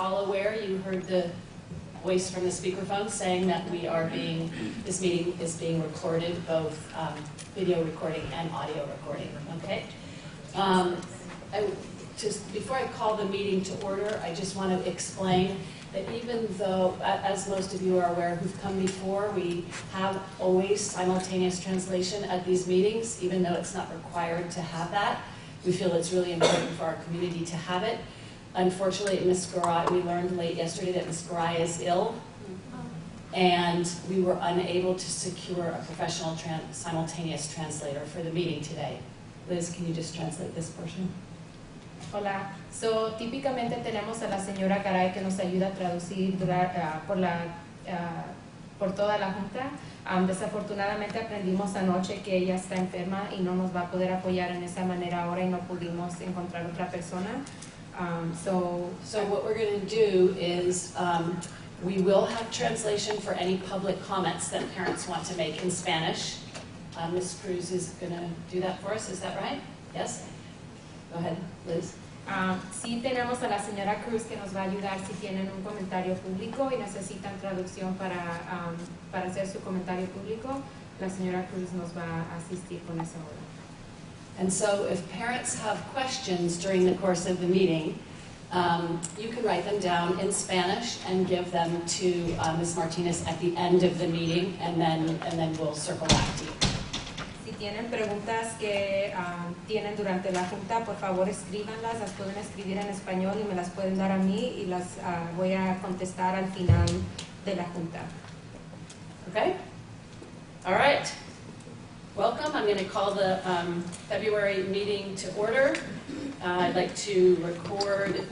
all aware, you heard the voice from the speakerphone saying that this meeting is being recorded, both video recording and audio recording, okay? Before I call the meeting to order, I just want to explain that even though, as most of you are aware who've come before, we have always simultaneous translation at these meetings, even though it's not required to have that. We feel it's really important for our community to have it. Unfortunately, Ms. Garay, we learned late yesterday that Ms. Garay is ill, and we were unable to secure a professional simultaneous translator for the meeting today. Liz, can you just translate this portion? Hola. So, típicamente tenemos a la señora Garay que nos ayuda a traducir por toda la junta. Desafortunadamente aprendimos anoche que ella está enferma y no nos va a poder apoyar en esa manera ahora y no pudimos encontrar otra persona. So what we're going to do is we will have translation for any public comments that parents want to make in Spanish. Ms. Cruz is going to do that for us, is that right? Yes? Go ahead, Liz. Sí tenemos a la señora Cruz que nos va a ayudar si tienen un comentario público y necesitan traducción para hacer su comentario público. La señora Cruz nos va a asistir con esa hora. And so if parents have questions during the course of the meeting, you can write them down in Spanish and give them to Ms. Martinez at the end of the meeting, and then we'll circle back to you. Si tienen preguntas que tienen durante la junta, por favor escríbanlas, las pueden escribir en español y me las pueden dar a mí y las voy a contestar al final de la junta. Okay? All right. Welcome. I'm going to call the February meeting to order. I'd like to record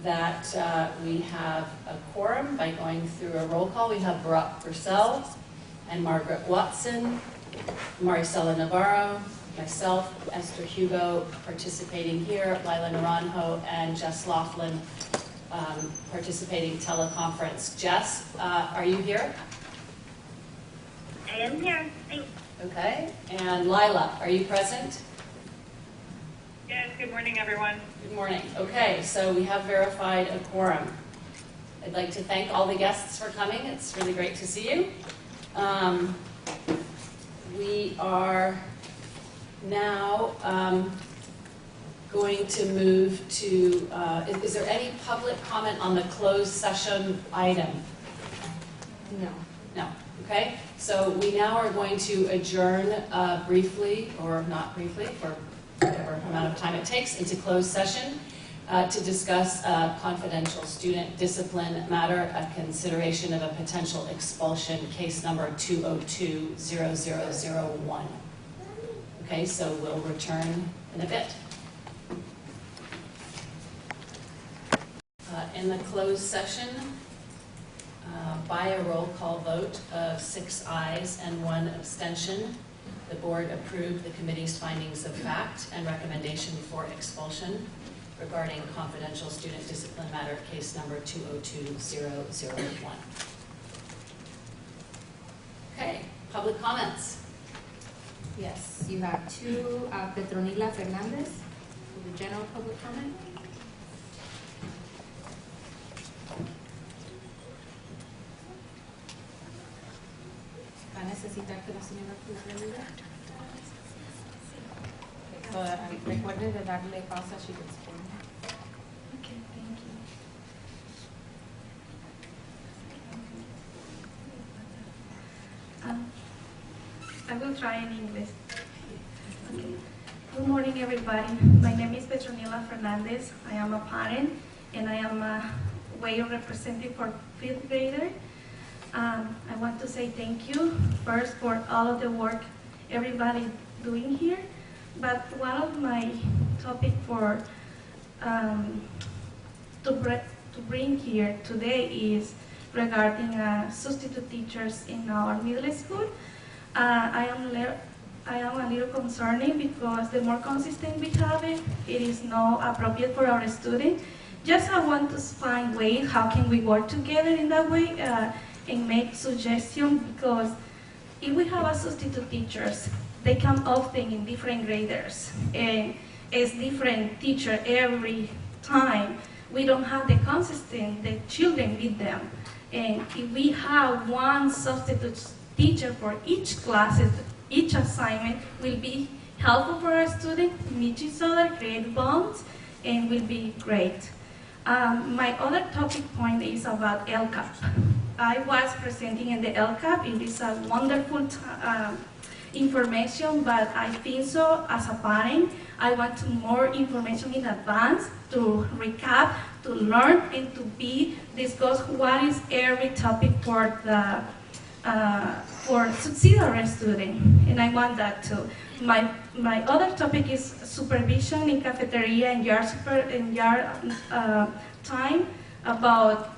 that we have a quorum by going through a roll call. We have Barack Purcell and Margaret Watson, Maricela Navarro, myself, Esther Hugo participating here, Lila Naranjo, and Jess Laughlin participating teleconference. Jess, are you here? I am here. Thanks. Okay. And Lila, are you present? Yes, good morning, everyone. Good morning. Okay, so we have verified a quorum. I'd like to thank all the guests for coming. It's really great to see you. We are now going to move to, is there any public comment on the closed session item? No. No. Okay, so we now are going to adjourn briefly, or not briefly, for whatever amount of time it takes, into closed session to discuss confidential student discipline matter, a consideration of a potential expulsion, case number 202-0001. Okay, so we'll return in a bit. In the closed session, by a roll call vote of 6 ayes and 1 abstention, the board approved the committee's findings of fact and recommendation for expulsion regarding confidential student discipline matter, case number 202-001. Okay, public comments. Yes, you have two, Petronila Fernandez, for the general public comment. ¿Va a necesitar que la señora Cruz le ayude? Recuerde de darle pausa si le dispone. Okay, thank you. I will try in English. Okay. Good morning, everybody. My name is Petronila Fernandez. I am a parent, and I am a way representative for 5th grader. I want to say thank you first for all of the work everybody doing here. But one of my topic for to bring here today is regarding substitute teachers in our middle school. I am a little concerning because the more consistent we have it, it is not appropriate for our students. Just I want to find ways how can we work together in that way and make suggestions, because if we have a substitute teachers, they come often in different graders and it's different teacher every time we don't have the consistency, the children with them. And if we have one substitute teacher for each class, each assignment will be helpful for our students, meet each other, create bonds, and will be great. My other topic point is about LCAP. I was presenting in the LCAP. It is a wonderful information, but I think so as a parent, I want more information in advance to recap, to learn, and to discuss what is every topic for the for subsidiary student, and I want that too. My other topic is supervision in cafeteria and yard time about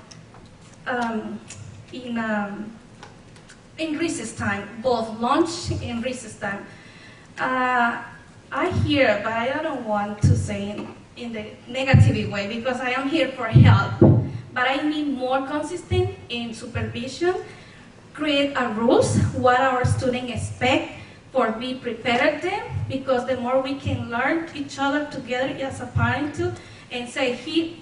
in recess time, both lunch and recess time. I hear, but I don't want to say in the negative way because I am here for help. But I need more consistent in supervision, create a rules, what our students expect for be prepared them, because the more we can learn each other together as a parent too, and say,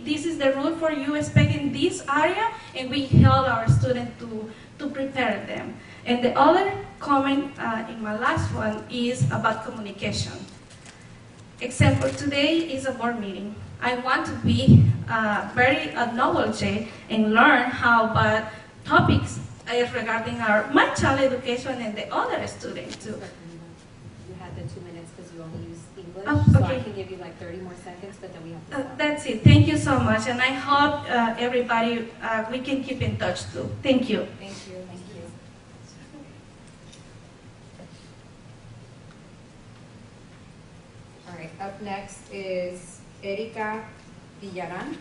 this is the rule for you expect in this area, and we help our students to prepare them. And the other comment in my last one is about communication. Example, today is a board meeting. I want to be very knowledgeable and learn how about topics regarding my child education and the other students too. You had the 2 minutes because you only use English, Oh, so okay. I can give you like 30 more seconds, but then we have to stop. That's it. Thank you so much, and I hope everybody we can keep in touch too. Thank you. Thank you. Thank you. All right, up next is Erika Villaran.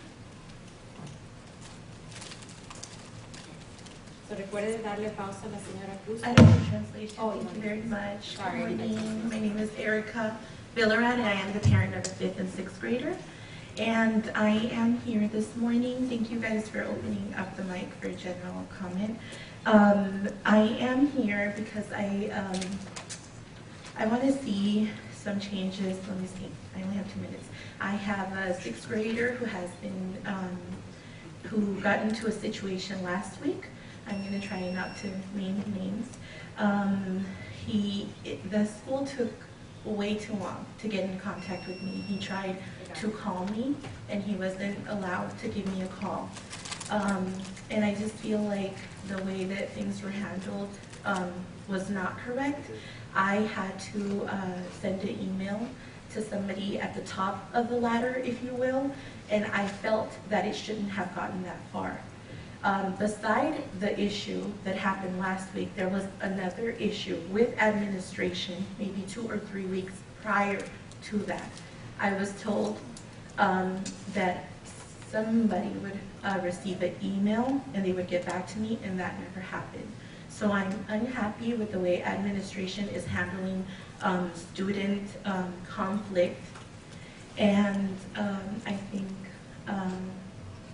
So recuerde darle pausa a la señora Cruz. I don't have translation. Oh, Thank you very much. Sorry. Good morning. My name is Erica Villaran, and I am the parent of a 5th and 6th grader. And I am here this morning. Thank you guys for opening up the mic for general comment. I am here because I want to see some changes. Let me see. I only have 2 minutes. I have a 6th grader who has been who got into a situation last week. I'm going to try not to name names. The school took way too long to get in contact with me. He tried to call me, and he wasn't allowed to give me a call. And I just feel like the way that things were handled was not correct. I had to send an email to somebody at the top of the ladder, if you will, and I felt that it shouldn't have gotten that far. Beside the issue that happened last week, there was another issue with administration, maybe 2 or 3 weeks prior to that. I was told that somebody would receive an email and they would get back to me, and that never happened. So I'm unhappy with the way administration is handling student conflict, and I think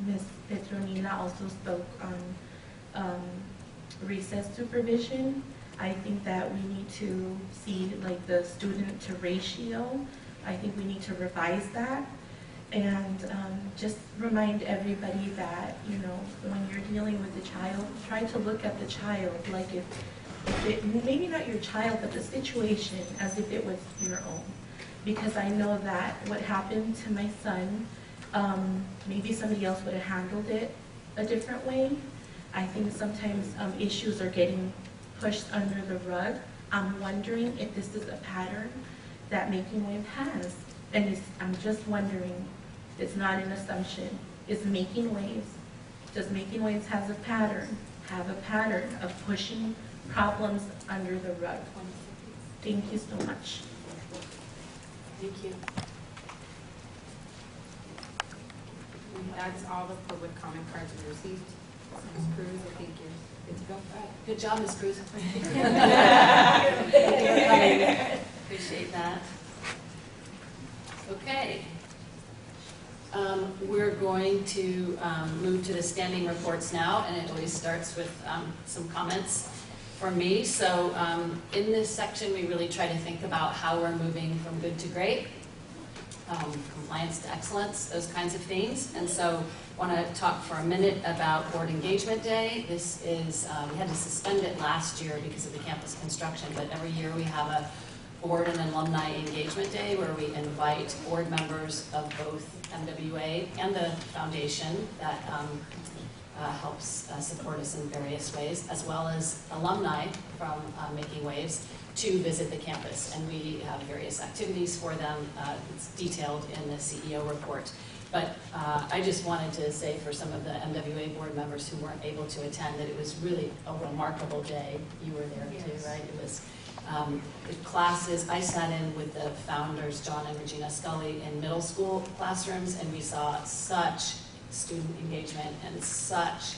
Ms. Petronila also spoke on recess supervision. I think that we need to see like the student to ratio. I think we need to revise that, and just remind everybody that, you know, when you're dealing with a child, try to look at the child like if it, maybe not your child, but the situation as if it was your own. Because I know that what happened to my son, maybe somebody else would have handled it a different way. I think sometimes issues are getting pushed under the rug. I'm wondering if this is a pattern that Making Waves has. And I'm just wondering, it's not an assumption. Is Making Waves, does Making Waves have a pattern of pushing problems under the rug? Thank you so much. Thank you. That's all the public comment cards we received. Ms. Cruz, I think you're good to go. Good job, Ms. Cruz. Appreciate that. Okay. We're going to move to the standing reports now, and it always starts with some comments from me. So in this section, we really try to think about how we're moving from good to great. compliance to excellence, those kinds of themes. And so I want to talk for a minute about Board Engagement Day. This is, we had to suspend it last year because of the campus construction, but every year we have a Board and Alumni Engagement Day where we invite board members of both MWA and the foundation that helps support us in various ways, as well as alumni from Making Waves, to visit the campus. And we have various activities for them. It's detailed in the CEO report. But I just wanted to say for some of the MWA board members who weren't able to attend that it was really a remarkable day. You were there too, right? It was the classes. I sat in with the founders, John and Regina Scully, in middle school classrooms, and we saw such student engagement and such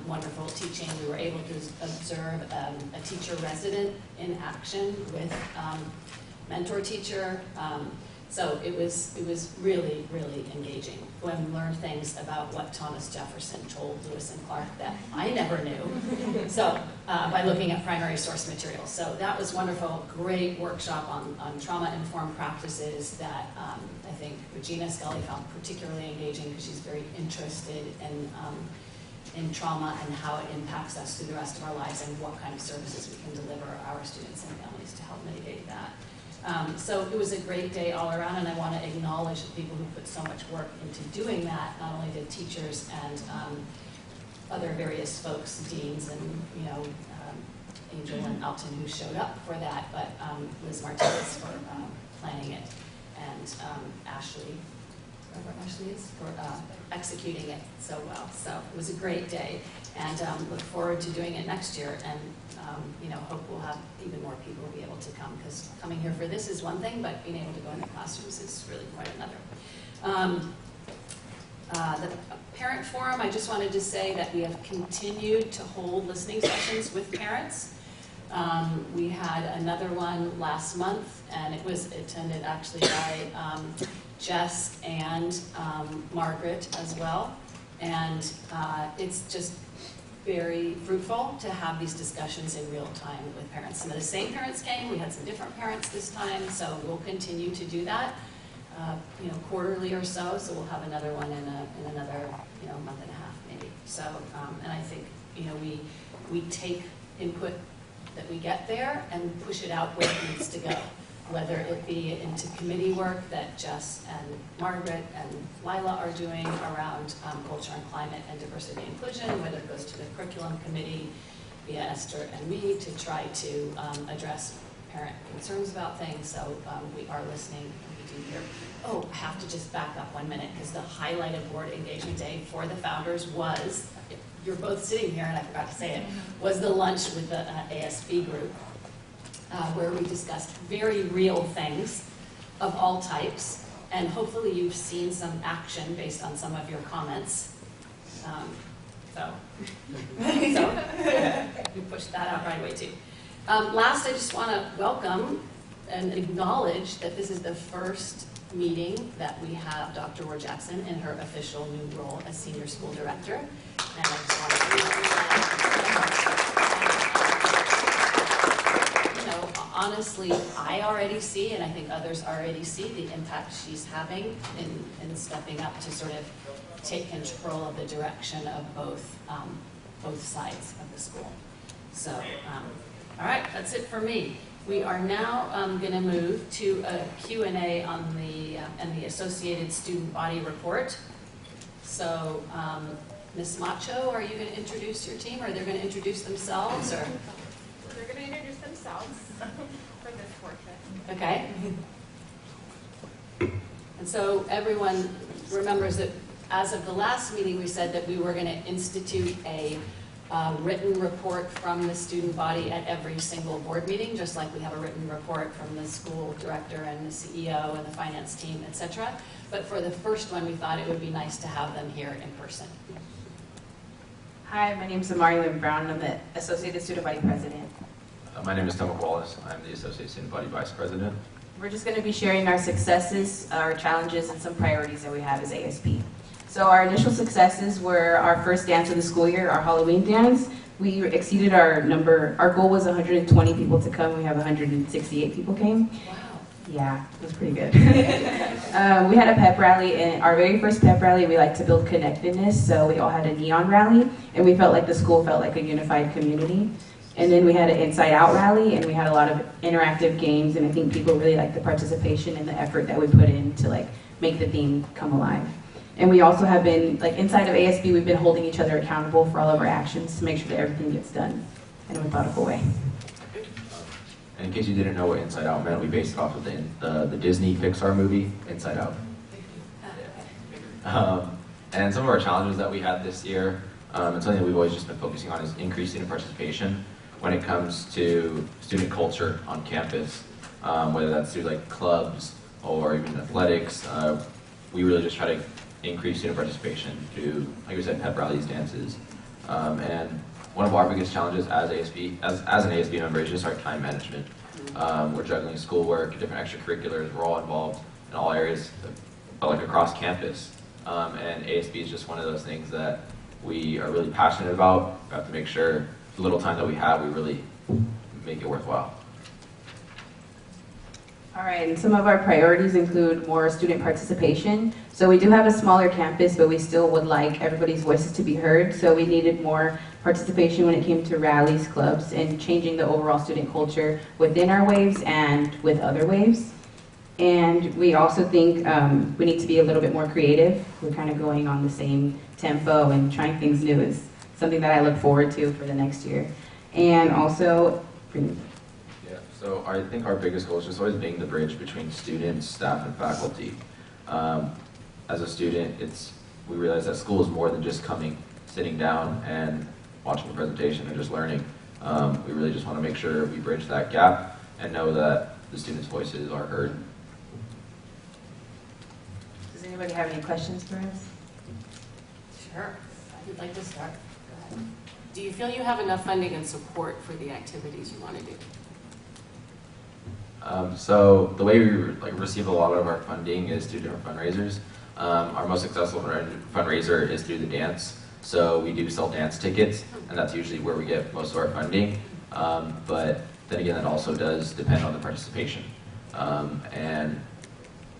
wonderful teaching. We were able to observe a teacher resident in action with mentor teacher. So it was really, really engaging. Gwen learned things about what Thomas Jefferson told Lewis and Clark that I never knew. So by looking at primary source materials. So that was wonderful. Great workshop on trauma-informed practices that I think Regina Scully found particularly engaging because she's very interested in trauma and how it impacts us through the rest of our lives and what kind of services we can deliver our students and families to help mitigate that. So it was a great day all around, and I want to acknowledge the people who put so much work into doing that, not only the teachers and other various folks, deans and, you know, Angel and Alton who showed up for that, but Liz Martinez for planning it, and Ashley, whoever Ashley is, for executing it so well. So it was a great day, and look forward to doing it next year, and you know, hope we'll have even more people be able to come, because coming here for this is one thing, but being able to go in the classrooms is really quite another. The parent forum, I just wanted to say that we have continued to hold listening sessions with parents. We had another one last month, and it was attended actually by Jess and Margaret as well. And it's just very fruitful to have these discussions in real time with parents. Some of the same parents came, we had some different parents this time, so we'll continue to do that, you know, quarterly or so. So we'll have another one in another, you know, month and a half maybe. So, and I think, you know, we take input that we get there and push it out where it needs to go, whether it be into committee work that Jess and Margaret and Lila are doing around culture and climate and diversity and inclusion, whether it goes to the curriculum committee via Esther and me to try to address parent concerns about things. So we are listening. We do hear. Oh, I have to just back up 1 minute, because the highlight of Board Engagement Day for the founders was, you're both sitting here and I forgot to say it, was the lunch with the ASB group. Where we discussed very real things of all types, and hopefully you've seen some action based on some of your comments. So we pushed that out right away too. Last, I just want to welcome and acknowledge that this is the first meeting that we have Dr. Ward Jackson in her official new role as Senior School Director. And I just want to honestly, I already see, and I think others already see, the impact she's having in stepping up to sort of take control of the direction of both sides of the school. So, all right, that's it for me. We are now going to move to a Q&A on and the associated student body report. So, Ms. Macho, are you going to introduce your team, or they're going to introduce themselves, or? They're going to introduce themselves for this portion. Okay. And so everyone remembers that as of the last meeting, we said that we were going to institute a written report from the student body at every single board meeting, just like we have a written report from the school director and the CEO and the finance team, etc. But for the first one, we thought it would be nice to have them here in person. Hi, my name is Amari Lynn Brown. I'm the Associated Student Body President. My name is Thomas Wallace. I'm the Associate Student Body Vice President. We're just going to be sharing our successes, our challenges, and some priorities that we have as ASP. So our initial successes were our first dance of the school year, our Halloween dance. We exceeded our number. Our goal was 120 people to come. We have 168 people came. Wow. Yeah, it was pretty good. We had a pep rally, and our very first pep rally, we like to build connectedness, so we all had a neon rally, and we felt like the school felt like a unified community. And then we had an inside out rally, and we had a lot of interactive games, and I think people really liked the participation and the effort that we put in to like make the theme come alive. And we also have been, like inside of ASB, we've been holding each other accountable for all of our actions to make sure that everything gets done in a methodical way. And in case you didn't know what Inside Out meant, we based it off of the Disney Pixar movie, Inside Out. And some of our challenges that we had this year, and something that we've always just been focusing on, is increasing in participation when it comes to student culture on campus, whether that's through like clubs or even athletics. We really just try to increase student participation through, like we said, pep rallies, dances. And one of our biggest challenges as an ASB member is just our time management. We're juggling schoolwork, different extracurriculars. We're all involved in all areas, like across campus. And ASB is just one of those things that we are really passionate about. We have to make sure the little time that we have, we really make it worthwhile. All right, and some of our priorities include more student participation. So we do have a smaller campus, but we still would like everybody's voices to be heard. So we needed more participation when it came to rallies, clubs, and changing the overall student culture within our waves and with other waves. And we also think we need to be a little bit more creative. We're kind of going on the same tempo, and trying things new is something that I look forward to for the next year. And also, So I think our biggest goal is just always being the bridge between students, staff, and faculty. As a student, we realize that school is more than just sitting down and watching a presentation and just learning. We really just want to make sure we bridge that gap and know that the students' voices are heard. Does anybody have any questions for us? Sure. I'd like to start. Go ahead. Do you feel you have enough funding and support for the activities you want to do? So the way we receive a lot of our funding is through different fundraisers. Our most successful fundraiser is through the dance. So we do sell dance tickets, and that's usually where we get most of our funding. But then again, that also does depend on the participation. And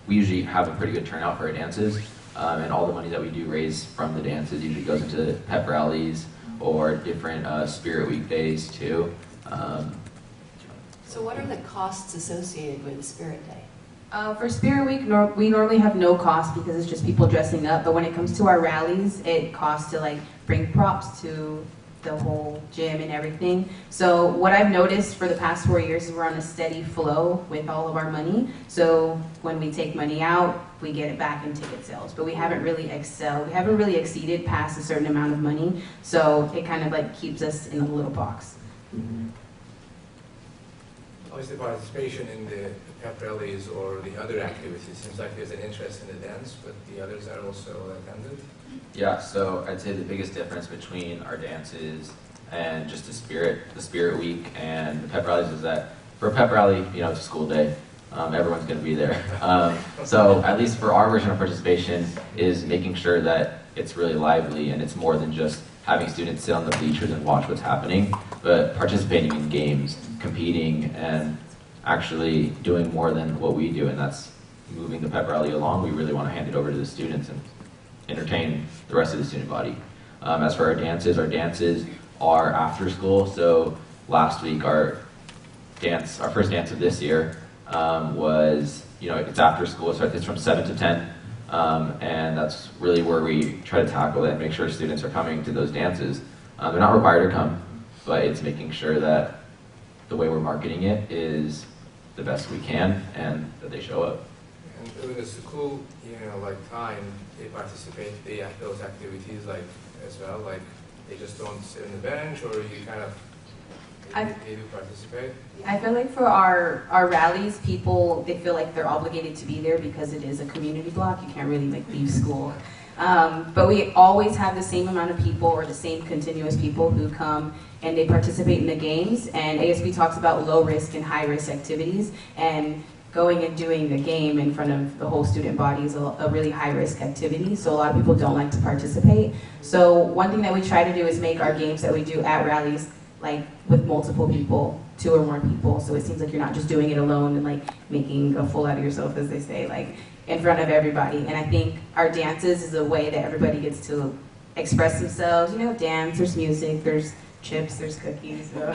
we usually have a pretty good turnout for our dances, and all the money that we do raise from the dances usually goes into pep rallies or different Spirit Week days too. So what are the costs associated with the Spirit Day? For Spirit Week, we normally have no cost because it's just people dressing up. But when it comes to our rallies, it costs to like bring props to the whole gym and everything. So what I've noticed for the past 4 years is we're on a steady flow with all of our money. So when we take money out, we get it back in ticket sales. But we haven't really excelled. We haven't really exceeded past a certain amount of money. So it kind of like keeps us in a little box. Obviously, participation in the pep rallies or the other activities seems like there's an interest in the dance, but the others are also attended. Yeah, so I'd say the biggest difference between our dances and just the Spirit Week and the pep rallies is that for a pep rally, it's a school day. Everyone's going to be there. So at least for our version of participation is making sure that it's really lively and it's more than just having students sit on the bleachers and watch what's happening, but participating in games, competing, and actually doing more than what we do, and that's moving the pep rally along. We really want to hand it over to the students and entertain the rest of the student body. As for our dances are after school. So last week our first dance of this year was, it's after school. So it's from 7 to 10. And that's really where we try to tackle it and make sure students are coming to those dances. They're not required to come, but it's making sure that the way we're marketing it is the best we can and that they show up. And with the school, time, they participate, they have those activities as well, they just don't sit on the bench, or you kind of, they do participate? I feel like for our rallies, they feel like they're obligated to be there because it is a community block. You can't really leave school. But we always have the same amount of people or the same continuous people who come and they participate in the games. And ASB talks about low risk and high risk activities, and going and doing a game in front of the whole student body is a really high risk activity. So a lot of people don't like to participate. So one thing that we try to do is make our games that we do at rallies like with multiple people, 2 or more people. So it seems like you're not just doing it alone and like making a fool out of yourself, as they say, like in front of everybody. And I think our dances is a way that everybody gets to express themselves. You know, dance, there's music, there's chips, there's cookies. So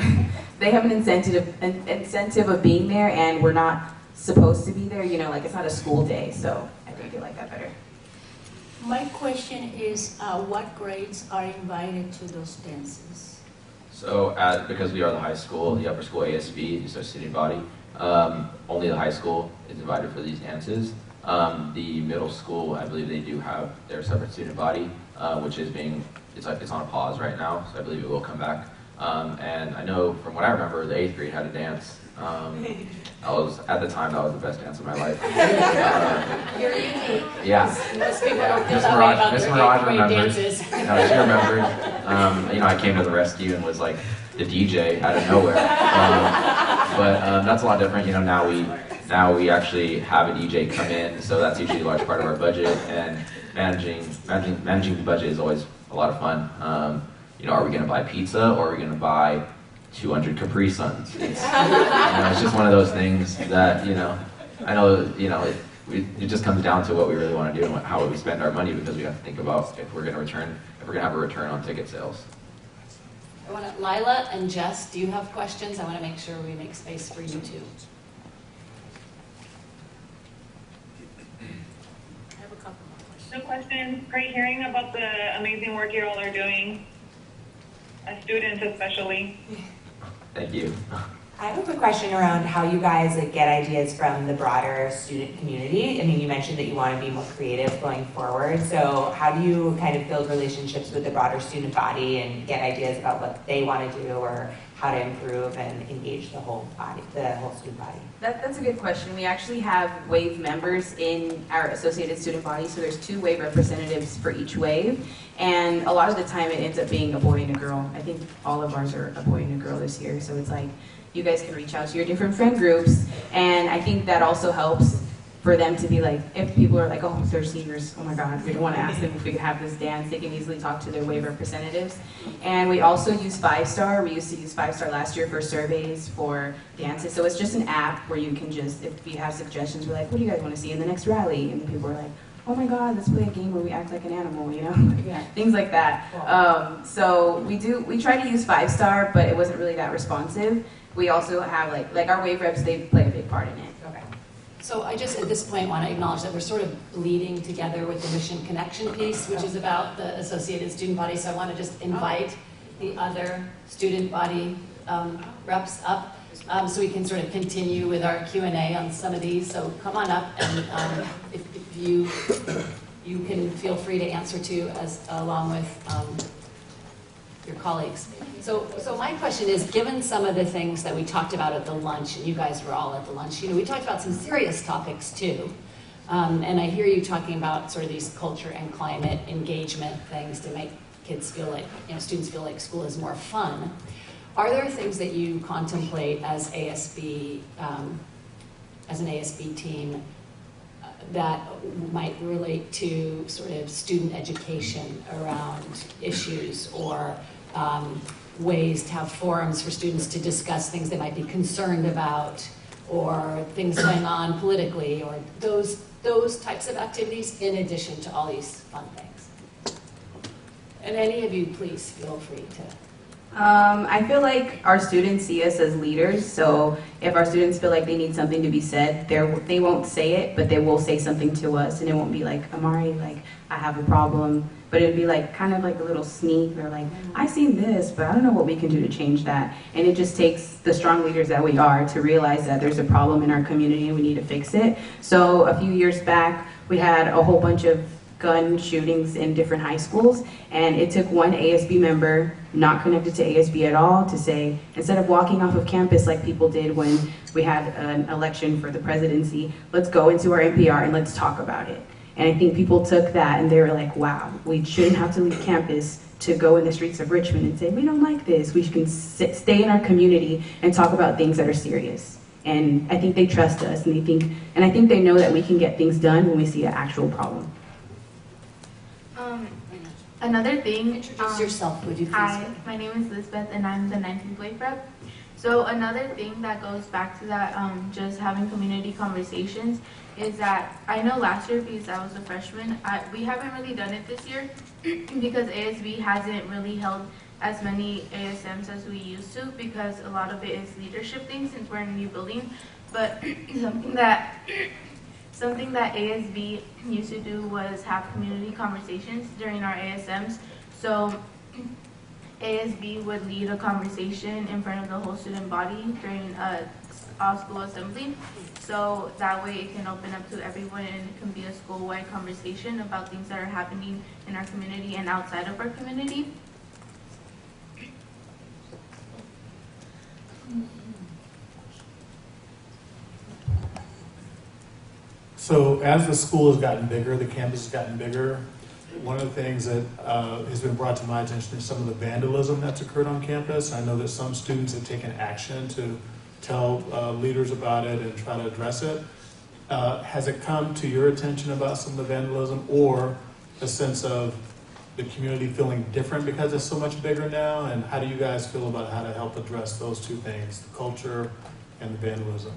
they have an incentive of being there, and we're not supposed to be there. You know, like it's not a school day. So I think they like that better. My question is, what grades are invited to those dances? So because we are the high school, the upper school ASB is our student body, only the high school is invited for these dances. The middle school, I believe they do have their separate student body, which is it's on a pause right now, so I believe it will come back. And I know from what I remember, the 8th grade had a dance. At the time, that was the best dance of my life. You're unique. Yeah. Most people don't feel that way about Miss their Mirage 8th grade remembers. dances. No, she remembered. You know, I came to the rescue and was like the DJ out of nowhere. But that's a lot different. You know, now we actually have a DJ come in, so that's usually a large part of our budget. And managing the budget is always a lot of fun. You know, are we going to buy pizza or are we going to buy 200 Capri Suns? It's just one of those things that, I know, it just comes down to what we really want to do and how we spend our money, because we have to think about if we're going to have a return on ticket sales. Lila and Jess, do you have questions? I want to make sure we make space for you too. I have a couple more questions. No questions. Great hearing about the amazing work you all are doing, as students especially. Thank you. I have a quick question around how you guys get ideas from the broader student community. I mean, you mentioned that you want to be more creative going forward. So how do you kind of build relationships with the broader student body and get ideas about what they want to do or how to improve and engage the whole body, the whole student body? That's a good question. We actually have WAVE members in our associated student body, so there's 2 WAVE representatives for each WAVE, and a lot of the time it ends up being a boy and a girl. I think all of ours are a boy and a girl this year, so it's like you guys can reach out to your different friend groups, and I think that also helps for them to be like, if people are like, oh, they're seniors, oh my God, we don't want to ask them if we could have this dance, they can easily talk to their WAVE representatives. And we also use 5-Star. We used to use 5-Star last year for surveys for dances. So it's just an app where you can just, if you have suggestions, we're like, what do you guys want to see in the next rally? And people are like, oh my God, let's play a game where we act like an animal, Yeah. Things like that. So we try to use 5-Star, but it wasn't really that responsive. We also have like our WAVE reps, they play a big part in it. Okay. So I just, at this point, want to acknowledge that we're sort of bleeding together with the Mission Connection piece, which is about the Associated Student Body. So I want to just invite the other student body reps up so we can sort of continue with our Q&A on some of these. So come on up, and if you can feel free to answer too, along with your colleagues. So my question is, given some of the things that we talked about at the lunch, and you guys were all at the lunch, we talked about some serious topics too. And I hear you talking about sort of these culture and climate engagement things to make kids feel like, students feel like school is more fun. Are there things that you contemplate as ASB, as an ASB team that might relate to sort of student education around issues or ways to have forums for students to discuss things they might be concerned about, or things going on politically, or those types of activities in addition to all these fun things? And any of you, please feel free to. I feel like our students see us as leaders, so if our students feel like they need something to be said, they won't say it, but they will say something to us, and it won't be like, Amari, like, I have a problem, but it'd be like, kind of like a little sneak, or like, I seen this, but I don't know what we can do to change that. And it just takes the strong leaders that we are to realize that there's a problem in our community and we need to fix it. So a few years back, we had a whole bunch of gun shootings in different high schools, and it took one ASB member not connected to ASB at all to say, instead of walking off of campus like people did when we had an election for the presidency, let's go into our NPR and let's talk about it. And I think people took that and they were like, wow, we shouldn't have to leave campus to go in the streets of Richmond and say, we don't like this. We can stay in our community and talk about things that are serious. And I think they trust us, and I think they know that we can get things done when we see an actual problem. Another thing. Introduce yourself, would you please? Hi, my name is Lisbeth, and I'm the 19th grade rep. So another thing that goes back to that, just having community conversations, is that I know last year, because I was a freshman, we haven't really done it this year because ASB hasn't really held as many ASMs as we used to, because a lot of it is leadership things since we're in a new building. But something that ASB used to do was have community conversations during our ASMs. So ASB would lead a conversation in front of the whole student body during all school assembly. So that way it can open up to everyone and it can be a school-wide conversation about things that are happening in our community and outside of our community. So as the school has gotten bigger, the campus has gotten bigger, one of the things that has been brought to my attention is some of the vandalism that's occurred on campus. I know that some students have taken action to tell leaders about it and try to address it. Has it come to your attention about some of the vandalism, or a sense of the community feeling different because it's so much bigger now? And how do you guys feel about how to help address those two things, the culture and the vandalism?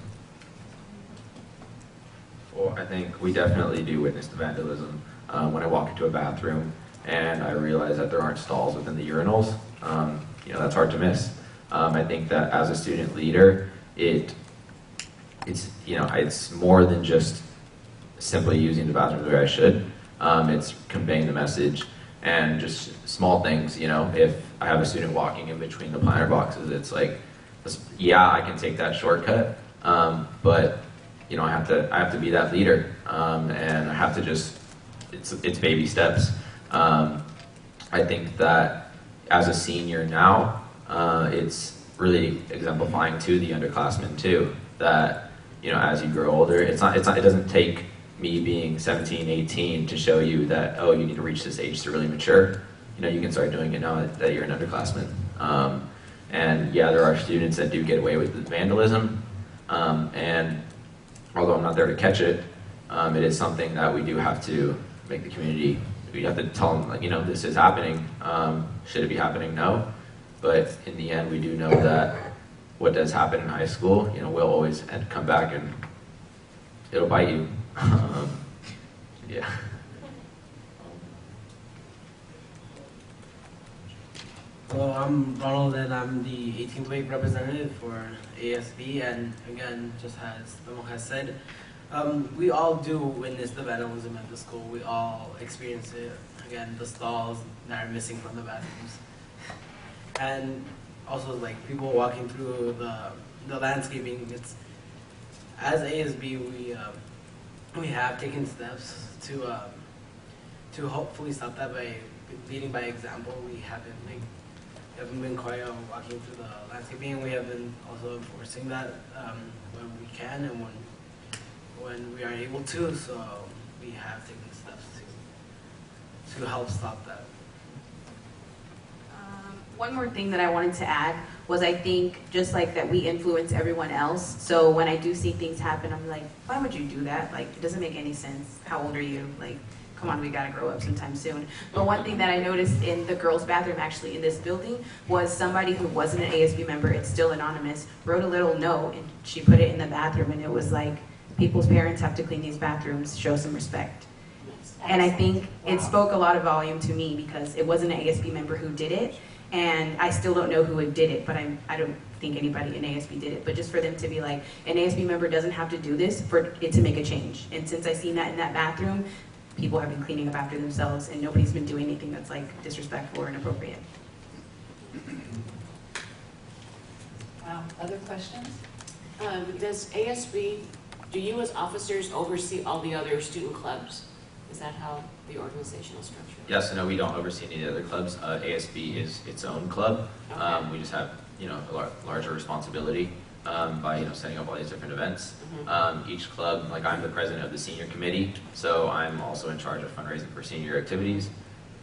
Well, I think we definitely do witness the vandalism. When I walk into a bathroom and I realize that there aren't stalls within the urinals, that's hard to miss. I think that as a student leader, it's more than just simply using the bathroom the way I should. It's conveying the message and just small things. If I have a student walking in between the planter boxes, it's like, yeah, I can take that shortcut, but I have to be that leader, and I have to just. It's baby steps. I think that as a senior now, it's really exemplifying to the underclassmen too, that as you grow older, it doesn't take me being 17, 18 to show you that, oh, you need to reach this age to really mature. You can start doing it now that you're an underclassman. And yeah, there are students that do get away with the vandalism, and although I'm not there to catch it, it is something that we do have to make the community, we have to tell them, this is happening. Should it be happening? No. But in the end, we do know that what does happen in high school, will always come back and it'll bite you. Yeah. Hello, I'm Ronald, and I'm the 18th wave representative for ASB. And again, just as Memo has said, we all do witness the vandalism at the school. We all experience it. Again, the stalls that are missing from the bathrooms, and also like people walking through the landscaping. It's as ASB, we have taken steps to hopefully stop that by leading by example. We haven't been quiet on walking through the landscaping. We have been also enforcing that when we can and when we are able to. So we have taken steps to help stop that. One more thing that I wanted to add was, I think just like that we influence everyone else. So when I do see things happen, I'm like, why would you do that? Like, it doesn't make any sense. How old are you? Like, come on, we gotta grow up sometime soon. But one thing that I noticed in the girls' bathroom, actually in this building, was somebody who wasn't an ASB member, it's still anonymous, wrote a little note and she put it in the bathroom, and it was like, people's parents have to clean these bathrooms, show some respect. And I think it spoke a lot of volume to me, because it wasn't an ASB member who did it, and I still don't know who did it, but I don't think anybody in ASB did it. But just for them to be like, an ASB member doesn't have to do this for it to make a change. And since I seen that in that bathroom, people have been cleaning up after themselves, and nobody's been doing anything that's like disrespectful or inappropriate. Wow, other questions? Does ASB, do you as officers oversee all the other student clubs? Is that how the organizational structure is? Yes, no, we don't oversee any of the other clubs. ASB is its own club. Okay. We just have, a larger responsibility by, setting up all these different events. Each club, like I'm the president of the senior committee, so I'm also in charge of fundraising for senior activities.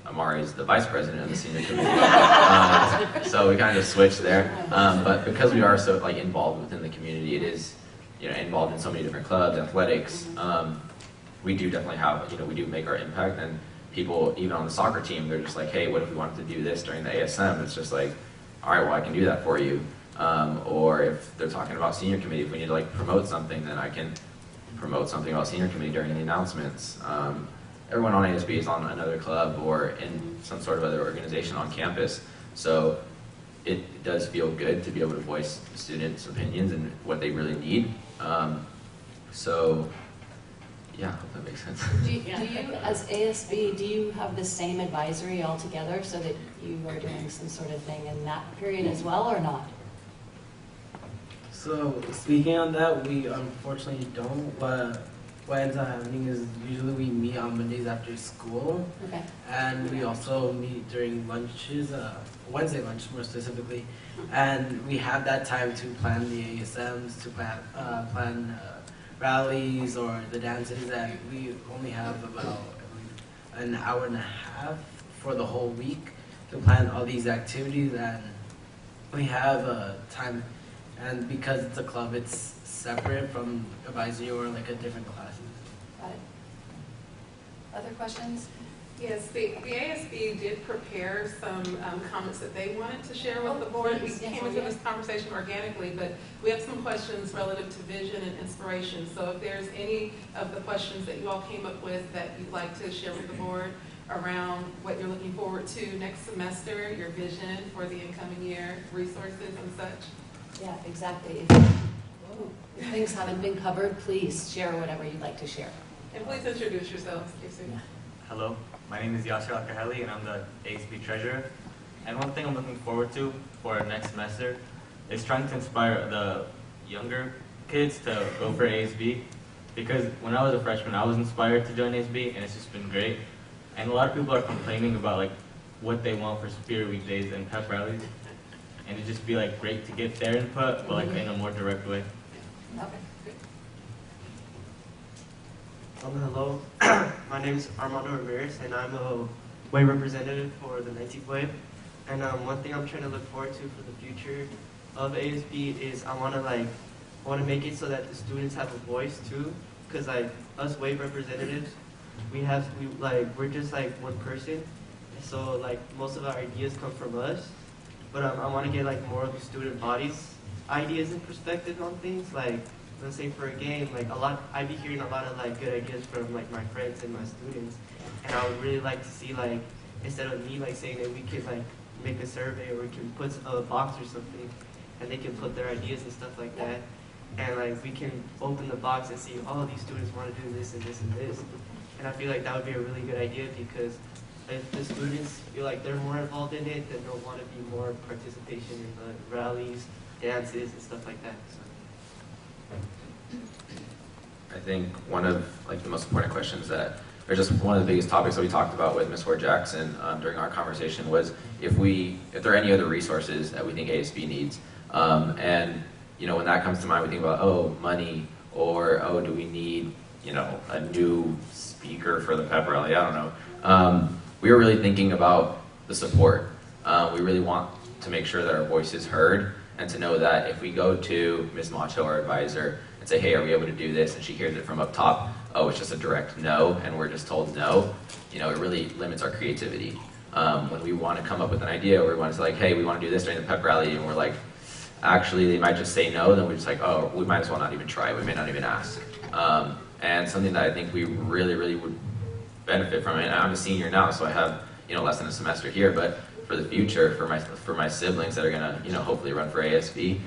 Amari is the vice president of the senior committee. So we kind of switched there. But because we are so involved within the community, it is, involved in so many different clubs, athletics. We do definitely have, we do make our impact, and people, even on the soccer team, they're just like, hey, what if we wanted to do this during the ASM? It's just like, all right, well, I can do that for you. Or if they're talking about senior committee, if we need to like promote something, then I can promote something about senior committee during the announcements. Everyone on ASB is on another club or in some sort of other organization on campus. So it does feel good to be able to voice students' opinions and what they really need. So yeah, I hope that makes sense. Do you, as ASB, do you have the same advisory altogether so that you are doing some sort of thing in that period as well, or not? So speaking on that, we unfortunately don't, but what ends up happening is usually we meet on Mondays after school, Okay. and we also meet during lunches, Wednesday lunch more specifically, and we have that time to plan the ASMs, to plan rallies or the dances, and we only have about an hour and a half for the whole week to plan all these activities, and we have time. And because it's a club, it's separate from advisory or like a different classes. Got it. Other questions? Yes, the ASB did prepare some comments that they wanted to share with the board. We came into this conversation organically, but we have some questions relative to vision and inspiration. So if there's any of the questions that you all came up with that you'd like to share with the board around what you're looking forward to next semester, your vision for the incoming year, resources and such. Yeah, exactly. If things haven't been covered, please share whatever you'd like to share. And please introduce yourselves, Casey. Hello, my name is Yasser Al-Kaheli and I'm the ASB treasurer. And one thing I'm looking forward to for next semester is trying to inspire the younger kids to go for ASB. Because when I was a freshman, I was inspired to join ASB and it's just been great. And a lot of people are complaining about like what they want for Spirit Week days and pep rallies. And it'd just be like great to get their input, but like in a more direct way. Hello, my name is Armando Ramirez, and I'm a wave representative for the 19th wave. And one thing I'm trying to look forward to for the future of ASB is I want to make it so that the students have a voice too, because like us wave representatives, we're just like one person, so like most of our ideas come from us. But I want to get like more of the student body's ideas and perspective on things. Like, let's say for a game, like I'd be hearing a lot of like good ideas from like my friends and my students, and I would really like to see like instead of me like saying that we could like make a survey or we can put a box or something, and they can put their ideas and stuff like that, and like we can open the box and see all these students want to do this and this and this, and I feel like that would be a really good idea because if the students feel like they're more involved in it, then they'll want to be more participation in the rallies, dances, and stuff like that. So. I think one of like the most important questions that, or just one of the biggest topics that we talked about with Ms. Ward Jackson during our conversation was if there are any other resources that we think ASB needs. And you know, when that comes to mind, we think about, oh, money, or oh, do we need, you know, a new speaker for the pep rally? I don't know. We were really thinking about the support. We really want to make sure that our voice is heard and to know that if we go to Ms. Macho, our advisor, and say, hey, are we able to do this? And she hears it from up top, oh, it's just a direct no, and we're just told no, you know, it really limits our creativity. When we want to come up with an idea, or we want to say like, hey, we want to do this during the pep rally, and we're like, actually, they might just say no, then we're just like, oh, we might as well not even try, we may not even ask. And something that I think we really, really would benefit from it, and I'm a senior now, so I have, you know, less than a semester here, but for the future, for my siblings that are gonna, you know, hopefully run for ASB,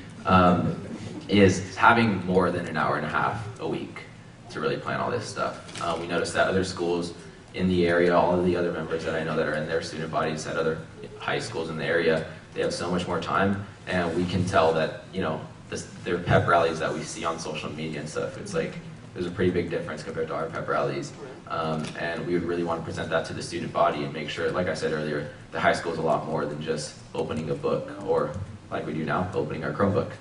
is having more than an hour and a half a week to really plan all this stuff. We noticed that other schools in the area, all of the other members that I know that are in their student bodies at other high schools in the area, they have so much more time, and we can tell that, you know, their pep rallies that we see on social media and stuff, it's like, there's a pretty big difference compared to our pep rallies. And we would really want to present that to the student body and make sure, like I said earlier, the high school is a lot more than just opening a book, or like we do now, opening our Chromebook.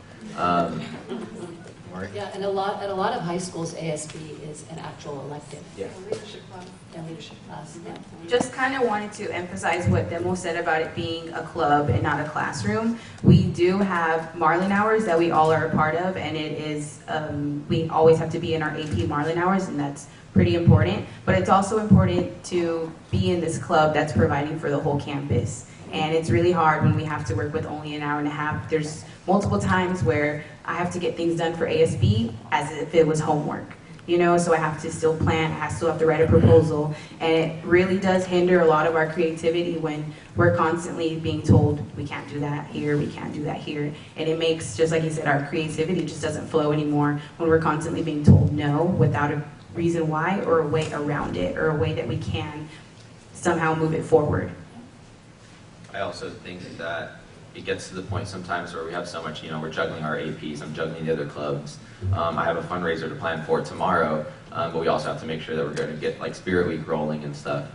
Yeah, and at a lot of high schools, ASB is an actual elective. Yeah. Leadership class. Yeah, leadership class. Yeah. Just kind of wanted to emphasize what Demo said about it being a club and not a classroom. We do have Marlin hours that we all are a part of, and it is, we always have to be in our AP Marlin hours, and that's pretty important, but it's also important to be in this club that's providing for the whole campus. And it's really hard when we have to work with only an hour and a half. There's multiple times where I have to get things done for ASB as if it was homework. You know, so I have to still plan, I still have to write a proposal, and it really does hinder a lot of our creativity when we're constantly being told we can't do that here, we can't do that here, and it makes, just like you said, our creativity just doesn't flow anymore when we're constantly being told no without a reason why or a way around it or a way that we can somehow move it forward. I also think that it gets to the point sometimes where we have so much, we're juggling our APs, I'm juggling the other clubs. I have a fundraiser to plan for tomorrow, but we also have to make sure that we're going to get like Spirit Week rolling and stuff.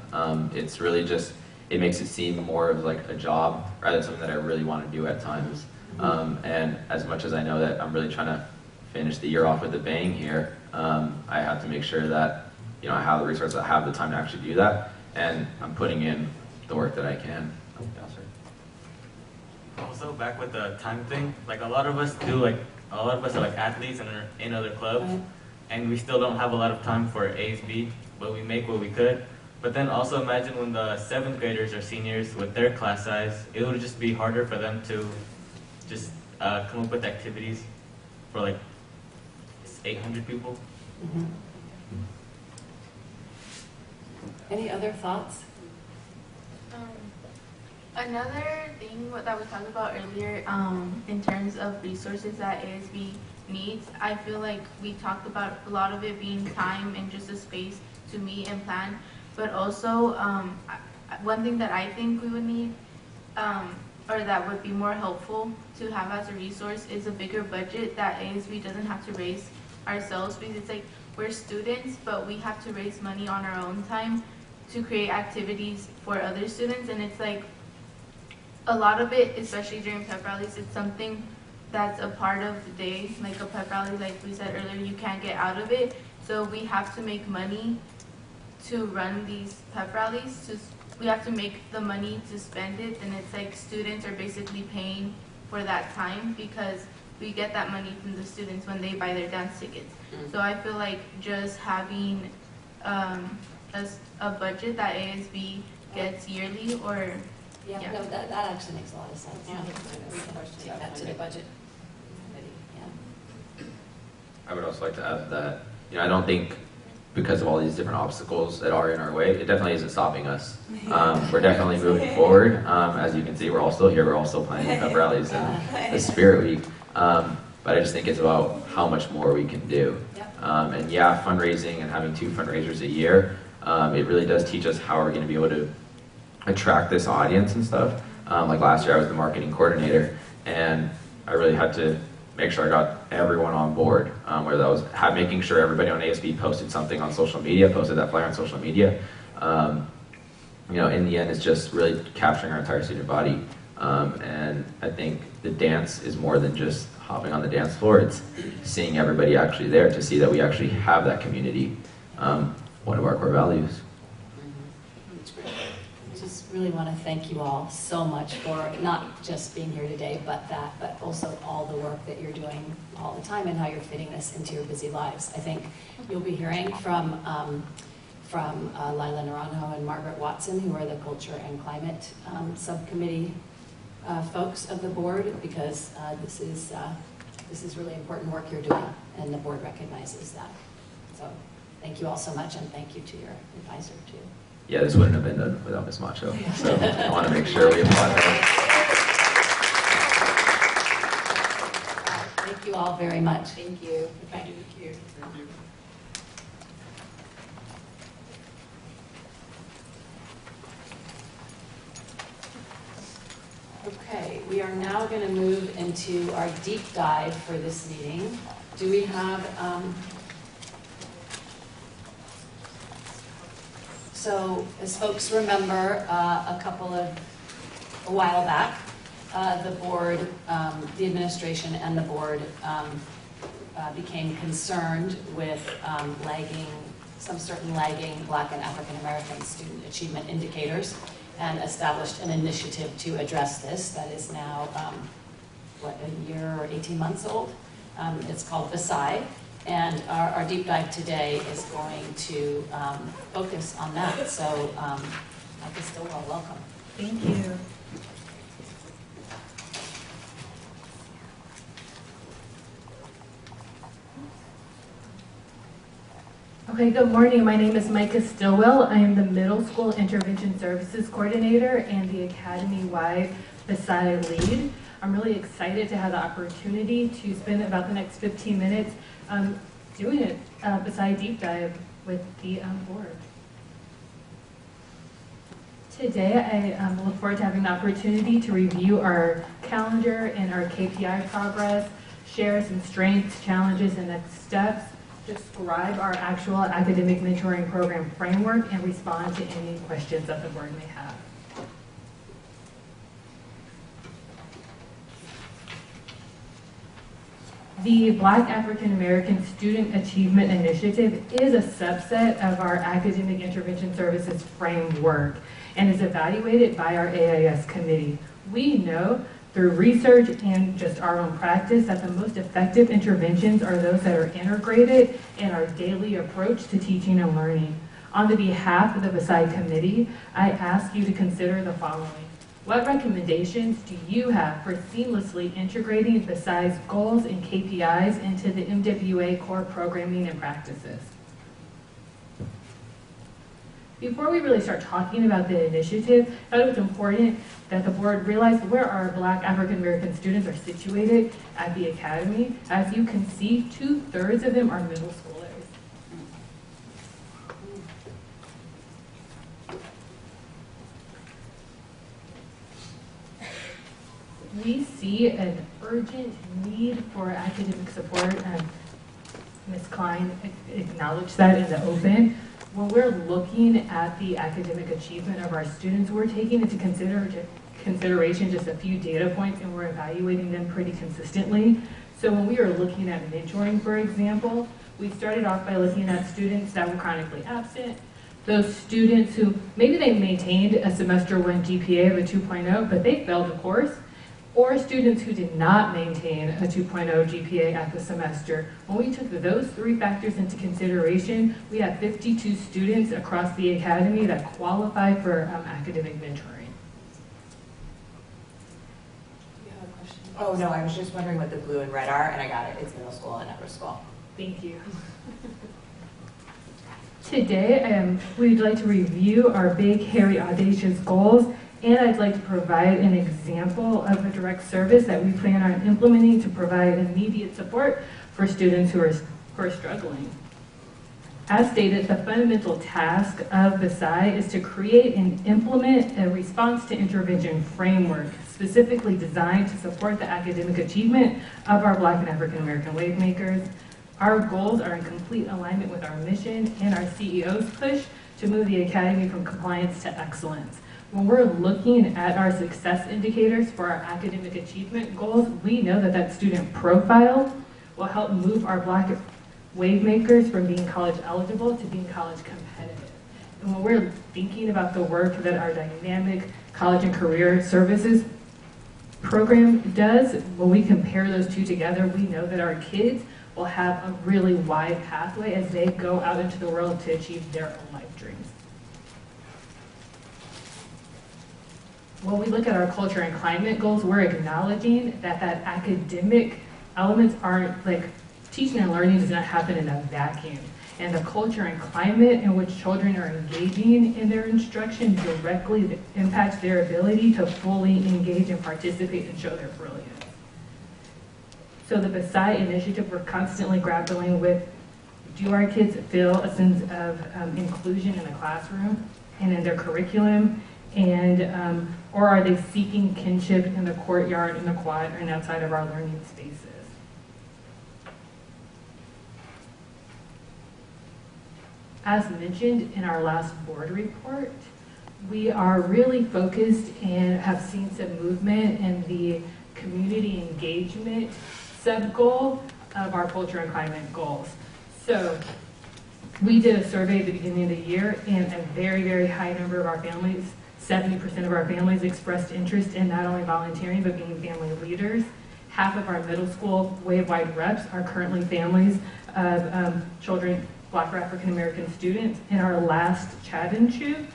It's really just, it makes it seem more of like a job rather than something that I really want to do at times. And as much as I know that I'm really trying to finish the year off with a bang here, I have to make sure that, I have the resources, I have the time to actually do that, and I'm putting in the work that I can. Also, back with the time thing, like a lot of us are like athletes and are in other clubs, and we still don't have a lot of time for ASB, but we make what we could. But then also imagine when the 7th graders or seniors with their class size, it would just be harder for them to just come up with activities for like 800 people. Mm-hmm. Any other thoughts? Another thing that we talked about earlier, in terms of resources that ASB needs, I feel like we talked about a lot of it being time and just a space to meet and plan, but also one thing that I think we would need, or that would be more helpful to have as a resource, is a bigger budget that ASB doesn't have to raise ourselves, because it's like we're students, but we have to raise money on our own time to create activities for other students, and it's like, a lot of it, especially during pep rallies, it's something that's a part of the day. Like a pep rally, like we said earlier, you can't get out of it. So we have to make money to run these pep rallies. We have to make the money to spend it, and it's like students are basically paying for that time because we get that money from the students when they buy their dance tickets. So I feel like just having a budget that ASB gets yearly, or Yeah, no, that actually makes a lot of sense. Yeah. Take that to the budget. I would also like to add that, I don't think because of all these different obstacles that are in our way, it definitely isn't stopping us. We're definitely moving forward. As you can see, we're all still here, we're all still planning pep rallies and the Spirit Week. But I just think it's about how much more we can do. And yeah, fundraising and having 2 fundraisers a year, it really does teach us how we're going to be able to attract this audience and stuff. Like last year I was the marketing coordinator, and I really had to make sure I got everyone on board, whether that was making sure everybody on ASB posted something on social media, posted that flyer on social media. In the end, it's just really capturing our entire student body. And I think the dance is more than just hopping on the dance floor, it's seeing everybody actually there to see that we actually have that community, one of our core values. Really want to thank you all so much for not just being here today, but also all the work that you're doing all the time and how you're fitting this into your busy lives. I think you'll be hearing from Lila Naranjo and Margaret Watson, who are the Culture and Climate Subcommittee folks of the board, because this is really important work you're doing, and the board recognizes that. So thank you all so much, and thank you to your advisor too. Yeah, this wouldn't have been done without Ms. Macho. So I want to make sure we applaud her. Thank you all very much. Thank you. Thank you. Okay, we are now going to move into our deep dive for this meeting. Do we have... So, as folks remember, a while back, the board, the administration and the board became concerned with some certain lagging Black and African American student achievement indicators, and established an initiative to address this that is now, a year or 18 months old. It's called VISI, And our deep dive today is going to focus on that. So, Micah Stillwell, welcome. Thank you. Okay, good morning. My name is Micah Stillwell. I am the Middle School Intervention Services Coordinator and the Academy-wide BSI lead. I'm really excited to have the opportunity to spend about the next 15 minutes doing a BSI deep dive with the board. Today, I look forward to having the opportunity to review our calendar and our KPI progress, share some strengths, challenges, and next steps, describe our actual academic mentoring program framework, and respond to any questions that the board may have. The Black African American Student Achievement Initiative is a subset of our Academic Intervention Services framework and is evaluated by our AIS committee. We know through research and just our own practice that the most effective interventions are those that are integrated in our daily approach to teaching and learning. On the behalf of the BSI committee, I ask you to consider the following. What recommendations do you have for seamlessly integrating BSI's goals and KPIs into the MWA core programming and practices? Before we really start talking about the initiative, I thought it was important that the board realize where our Black African American students are situated at the academy. As you can see, 2/3 of them are middle schoolers. We see an urgent need for academic support, and Ms. Klein acknowledged that in the open. When we're looking at the academic achievement of our students, we're taking into consideration just a few data points, and we're evaluating them pretty consistently. So when we are looking at mentoring, for example, we started off by looking at students that were chronically absent, those students who maybe they maintained a semester 1 GPA of a 2.0, but they failed the course, or students who did not maintain a 2.0 GPA at the semester. When we took those 3 factors into consideration, we had 52 students across the academy that qualify for academic mentoring. You have a question? Oh, no, I was just wondering what the blue and red are, and I got it. It's middle school and upper school. Thank you. Today, we'd like to review our big, hairy, audacious goals, and I'd like to provide an example of a direct service that we plan on implementing to provide immediate support for students who are struggling. As stated, the fundamental task of BSI is to create and implement a response to intervention framework specifically designed to support the academic achievement of our Black and African American wave makers. Our goals are in complete alignment with our mission and our CEO's push to move the academy from compliance to excellence. When we're looking at our success indicators for our academic achievement goals, we know that that student profile will help move our Black wave makers from being college eligible to being college competitive. And when we're thinking about the work that our dynamic college and career services program does, when we compare those two together, we know that our kids will have a really wide pathway as they go out into the world to achieve their own life dreams. When we look at our culture and climate goals, we're acknowledging that academic elements aren't like teaching and learning does not happen in a vacuum. And the culture and climate in which children are engaging in their instruction directly impacts their ability to fully engage and participate and show their brilliance. So the BSI initiative, we're constantly grappling with, do our kids feel a sense of inclusion in the classroom and in their curriculum? And or are they seeking kinship in the courtyard, in the quad, and outside of our learning spaces? As mentioned in our last board report, we are really focused and have seen some movement in the community engagement sub-goal of our culture and climate goals. So we did a survey at the beginning of the year, and a very, very high number of our families, 70% of our families expressed interest in not only volunteering, but being family leaders. half of our middle school wave-wide reps are currently families of children, Black or African American students. In our last chat and shoot,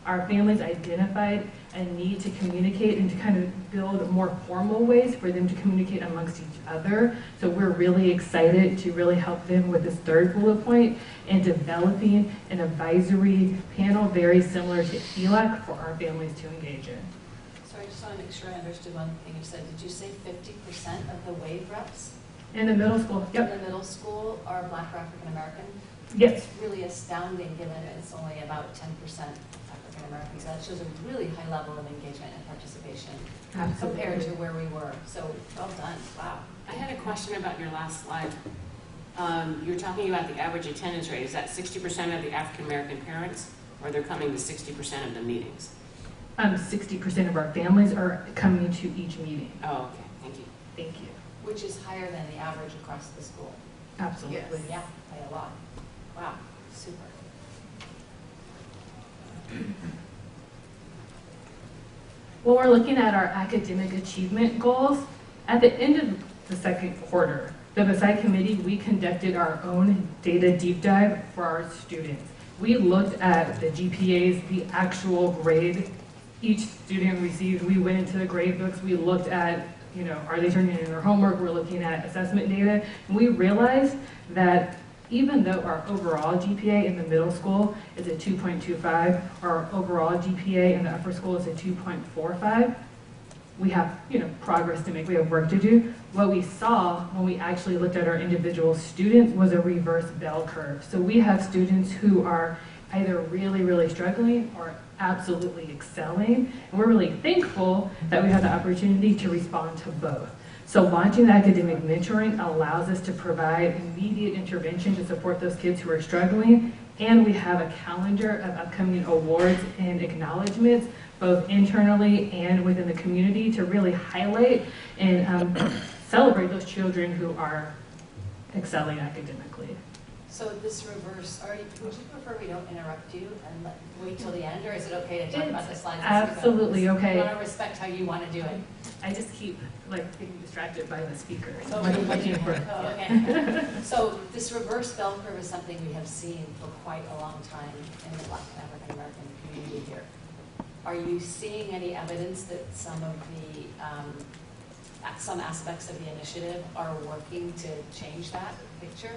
our families identified a need to communicate and to kind of build more formal ways for them to communicate amongst each other. So we're really excited to really help them with this third bullet point and developing an advisory panel very similar to ELAC for our families to engage in. So I just want to make sure I understood one thing you said. Did you say 50% of the WAVE reps In the middle school, yep. in the middle school are Black or African American? Yes. It's really astounding given it's only about 10% African Americans. That shows a really high level of engagement and participation Absolutely. compared to where we were. So well done. Wow. I had a question about your last slide. You're talking about the average attendance rate. Is that 60% of the African American parents, or they're coming to 60% of the meetings? 60% of our families are coming to each meeting. Oh, okay. Thank you. Thank you. Which is higher than the average across the school. Absolutely. Yeah, by a lot. Wow, super. When we're looking at our academic achievement goals, at the end of the second quarter, the Versailles Committee, we conducted our own data deep dive for our students. We looked at the GPAs, the actual grade each student received. We went into the grade books, we looked at, are they turning in their homework? We're looking at assessment data. And we realized that even though our overall GPA in the middle school is a 2.25, our overall GPA in the upper school is a 2.45, we have progress to make, we have work to do. What we saw when we actually looked at our individual students was a reverse bell curve. So we have students who are either really, really struggling or absolutely excelling. And we're really thankful that we have the opportunity to respond to both. So launching the academic mentoring allows us to provide immediate intervention to support those kids who are struggling. And we have a calendar of upcoming awards and acknowledgments, both internally and within the community, to really highlight and celebrate those children who are excelling academically. So this reverse, would you prefer we don't interrupt you and wait till the end, or is it okay to talk about the slides? Absolutely okay. I want to respect how you want to do it. I just keep getting distracted by the speaker. Okay. So this reverse bell curve is something we have seen for quite a long time in the Black and African American community here. Are you seeing any evidence that some of the some aspects of the initiative are working to change that picture?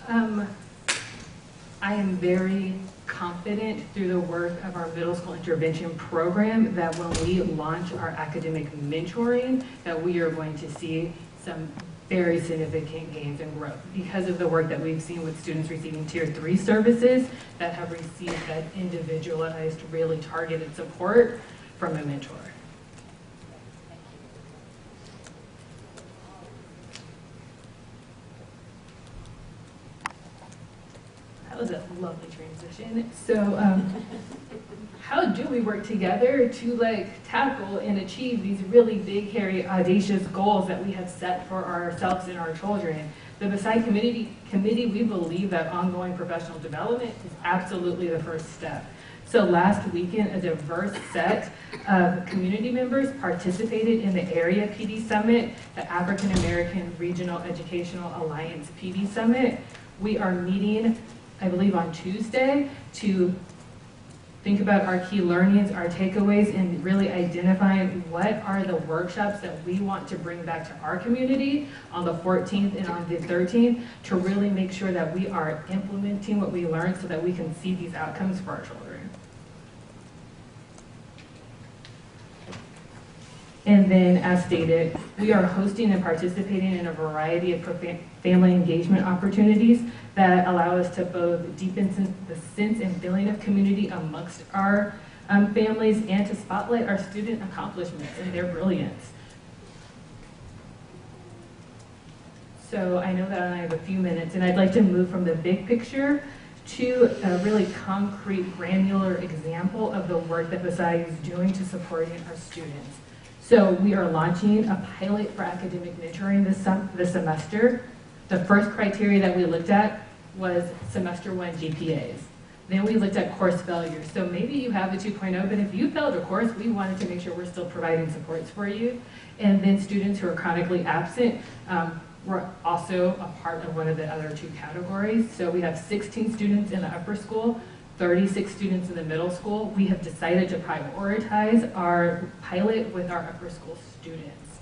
I am very confident through the work of our middle school intervention program that when we launch our academic mentoring, that we are going to see some very significant gains and growth because of the work that we've seen with students receiving Tier 3 services that have received that individualized, really targeted support from a mentor. That was a lovely transition. So how do we work together to tackle and achieve these really big, hairy, audacious goals that we have set for ourselves and our children? The Versailles Committee, we believe that ongoing professional development is absolutely the first step. So last weekend, a diverse set of community members participated in the Area PD Summit, the African American Regional Educational Alliance PD Summit. We are meeting, I believe, on Tuesday to think about our key learnings, our takeaways, and really identifying what are the workshops that we want to bring back to our community on the 14th and on the 13th to really make sure that we are implementing what we learned so that we can see these outcomes for our children. And then, as stated, we are hosting and participating in a variety of family engagement opportunities that allow us to both deepen the sense and feeling of community amongst our families and to spotlight our student accomplishments and their brilliance. So I know that I have a few minutes, and I'd like to move from the big picture to a really concrete, granular example of the work that Versailles is doing to supporting our students. So we are launching a pilot for academic mentoring this semester. The first criteria that we looked at was semester 1 GPAs. Then we looked at course failure. So maybe you have a 2.0, but if you failed a course, we wanted to make sure we're still providing supports for you. And then students who are chronically absent were also a part of one of the other 2 categories. So we have 16 students in the upper school, 36 students in the middle school. We have decided to prioritize our pilot with our upper school students.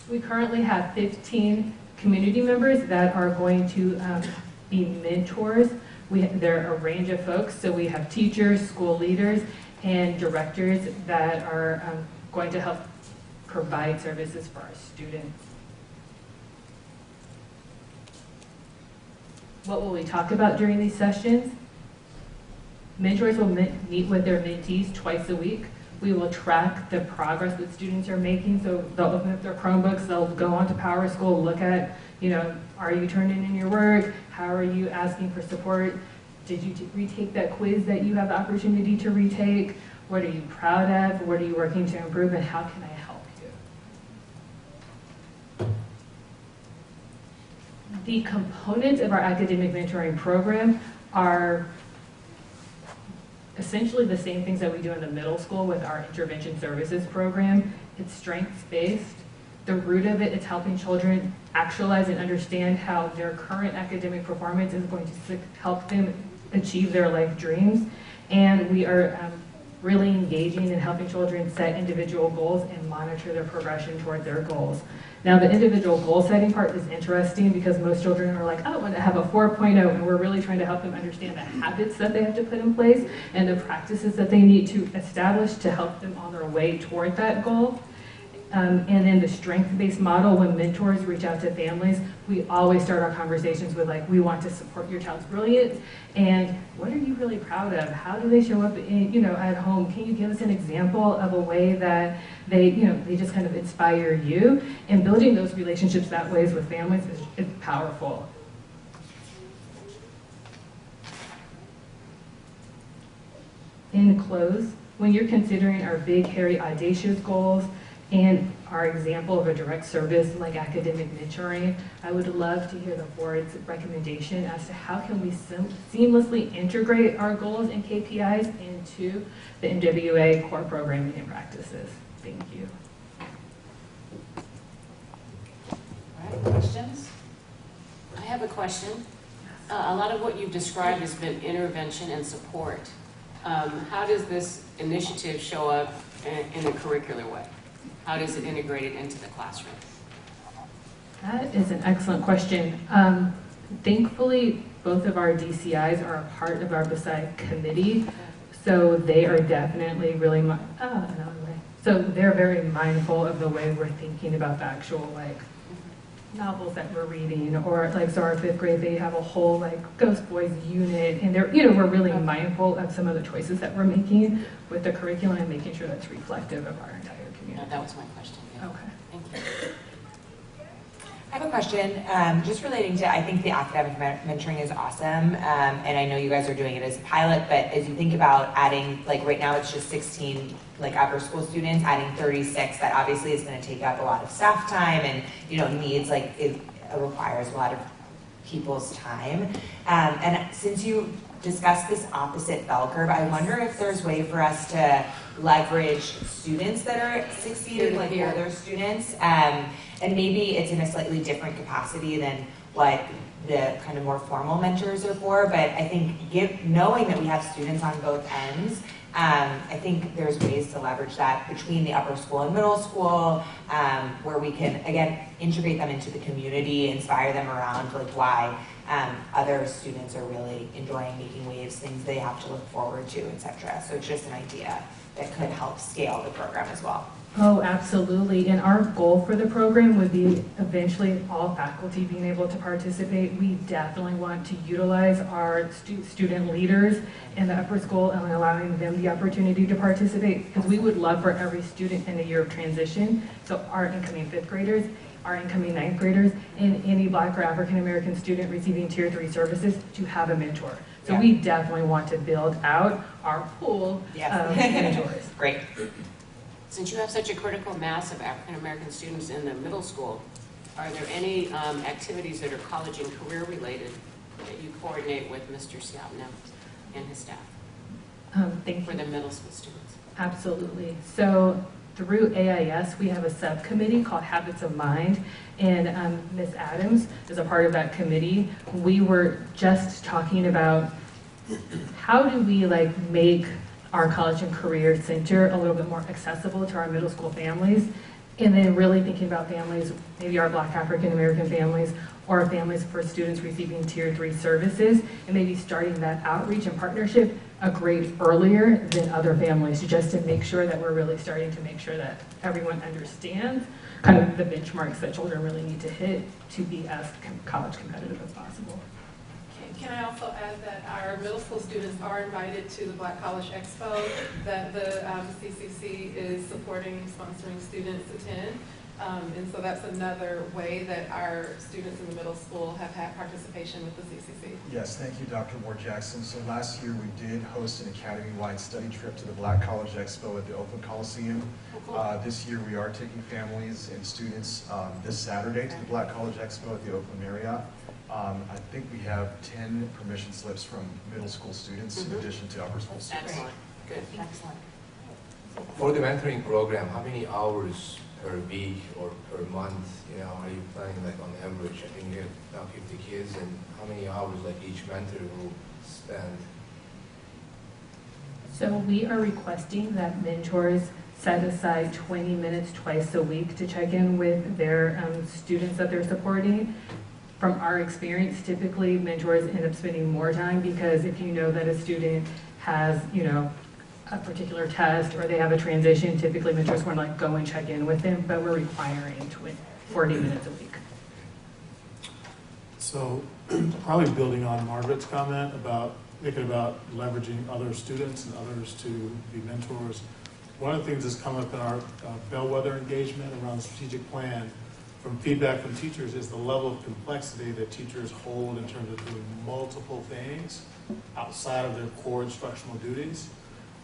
We currently have 15 community members that are going to be mentors. They're a range of folks, so we have teachers, school leaders, and directors that are going to help provide services for our students. What will we talk about during these sessions? Mentors will meet with their mentees twice a week. We will track the progress that students are making. So they'll open up their Chromebooks, they'll go onto PowerSchool, look at, are you turning in your work? How are you asking for support? Did you retake that quiz that you have the opportunity to retake? What are you proud of? What are you working to improve, and how can I help you? The components of our academic mentoring program are essentially the same things that we do in the middle school with our intervention services program. It's strengths-based. The root of it is helping children actualize and understand how their current academic performance is going to help them achieve their life dreams. And we are really engaging in helping children set individual goals and monitor their progression toward their goals. Now, the individual goal setting part is interesting because most children are like, I want to have a 4.0, and we're really trying to help them understand the habits that they have to put in place and the practices that they need to establish to help them on their way toward that goal. And then the strength-based model, when mentors reach out to families, we always start our conversations with we want to support your child's brilliance, and what are you really proud of? How do they show up at home? Can you give us an example of a way that they just kind of inspire you? And building those relationships that ways with families is powerful. In close, when you're considering our big, hairy, audacious goals, and our example of a direct service like academic mentoring, I would love to hear the board's recommendation as to how can we seamlessly integrate our goals and KPIs into the MWA core programming and practices. Thank you. All right, questions? I have a question. A lot of what you've described has been intervention and support. How does this initiative show up in a curricular way? How does it integrate it into the classroom? That is an excellent question. Thankfully, both of our DCIs are a part of our BESIDE committee, so they are definitely really, so they're very mindful of the way we're thinking about the actual novels that we're reading, or so our 5th grade, they have a whole Ghost Boys unit, and they're, we're really mindful of some of the choices that we're making with the curriculum and making sure that's reflective of our entire community. That was my question. Yeah. Okay. Thank you. I have a question just relating to, I think the academic mentoring is awesome, and I know you guys are doing it as a pilot, but as you think about adding, right now it's just 16 upper school students, adding 36, that obviously is going to take up a lot of staff time and, needs, it requires a lot of people's time. And since you discussed this opposite bell curve, I wonder if there's a way for us to leverage students that are succeeding like other students, and maybe it's in a slightly different capacity than what the kind of more formal mentors are for, but I think knowing that we have students on both ends, I think there's ways to leverage that between the upper school and middle school, where we can, again, integrate them into the community, inspire them around why other students are really enjoying making waves, things they have to look forward to, etc. So it's just an idea that could help scale the program as well. Oh, absolutely. And our goal for the program would be eventually all faculty being able to participate. We definitely want to utilize our student leaders in the upper school and allowing them the opportunity to participate, because we would love for every student in a year of transition, so our incoming 5th graders, our incoming 9th graders, and any Black or African American student receiving Tier 3 services to have a mentor. So we definitely want to build out our pool of mentors. Great. Since you have such a critical mass of African American students in the middle school, are there any activities that are college and career related that you coordinate with Mr. Siapna and his staff Thank for you. the middle school students? Absolutely. So through AIS, we have a subcommittee called Habits of Mind, and Ms. Adams is a part of that committee. We were just talking about how do we make our college and career center a little bit more accessible to our middle school families, and then really thinking about families, maybe our Black African American families, or families for students receiving Tier 3 services, and maybe starting that outreach and partnership a grade earlier than other families, just to make sure that we're really starting to make sure that everyone understands kind of the benchmarks that children really need to hit to be as college competitive as possible. Can I also add that our middle school students are invited to the Black College Expo that the CCC is supporting, sponsoring students attend. And so that's another way that our students in the middle school have had participation with the CCC. Yes, thank you, Dr. Ward-Jackson. So last year we did host an academy-wide study trip to the Black College Expo at the Oakland Coliseum. This year we are taking families and students this Saturday to the Black College Expo at the Oakland Marriott. I think we have 10 permission slips from middle school students in addition to upper school students. Excellent. Good. Excellent. For the mentoring program, how many hours per week or per month, are you planning on average? I think you have now 50 kids, and how many hours each mentor will spend? So we are requesting that mentors set aside 20 minutes twice a week to check in with their students that they're supporting. From our experience, typically mentors end up spending more time, because if you know that a student has, a particular test or they have a transition, typically mentors want to go and check in with them, but we're requiring 40 minutes a week. So probably building on Margaret's comment about thinking about leveraging other students and others to be mentors. One of the things that's come up in our bellwether engagement around the strategic plan from feedback from teachers is the level of complexity that teachers hold in terms of doing multiple things outside of their core instructional duties.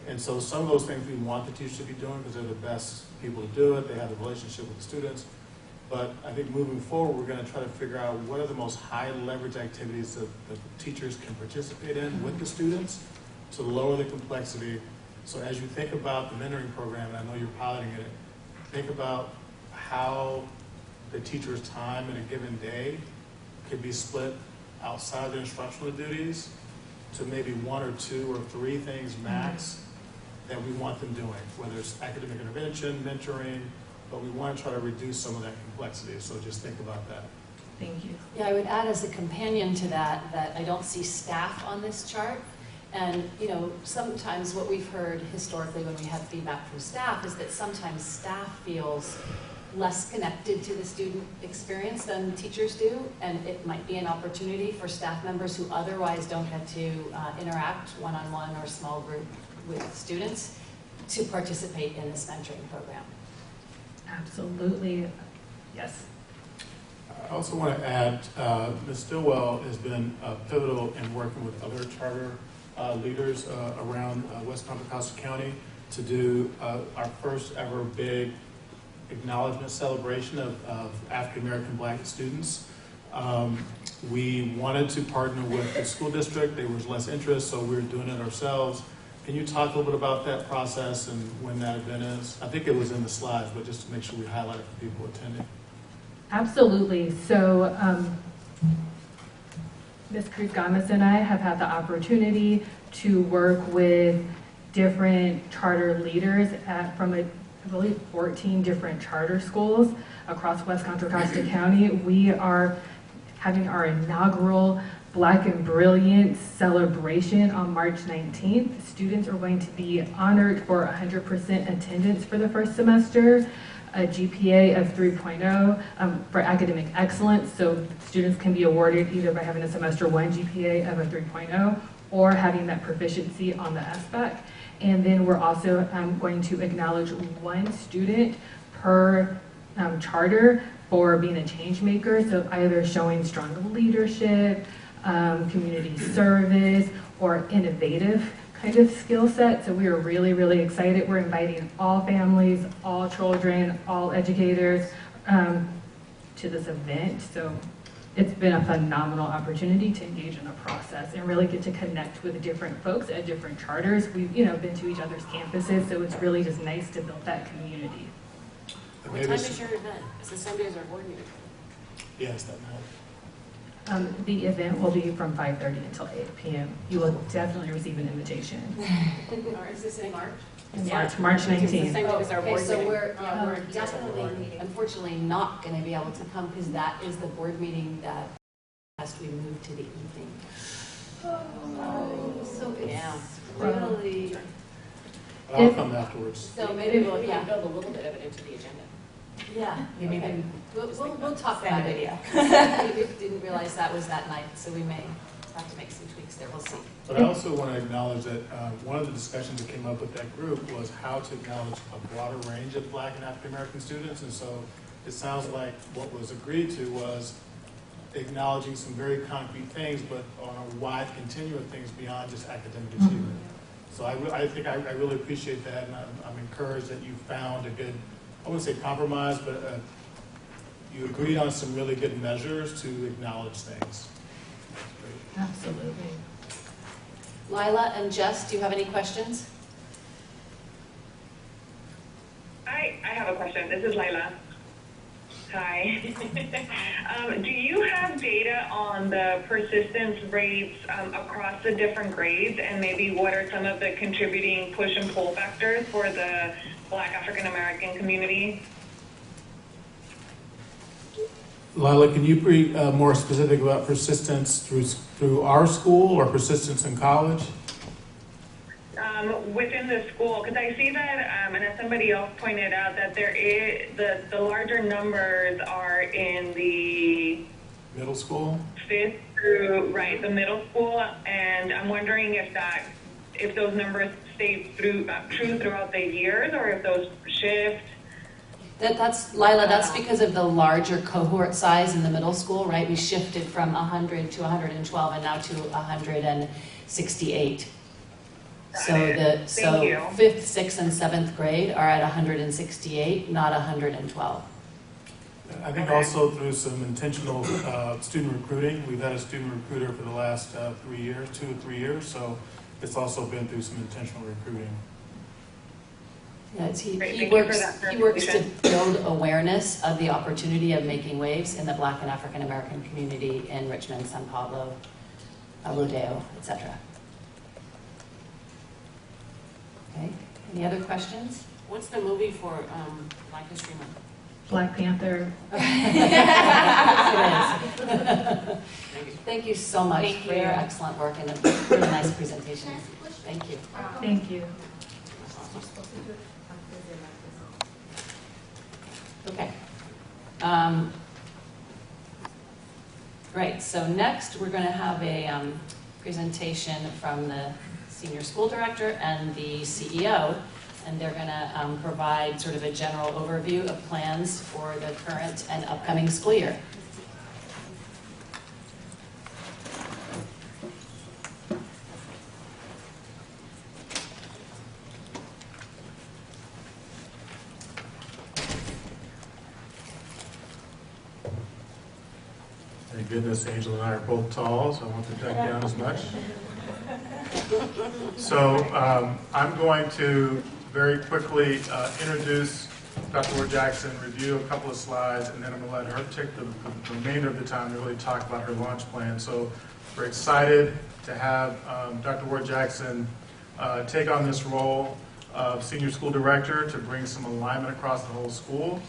And so some of those things we want the teachers to be doing because they're the best people to do it. They have the relationship with the students. But I think moving forward, we're going to try to figure out what are the most high leverage activities that teachers can participate in with the students to lower the complexity. So as you think about the mentoring program, and I know you're piloting it, think about how the teacher's time in a given day could be split outside their instructional duties to maybe 1 or 2 or 3 things max that we want them doing, whether it's academic intervention, mentoring, but we want to try to reduce some of that complexity. So just think about that. Thank you. Yeah, I would add as a companion to that I don't see staff on this chart. And, sometimes what we've heard historically when we have feedback from staff is that sometimes staff feels less connected to the student experience than teachers do, and it might be an opportunity for staff members who otherwise don't get to interact one-on-one or small group with students to participate in this mentoring program. Absolutely. Yes. I also want to add, Ms. Stillwell has been pivotal in working with other charter leaders around West Contra Costa County to do our first ever big acknowledgement celebration of African American Black students. We wanted to partner with the school district. There was less interest, so we're doing it ourselves. Can you talk a little bit about that process and when that event is? I think it was in the slides, but just to make sure we highlight it for people attending. Absolutely. So Ms. Cruz Gomez and I have had the opportunity to work with different charter leaders from I believe 14 different charter schools across West Contra Costa County. We are having our inaugural Black and Brilliant celebration on March 19th. Students are going to be honored for 100% attendance for the first semester, a GPA of 3.0 for academic excellence. So students can be awarded either by having a semester 1 GPA of a 3.0 or having that proficiency on the SBAC. And then we're also going to acknowledge 1 student per charter for being a change maker. So either showing strong leadership, community service, or innovative kind of skill set. So we are really, really excited. We're inviting all families, all children, all educators to this event. So it's been a phenomenal opportunity to engage in a process and really get to connect with different folks at different charters. We've been to each other's campuses, so it's really just nice to build that community. What time is your event? Is the same day as our board meeting? Yes, that night. The event will be from 5:30 until 8 p.m. You will definitely receive an invitation. Or is this in March? In March It's the 19th. same day as our Okay, board so meeting. we're definitely, unfortunately, not going to be able to come because that is the board meeting that we moved to the evening. So it's really. I'll come afterwards. So maybe we'll build a little bit of it into the agenda. Yeah, Maybe okay. even We'll talk send a about it. video. We didn't realize that was that night, so we may have to make some tweaks there. We'll see. But I also want to acknowledge that one of the discussions that came up with that group was how to acknowledge a broader range of Black and African American students. And so it sounds like what was agreed to was acknowledging some very concrete things, but on a wide continuum of things beyond just academic achievement. So I think I really appreciate that, and I'm encouraged that you found a good, I wouldn't say compromise, but you agreed on some really good measures to acknowledge things. Absolutely. Lila and Jess, do you have any questions? I have a question. This is Lila. Hi. Do you have data on the persistence rates across the different grades, and maybe what are some of the contributing push and pull factors for the Black African American community? Lila, can you be more specific about persistence through our school or persistence in college? Within the school, because I see that, and as somebody else pointed out, that there is the larger numbers are in the Middle school? 5th through the middle school, and I'm wondering if those numbers stay true throughout the years, or if those shift. That's Lila. That's because of the larger cohort size in the middle school, right? We shifted from 100 to 112, and now to 168. So Thank you. 5th, 6th, and 7th grade are at 168, not 112. I think also through some intentional student recruiting. We've had a student recruiter for the last 3 years, 2 or 3 years, so it's also been through some intentional recruiting. Yes, he Thank you for that works to clarification. build awareness of the opportunity of making waves in the Black and African American community in Richmond, San Pablo, Rodeo, etc. Okay, any other questions? What's the movie for Black History Month? Black Panther. Thank you so much for your excellent work and a really nice presentation. Thank you. Thank you. Okay. Right, so next we're going to have a presentation from the Senior School Director and the CEO, and they're going to provide sort of a general overview of plans for the current and upcoming school year. Thank goodness Angel and I are both tall, so I won't have to duck down as much. So I'm going to very quickly introduce Dr. Ward Jackson, review a couple of slides, and then I'm going to let her take the remainder of the time to really talk about her launch plan. So we're excited to have Dr. Ward Jackson take on this role of Senior School Director to bring some alignment across the whole school.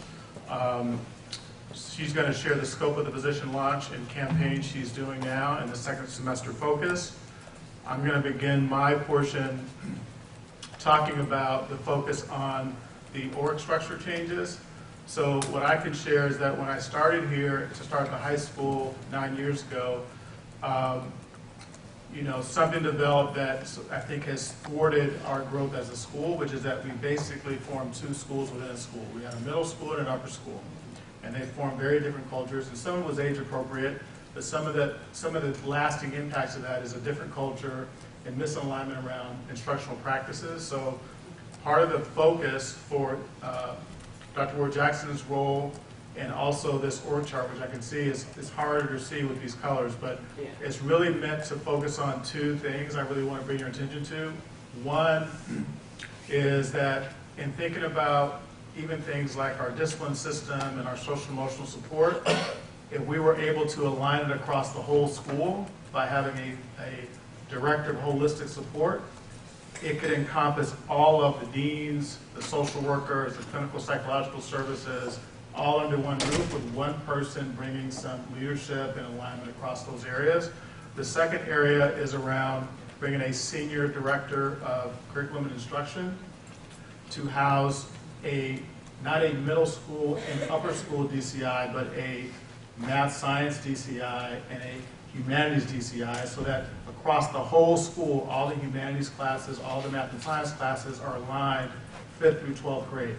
She's going to share the scope of the position launch and campaign she's doing now and the second semester focus. I'm going to begin my portion talking about the focus on the org structure changes. So what I can share is that when I started here to start the high school 9 years ago, something developed that I think has thwarted our growth as a school, which is that we basically formed 2 schools within a school. We had a middle school and an upper school. And they formed very different cultures, and some of it was age appropriate, but some of the lasting impacts of that is a different culture and misalignment around instructional practices. So part of the focus for Dr. Ward Jackson's role and also this org chart, which I can see is harder to see with these colors, but it's really meant to focus on two things I really want to bring your attention to. One is that in thinking about even things like our discipline system and our social emotional support, if we were able to align it across the whole school by having a director of holistic support, it could encompass all of the deans, the social workers, the clinical psychological services, all under one roof with one person bringing some leadership and alignment across those areas. The second area is around bringing a senior director of curriculum and instruction to house not a middle school and upper school DCI, but a math science DCI and a humanities DCI, so that across the whole school, all the humanities classes, all the math and science classes are aligned 5th through 12th grade.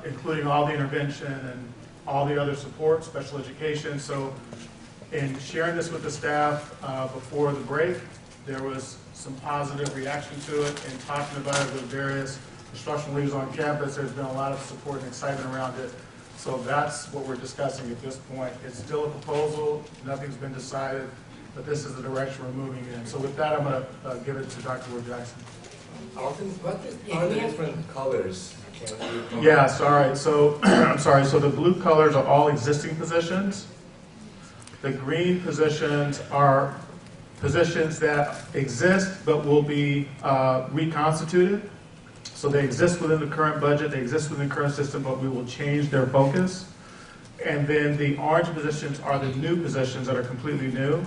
Including all the intervention and all the other support, special education. So in sharing this with the staff before the break, there was some positive reaction to it, and talking about it with various instructional leaders on campus, there's been a lot of support and excitement around it. So that's what we're discussing at this point. It's still a proposal, nothing's been decided, but this is the direction we're moving in. So with that, I'm going to give it to Dr. Wood Jackson. Alton, what are the different colors? Yeah, sorry. So I'm sorry. So the blue colors are all existing positions. The green positions are positions that exist but will be reconstituted. So they exist within the current budget, they exist within the current system, but we will change their focus. And then the orange positions are the new positions that are completely new.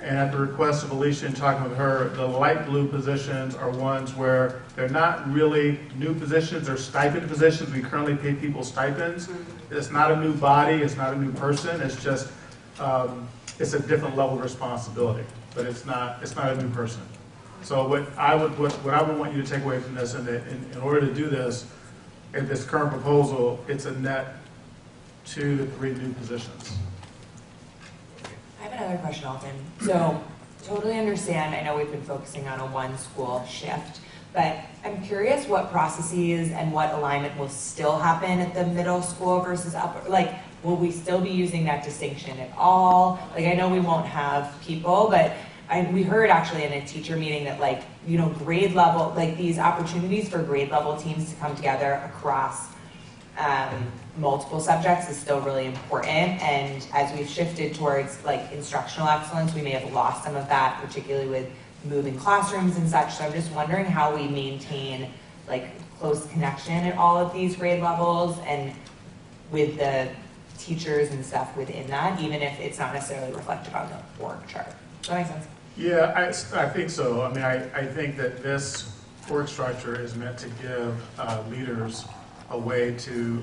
And at the request of Alicia and talking with her, the light blue positions are ones where they're not really new positions, they're stipend positions. We currently pay people stipends. It's not a new body, it's not a new person, it's just, it's a different level of responsibility, but it's not a new person. So what I would want you to take away from this, and in order to do this, in this current proposal, it's a net 2 to 3 new positions. I have another question, Alton. So, totally understand, I know we've been focusing on a one school shift, but I'm curious what processes and what alignment will still happen at the middle school versus upper, like, will we still be using that distinction at all? Like, I know we won't have people, but we heard actually in a teacher meeting that, like, you know, grade level, like these opportunities for grade level teams to come together across multiple subjects is still really important. And as we've shifted towards like instructional excellence, we may have lost some of that, particularly with moving classrooms and such. So I'm just wondering how we maintain like close connection at all of these grade levels and with the teachers and stuff within that, even if it's not necessarily reflected on the org chart. Does that make sense? Yeah, I think so. I mean, I think that this org structure is meant to give leaders a way to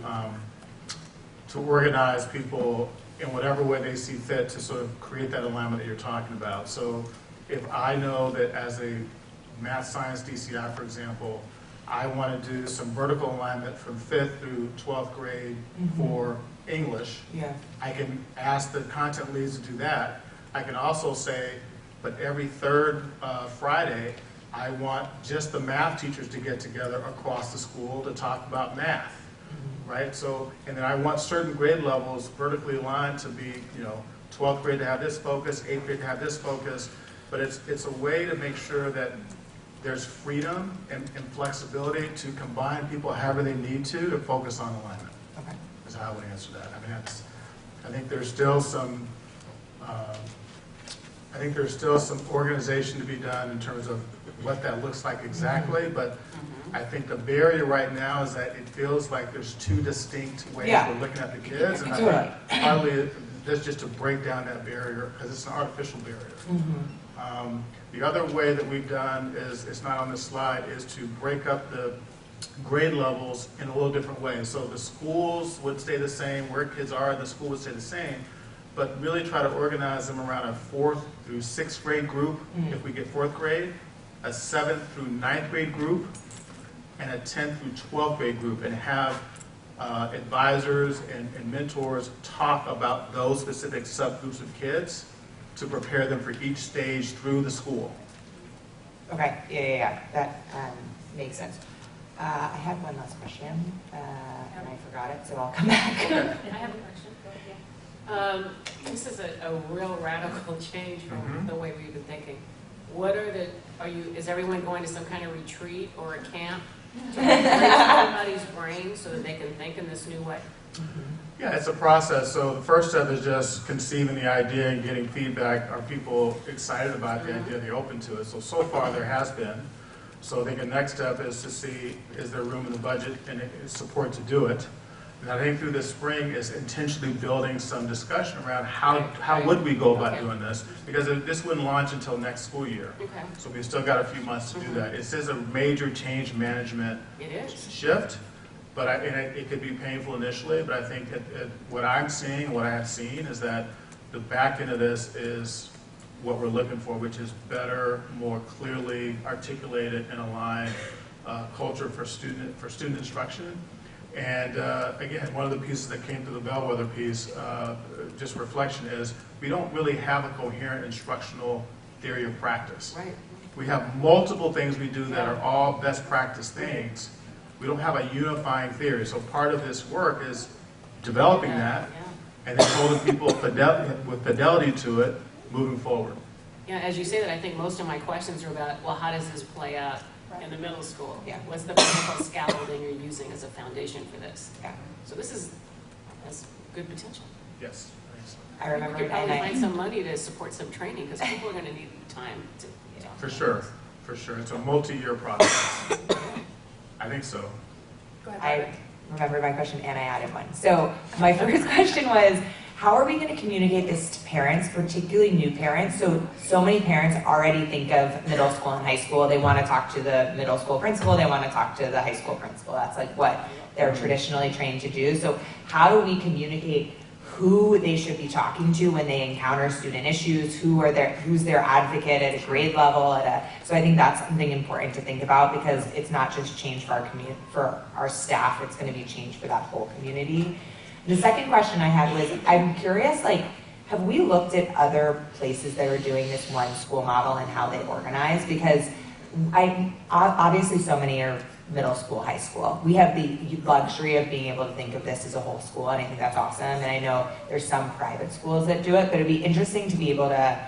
organize people in whatever way they see fit to sort of create that alignment that you're talking about. So if I know that as a math science DCI, for example, I want to do some vertical alignment from 5th through 12th grade for English, I can ask the content leads to do that. I can also say, but every third Friday, I want just the math teachers to get together across the school to talk about math, right? So, and then I want certain grade levels vertically aligned to be, you know, 12th grade to have this focus, 8th grade to have this focus, but it's a way to make sure that there's freedom and flexibility to combine people however they need to focus on alignment. Okay. Is how I would answer that. I mean, I think there's still some organization to be done in terms of what that looks like exactly, but I think the barrier right now is that it feels like there's two distinct ways we're looking at the kids, and I think partly that's just to break down that barrier because it's an artificial barrier. The other way that we've done is, it's not on this slide, is to break up the grade levels in a little different way. So the schools would stay the same, where kids are, the school would stay the same, but really try to organize them around a 4th through 6th grade group, if we get 4th grade, a 7th through 9th grade group, and a 10th through 12th grade group, and have advisors and mentors talk about those specific subgroups of kids to prepare them for each stage through the school. Okay, yeah, that makes sense. I had one last question, and I forgot it, so I'll come back. I have a question. This is a real radical change from the way we've been thinking. Is everyone going to some kind of retreat or a camp to raise everybody's brain so that they can think in this new way? Yeah, it's a process. So the first step is just conceiving the idea and getting feedback. Are people excited about the idea? They're open to it. So far there has been. So I think the next step is to see, is there room in the budget and support to do it? And I think through this spring is intentionally building some discussion around how would we go about doing this? Because this wouldn't launch until next school year. Okay. So we've still got a few months to do that. It is a major change management shift, but it could be painful initially, but I think what I'm seeing, what I have seen is that the back end of this is what we're looking for, which is better, more clearly articulated and aligned culture for student instruction. And again, one of the pieces that came through the bellwether piece, just reflection, is we don't really have a coherent instructional theory of practice. Right. We have multiple things we do that are all best practice things. We don't have a unifying theory. So part of this work is developing that and then holding people with fidelity to it moving forward. Yeah, as you say that, I think most of my questions are about, well, how does this play out in the middle school? What's the political scaffolding you're using as a foundation for this? So this has good potential. Yes. I remember, we could probably find some money to support some training because people are going to need time to. For sure. It's a multi-year process. I think so. I remembered my question and I added one. So my first question was, how are we going to communicate this to parents, particularly new parents? So many parents already think of middle school and high school. They want to talk to the middle school principal. They want to talk to the high school principal. That's like what they're traditionally trained to do. So how do we communicate who they should be talking to when they encounter student issues? Who's their advocate at a grade level? So I think that's something important to think about because it's not just change for our staff. It's going to be change for that whole community. The second question I had was, I'm curious, have we looked at other places that are doing this one school model and how they organize? Because obviously so many are middle school, high school. We have the luxury of being able to think of this as a whole school, and I think that's awesome. And I know there's some private schools that do it, but it'd be interesting to be able to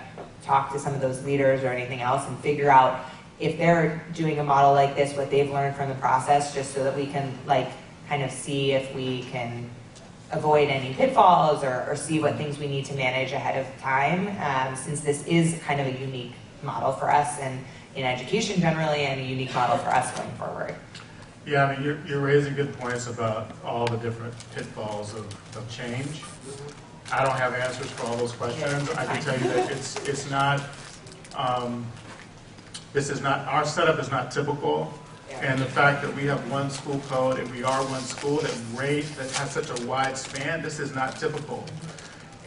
talk to some of those leaders or anything else and figure out if they're doing a model like this, what they've learned from the process, just so that we can kind of see if we can avoid any pitfalls or see what things we need to manage ahead of time, since this is kind of a unique model for us and in education generally, and a unique model for us going forward. Yeah, I mean, you're raising good points about all the different pitfalls of change. I don't have answers for all those questions. I can tell you that it's not, our setup is not typical. And the fact that we have one school code and we are one school that has such a wide span, this is not typical.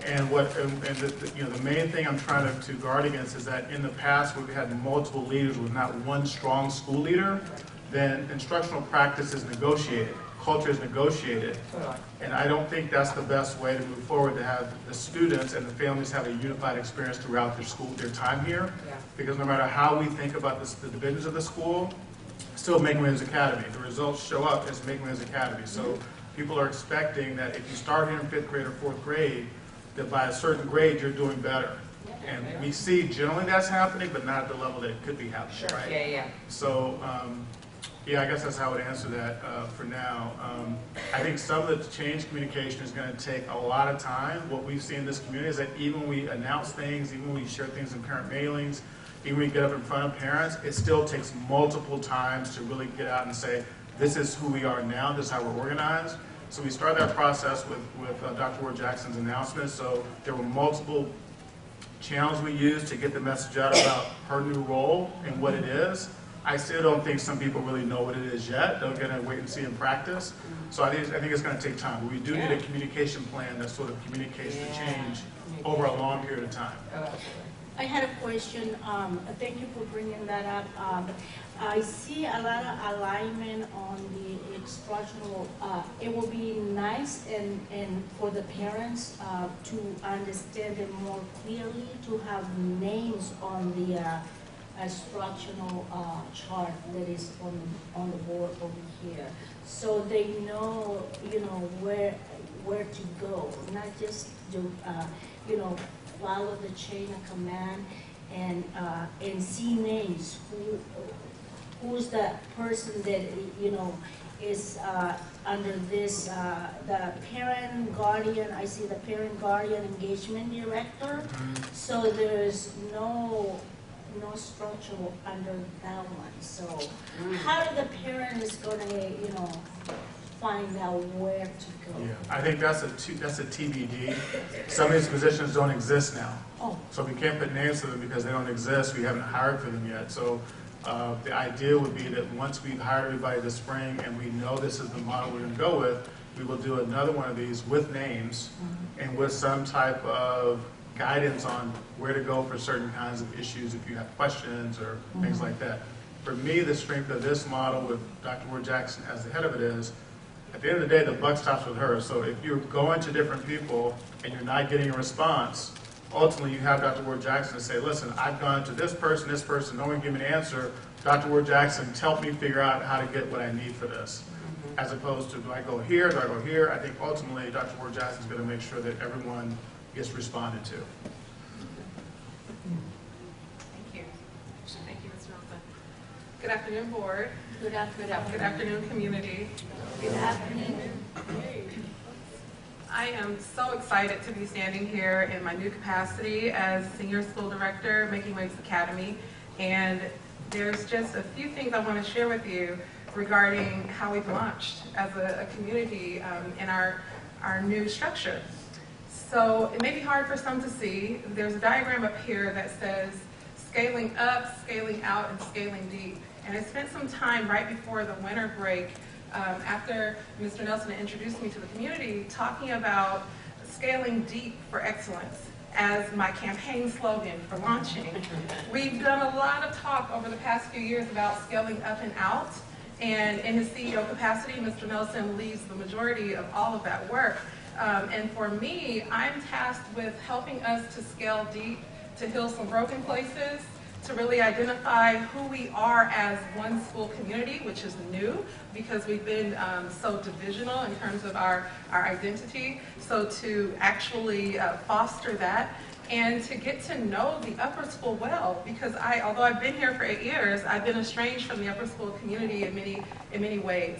And the main thing I'm trying to guard against is that in the past where we had multiple leaders with not one strong school leader, then instructional practice is negotiated, culture is negotiated. And I don't think that's the best way to move forward, to have the students and the families have a unified experience throughout their time here. Because no matter how we think about the divisions of the school, still Make Wins Academy. The results show up as Make Wins Academy. So people are expecting that if you start here in 5th grade or 4th grade, that by a certain grade you're doing better. And we see generally that's happening, but not at the level that it could be happening, right? So, I guess that's how I would answer that for now. I think some of the change communication is going to take a lot of time. What we've seen in this community is that even when we announce things, even when we share things in parent mailings, even when we get up in front of parents, it still takes multiple times to really get out and say, this is who we are now, this is how we're organized. So we started that process with Dr. Ward Jackson's announcement. So there were multiple channels we used to get the message out about her new role and what it is. I still don't think some people really know what it is yet. They're going to wait and see in practice. So I think it's going to take time. But we do need a communication plan that sort of communicates the change over a long period of time. I had a question. Thank you for bringing that up. I see a lot of alignment on the instructional. It will be nice and for the parents to understand it more clearly, to have names on the instructional chart that is on the board over here, so they know, where to go, not just do, follow the chain of command and see names, who's the person that, is under this, the parent guardian, I see the parent guardian engagement director, so there's no structure under that one. So how the parent is gonna, find out where to go? Yeah, I think that's a TBD. Some of these positions don't exist now. Oh. So we can't put names to them because they don't exist. We haven't hired for them yet. So the idea would be that once we've hired everybody this spring and we know this is the model we're going to go with, we will do another one of these with names and with some type of guidance on where to go for certain kinds of issues if you have questions or things like that. For me, the strength of this model with Dr. Ward Jackson as the head of it is, at the end of the day, the buck stops with her. So if you're going to different people and you're not getting a response, ultimately you have Dr. Ward Jackson to say, listen, I've gone to this person, no one give me an answer. Dr. Ward Jackson, help me figure out how to get what I need for this. As opposed to, do I go here, do I go here? I think ultimately Dr. Ward Jackson is going to make sure that everyone gets responded to. Thank you. Thank you, Mr. Nelson. Good afternoon, board. Good afternoon. Good afternoon, community. Good afternoon. I am so excited to be standing here in my new capacity as Senior School Director, Making Waves Academy. And there's just a few things I want to share with you regarding how we've launched as a community in our new structure. So it may be hard for some to see. There's a diagram up here that says scaling up, scaling out, and scaling deep. And I spent some time right before the winter break after Mr. Nelson introduced me to the community talking about scaling deep for excellence as my campaign slogan for launching. We've done a lot of talk over the past few years about scaling up and out, and in his CEO capacity, Mr. Nelson leads the majority of all of that work. And for me, I'm tasked with helping us to scale deep, to heal some broken places, to really identify who we are as one school community, which is new because we've been so divisional in terms of our identity. So to actually foster that and to get to know the upper school well, because although I've been here for 8 years, I've been estranged from the upper school community in many ways.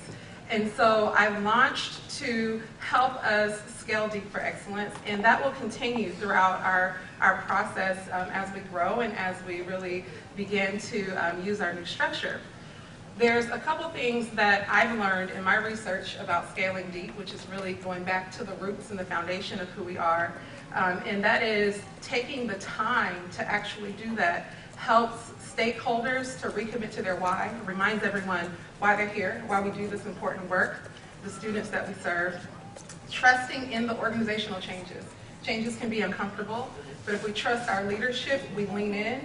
And so I launched to help us scale deep for excellence, and that will continue throughout our process as we grow and as we really begin to use our new structure. There's a couple things that I've learned in my research about scaling deep, which is really going back to the roots and the foundation of who we are, and that is taking the time to actually do that helps stakeholders to recommit to their why, reminds everyone why they're here, why we do this important work, the students that we serve. Trusting in the organizational changes. Changes can be uncomfortable, but if we trust our leadership, we lean in,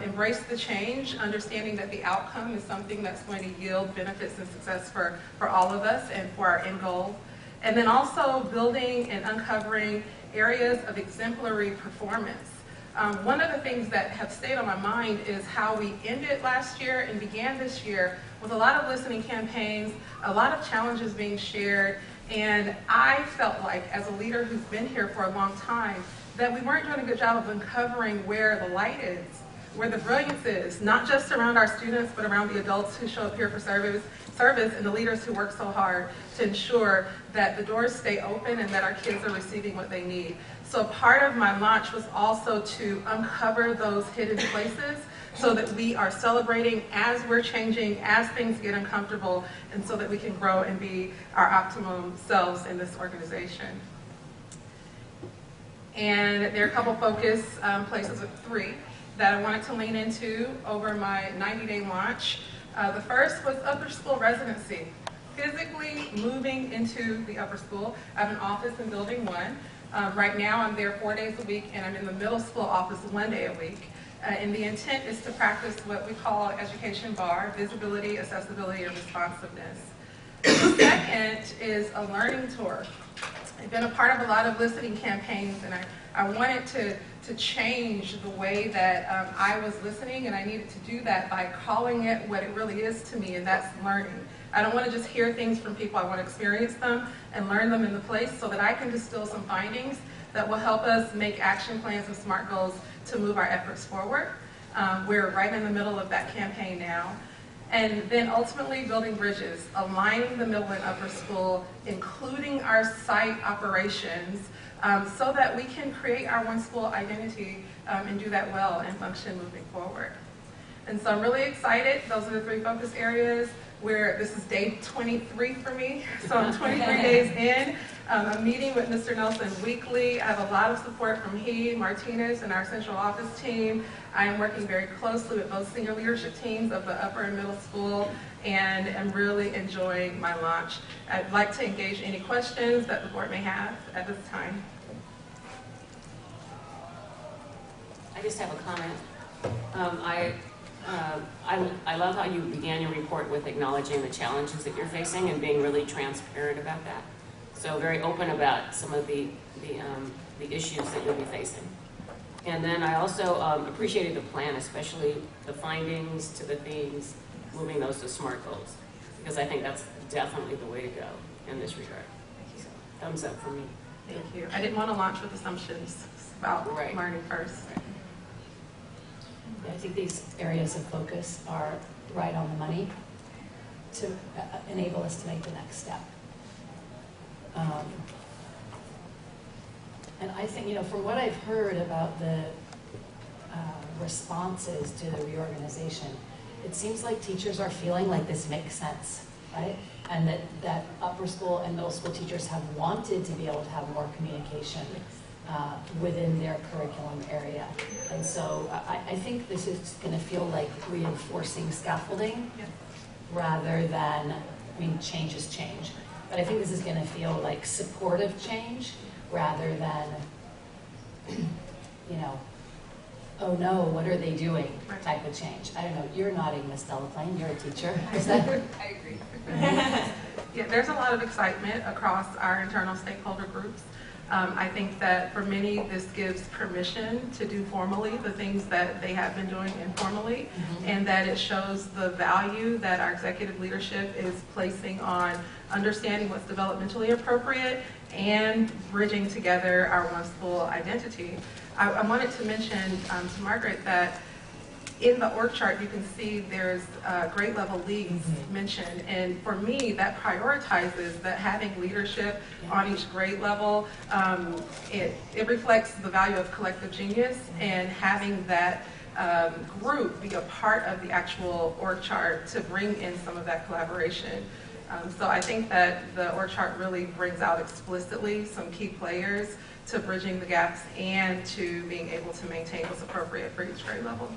embrace the change, understanding that the outcome is something that's going to yield benefits and success for all of us and for our end goal. And then also building and uncovering areas of exemplary performance. One of the things that have stayed on my mind is how we ended last year and began this year with a lot of listening campaigns, a lot of challenges being shared, and I felt like, as a leader who's been here for a long time, that we weren't doing a good job of uncovering where the light is, where the brilliance is, not just around our students, but around the adults who show up here for service, and the leaders who work so hard to ensure that the doors stay open and that our kids are receiving what they need. So part of my launch was also to uncover those hidden places so that we are celebrating as we're changing, as things get uncomfortable, and so that we can grow and be our optimum selves in this organization. And there are a couple focus places of 3 that I wanted to lean into over my 90-day launch. The first was upper school residency, physically moving into the upper school. I have an office in Building 1. Right now I'm there 4 days a week, and I'm in the middle school office 1 day a week. And the intent is to practice what we call education bar, visibility, accessibility, and responsiveness. The second is a learning tour. I've been a part of a lot of listening campaigns, and I wanted to change the way that I was listening, and I needed to do that by calling it what it really is to me, and that's learning. I don't want to just hear things from people. I want to experience them and learn them in the place so that I can distill some findings that will help us make action plans and SMART goals to move our efforts forward. We're right in the middle of that campaign now. And then ultimately building bridges, aligning the middle and upper school, including our site operations, so that we can create our one school identity and do that well and function moving forward. And so I'm really excited. Those are the 3 focus areas where this is day 23 for me. So I'm 23 days in. I'm meeting with Mr. Nelson weekly. I have a lot of support from he, Martinez, and our central office team. I am working very closely with both senior leadership teams of the upper and middle school, and am really enjoying my launch. I'd like to engage any questions that the board may have at this time. I just have a comment. I love how you began your report with acknowledging the challenges that you're facing and being really transparent about that. So very open about some of the issues that you'll be facing. And then I also appreciated the plan, especially the findings to the themes, moving those to SMART goals, because I think that's definitely the way to go in this regard. So, thumbs up for me. Thank you. I didn't want to launch with assumptions. It's about learning first. Yeah, I think these areas of focus are right on the money to enable us to make the next step. And I think, you know, from what I've heard about the responses to the reorganization, it seems like teachers are feeling like this makes sense, right? And that upper school and middle school teachers have wanted to be able to have more communication within their curriculum area. And so I think this is going to feel like reinforcing scaffolding rather than, I mean, change is change. But I think this is going to feel like supportive change rather than, you know, oh no, what are they doing type of change. I don't know, you're nodding, Ms. Delaplane, you're a teacher. Is that? I agree. Yeah, there's a lot of excitement across our internal stakeholder groups. I think that for many, this gives permission to do formally the things that they have been doing informally, and that it shows the value that our executive leadership is placing on understanding what's developmentally appropriate and bridging together our one school identity. I wanted to mention to Margaret that in the org chart, you can see there's grade level leads mentioned. And for me, that prioritizes that having leadership on each grade level. It reflects the value of collective genius, and having that group be a part of the actual org chart to bring in some of that collaboration. So I think that the org chart really brings out explicitly some key players to bridging the gaps and to being able to maintain what's appropriate for each grade level.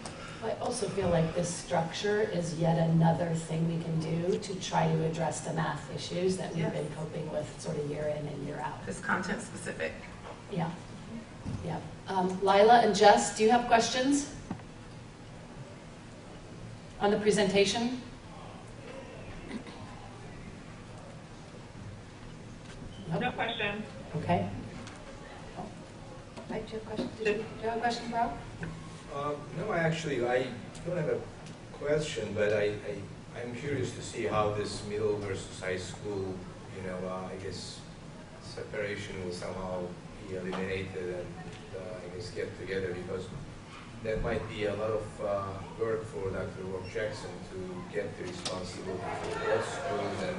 I also feel like this structure is yet another thing we can do to try to address the math issues that we've been coping with sort of year in and year out. It's content specific. Yeah. Yeah. Lila and Jess, do you have questions on the presentation? Nope. No question. Okay. Oh. Right, do you have a question? Do you have a question, Rob? No, I don't have a question, but I'm curious to see how this middle versus high school, I guess, separation will somehow be eliminated and, I guess, get together, because that might be a lot of work for Dr. Jackson to get the responsibility for both schools and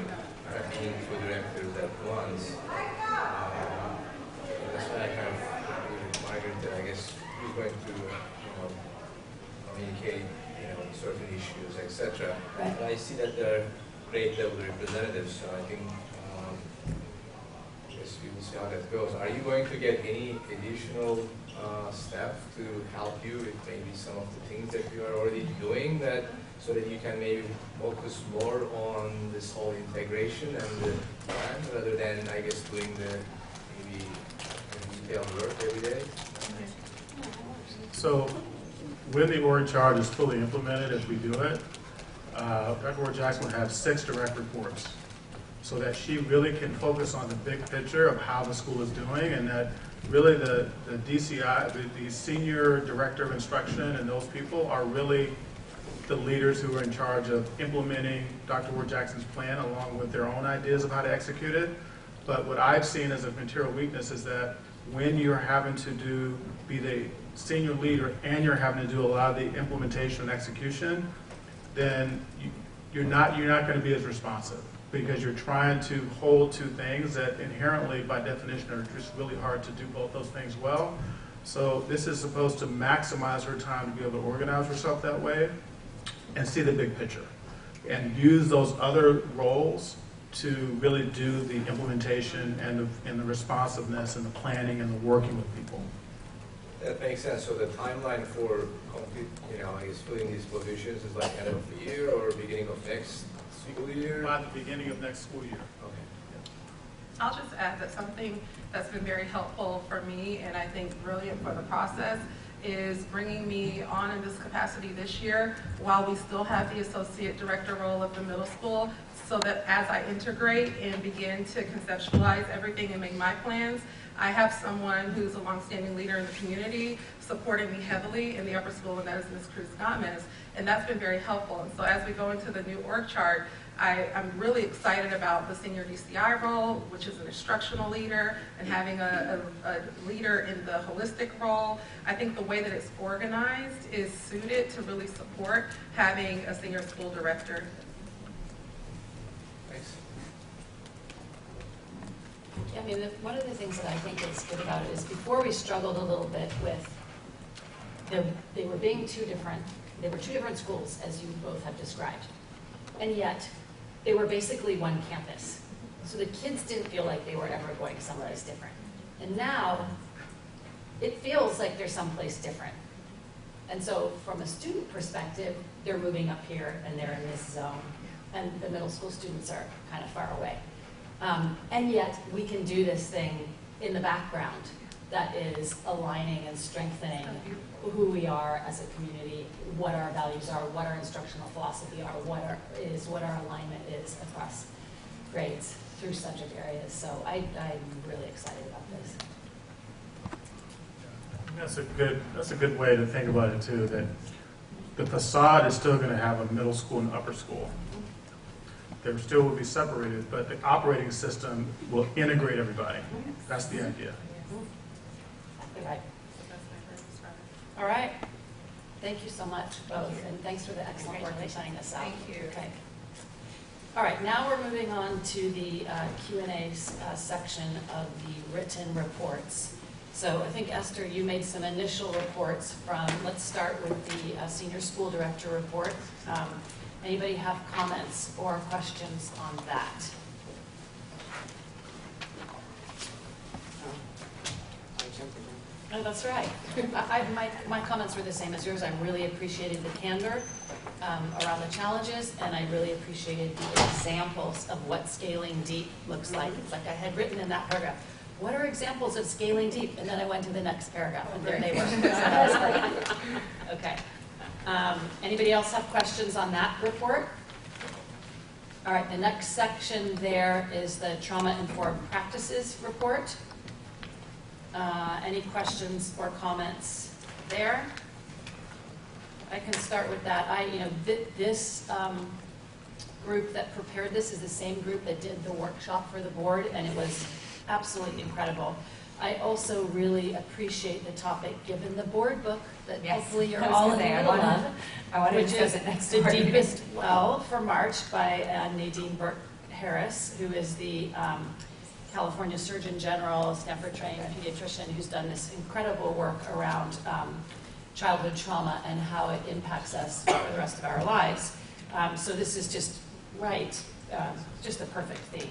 being two directors at once. That's why I kind of agree with Margaret that I guess he's going to communicate, certain issues, etc. Right. But I see that they're grade level representatives, so I think I guess we will see how that goes. Are you going to get any additional staff to help you with maybe some of the things that you are already doing, so that you can maybe focus more on this whole integration and the plan, rather than, I guess, doing the maybe detailed work every day? So when the org chart is fully implemented, as we do it, Dr. Jackson will have 6 direct reports. so that she really can focus on the big picture of how the school is doing, and that really the DCI, the Senior Director of Instruction and those people are really the leaders who are in charge of implementing Dr. Ward Jackson's plan along with their own ideas of how to execute it. But what I've seen as a material weakness is that when you're having to be the senior leader and you're having to do a lot of the implementation and execution, then you're not going to be as responsive, because you're trying to hold two things that inherently, by definition, are just really hard to do both those things well. So this is supposed to maximize her time to be able to organize herself that way and see the big picture and use those other roles to really do the implementation and the responsiveness and the planning and the working with people. That makes sense. So the timeline for I guess filling these positions is like end of the year or beginning of next school year? By the beginning of next school year. Okay. I'll just add that something that's been very helpful for me, and I think brilliant for the process, is bringing me on in this capacity this year while we still have the associate director role of the middle school, so that as I integrate and begin to conceptualize everything and make my plans, I have someone who's a longstanding leader in the community supporting me heavily in the upper school, and that is Ms. Cruz Gomez, and that's been very helpful. And so as we go into the new org chart, I'm really excited about the senior DCI role, which is an instructional leader, and having a leader in the holistic role. I think the way that it's organized is suited to really support having a senior school director. Thanks. Yeah, I mean, one of the things that I think is good about it is before we struggled a little bit with, they were two different schools, as you both have described. And yet, they were basically one campus. So the kids didn't feel like they were ever going someplace different. And now, it feels like they're someplace different. And so from a student perspective, they're moving up here and they're in this zone. And the middle school students are kind of far away. And yet, we can do this thing in the background that is aligning and strengthening who we are as a community, what our values are, what our instructional philosophy are, what our alignment is across grades through subject areas. So I'm really excited about this. That's a good way to think about it too, that the facade is still going to have a middle school and upper school. They still will be separated, but the operating system will integrate everybody. That's the idea. Right. All right. Thank you so much, both, and thanks for the excellent work in signing this out. Thank you. Okay. All right, now we're moving on to the Q&A section of the written reports. So I think, Esther, you made some initial reports from, let's start with the senior school director report. Anybody have comments or questions on that? Oh, that's right. My comments were the same as yours. I really appreciated the candor around the challenges, and I really appreciated the examples of what scaling deep looks like. It's like I had written in that paragraph, what are examples of scaling deep? And then I went to the next paragraph, and there they were. So I was like, okay. Anybody else have questions on that report? All right, the next section there is the trauma-informed practices report. Any questions or comments there? I can start with that. This group that prepared this is the same group that did the workshop for the board, and it was absolutely incredible. I also really appreciate the topic, given the board book that hopefully you're all in the middle of, which is The Deepest Well for March by Nadine Burke-Harris, who is the California Surgeon General, Stanford-trained pediatrician who's done this incredible work around childhood trauma and how it impacts us for the rest of our lives. So this is just just the perfect theme.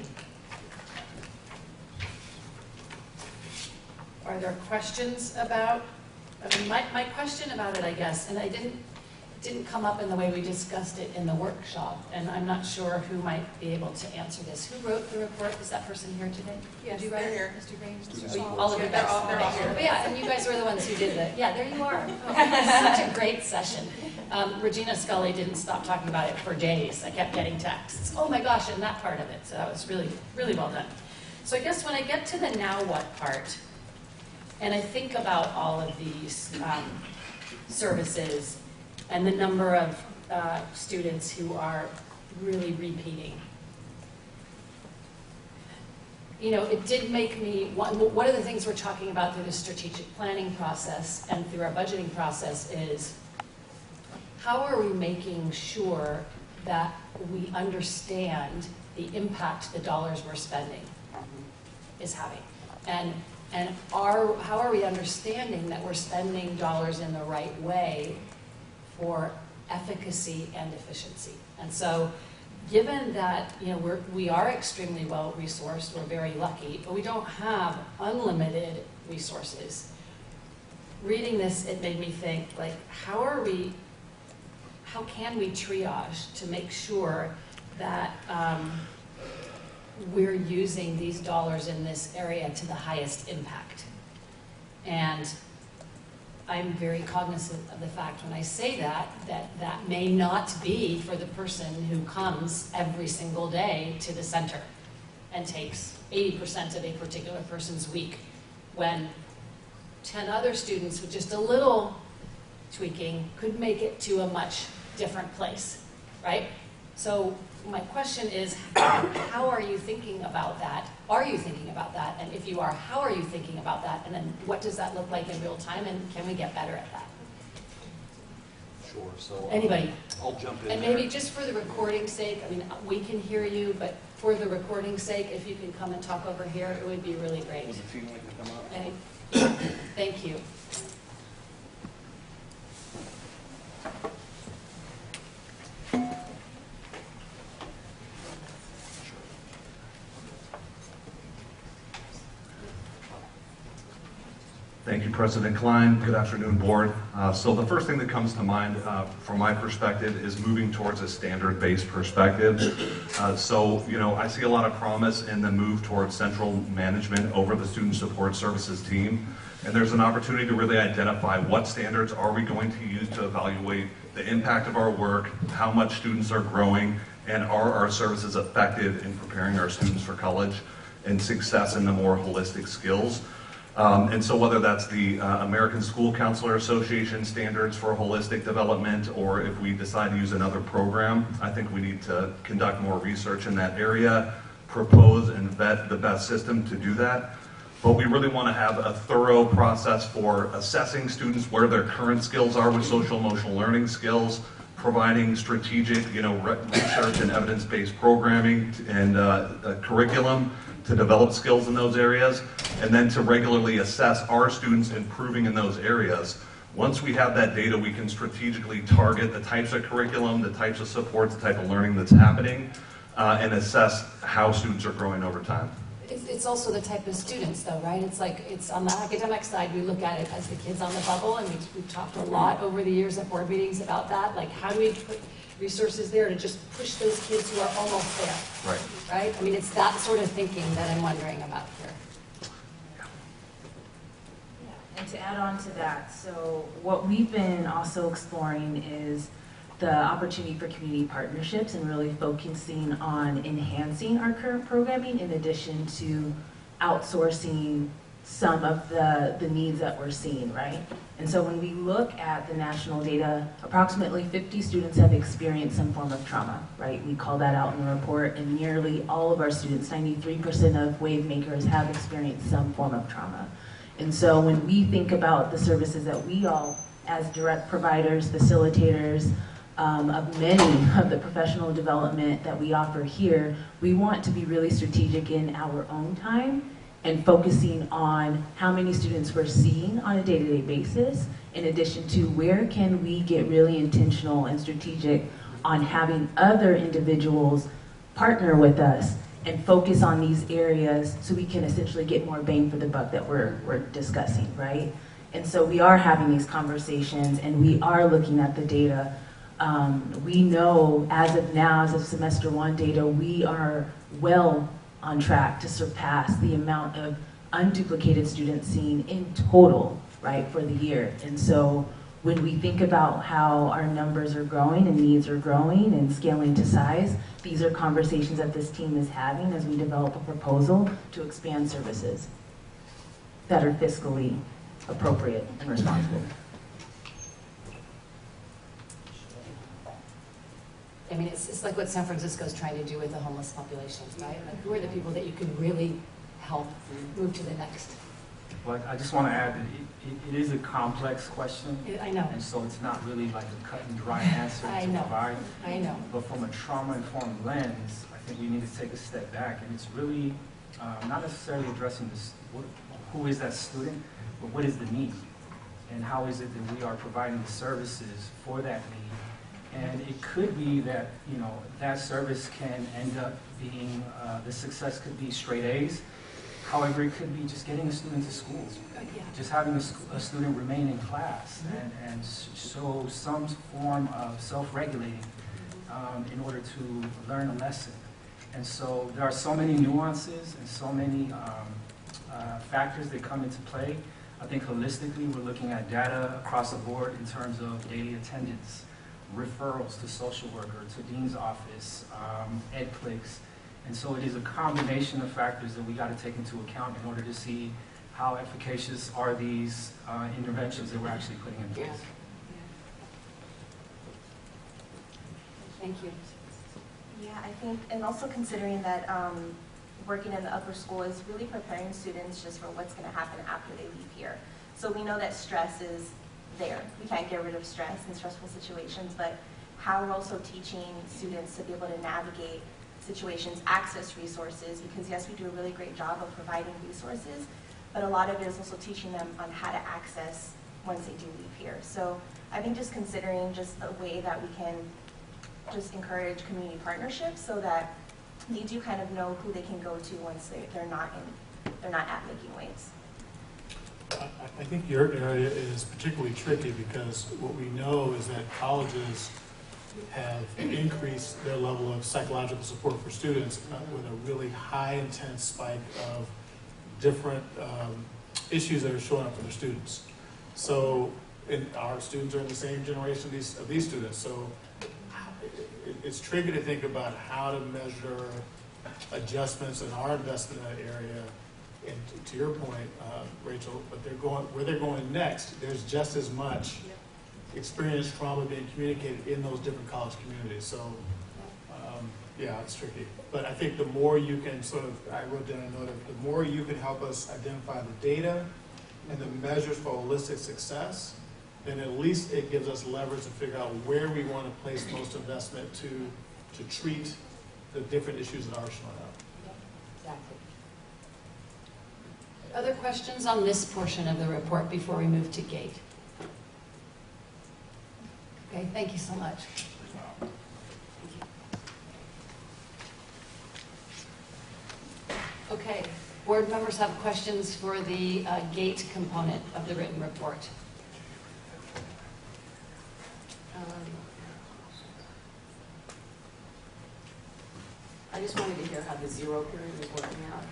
Are there questions about, my question about it, I guess, and it didn't come up in the way we discussed it in the workshop, and I'm not sure who might be able to answer this. Who wrote the report? Is that person here today? Yes, Did you write they're it? here. Mr. Green? Students. All of you They're guys? all here. But yeah, and you guys were the ones who did the, yeah, there you are. Oh, such a great session. Regina Scully didn't stop talking about it for days. I kept getting texts. Oh my gosh, and that part of it. So that was really, really well done. So I guess when I get to the now what part, and I think about all of these services and the number of students who are really repeating, you know, it did make me, one of the things we're talking about through the strategic planning process and through our budgeting process is how are we making sure that we understand the impact the dollars we're spending is having? And how are we understanding that we're spending dollars in the right way for efficacy and efficiency? And so, given that, you know, we are extremely well resourced, we're very lucky, but we don't have unlimited resources. Reading this, it made me think, like, how can we triage to make sure that we're using these dollars in this area to the highest impact? And I'm very cognizant of the fact when I say that that may not be for the person who comes every single day to the center and takes 80% of a particular person's week, when 10 other students with just a little tweaking could make it to a much different place, right? So my question is, how are you thinking about that? Are you thinking about that? And if you are, how are you thinking about that? And then what does that look like in real time? And can we get better at that? Sure. So anybody? I'll jump in. And there. maybe just for the recording's sake, I mean, we can hear you, but for the recording's sake, if you can come and talk over here, it would be really great. Would the team like to come up? Thank you. Thank you, President Klein. Good afternoon, board. So the first thing that comes to mind from my perspective is moving towards a standard-based perspective. So, you know, I see a lot of promise in the move towards central management over the student support services team. And there's an opportunity to really identify what standards are we going to use to evaluate the impact of our work, how much students are growing, and are our services effective in preparing our students for college and success in the more holistic skills. And so whether that's the American School Counselor Association standards for holistic development, or if we decide to use another program, I think we need to conduct more research in that area, propose and vet the best system to do that. But we really want to have a thorough process for assessing students where their current skills are with social emotional learning skills, providing strategic, you know, research and evidence-based programming and curriculum to develop skills in those areas, and then to regularly assess our students improving in those areas. Once we have that data, we can strategically target the types of curriculum, the types of supports, the type of learning that's happening, and assess how students are growing over time. It's also the type of students, though, right? It's like, it's on the academic side, we look at it as the kids on the bubble, and we've talked a lot over the years at board meetings about that. Like, how do we put resources there to just push those kids who are almost there? Right. Right? I mean, it's that sort of thinking that I'm wondering about here. And to add on to that, so what we've been also exploring is the opportunity for community partnerships and really focusing on enhancing our current programming in addition to outsourcing some of the needs that we're seeing, right? And so when we look at the national data, approximately 50 students have experienced some form of trauma, right? We call that out in the report, and nearly all of our students, 93% of wave makers, have experienced some form of trauma. And so when we think about the services that we all, as direct providers, facilitators, of many of the professional development that we offer here, we want to be really strategic in our own time and focusing on how many students we're seeing on a day-to-day basis, in addition to where can we get really intentional and strategic on having other individuals partner with us and focus on these areas so we can essentially get more bang for the buck that we're discussing, right? And so we are having these conversations and we are looking at the data. We know as of now, as of semester 1 data, we are well on track to surpass the amount of unduplicated students seen in total, right, for the year. And so when we think about how our numbers are growing and needs are growing and scaling to size, these are conversations that this team is having as we develop a proposal to expand services that are fiscally appropriate and responsible. I mean, it's like what San Francisco's trying to do with the homeless populations, right? Like, who are the people that you can really help move to the next? But I just want to add that it is a complex question. I know. And so it's not really like a cut and dry answer to provide. I know. But from a trauma-informed lens, I think we need to take a step back. And it's really not necessarily addressing this, who is that student, but what is the need? And how is it that we are providing the services for that need? And it could be that, you know, that service can end up being, the success could be straight A's. However, it could be just getting a student to school, just having a student remain in class and show some form of self-regulating in order to learn a lesson. And so there are so many nuances and so many factors that come into play. I think holistically we're looking at data across the board in terms of daily attendance, referrals to social worker, to dean's office, EdClicks. And so it is a combination of factors that we got to take into account in order to see how efficacious are these interventions that we're actually putting in place. Thank you. Yeah, I think, and also considering that working in the upper school is really preparing students just for what's going to happen after they leave here. So we know that stress is there. We can't get rid of stress in stressful situations, but how we're also teaching students to be able to navigate situations, access resources, because yes, we do a really great job of providing resources, but a lot of it is also teaching them on how to access once they do leave here. So I think just considering just a way that we can just encourage community partnerships so that they do kind of know who they can go to once they're not at making waves. I think your area is particularly tricky because what we know is that colleges have increased their level of psychological support for students with a really high intense spike of different issues that are showing up for their students. So our students are in the same generation of these students. So it's tricky to think about how to measure adjustments in our investment in that area. And to your point, Rachel, but where they're going next, there's just as much experienced trauma being communicated in those different college communities. So, yeah, it's tricky. But I think the more you can I wrote down a note of, the more you can help us identify the data and the measures for holistic success, then at least it gives us leverage to figure out where we want to place most investment to treat the different issues that are showing up. Exactly. Other questions on this portion of the report before we move to GATE? Okay, thank you so much. Okay, board members have questions for the GATE component of the written report. I just wanted to hear how the zero period is working out.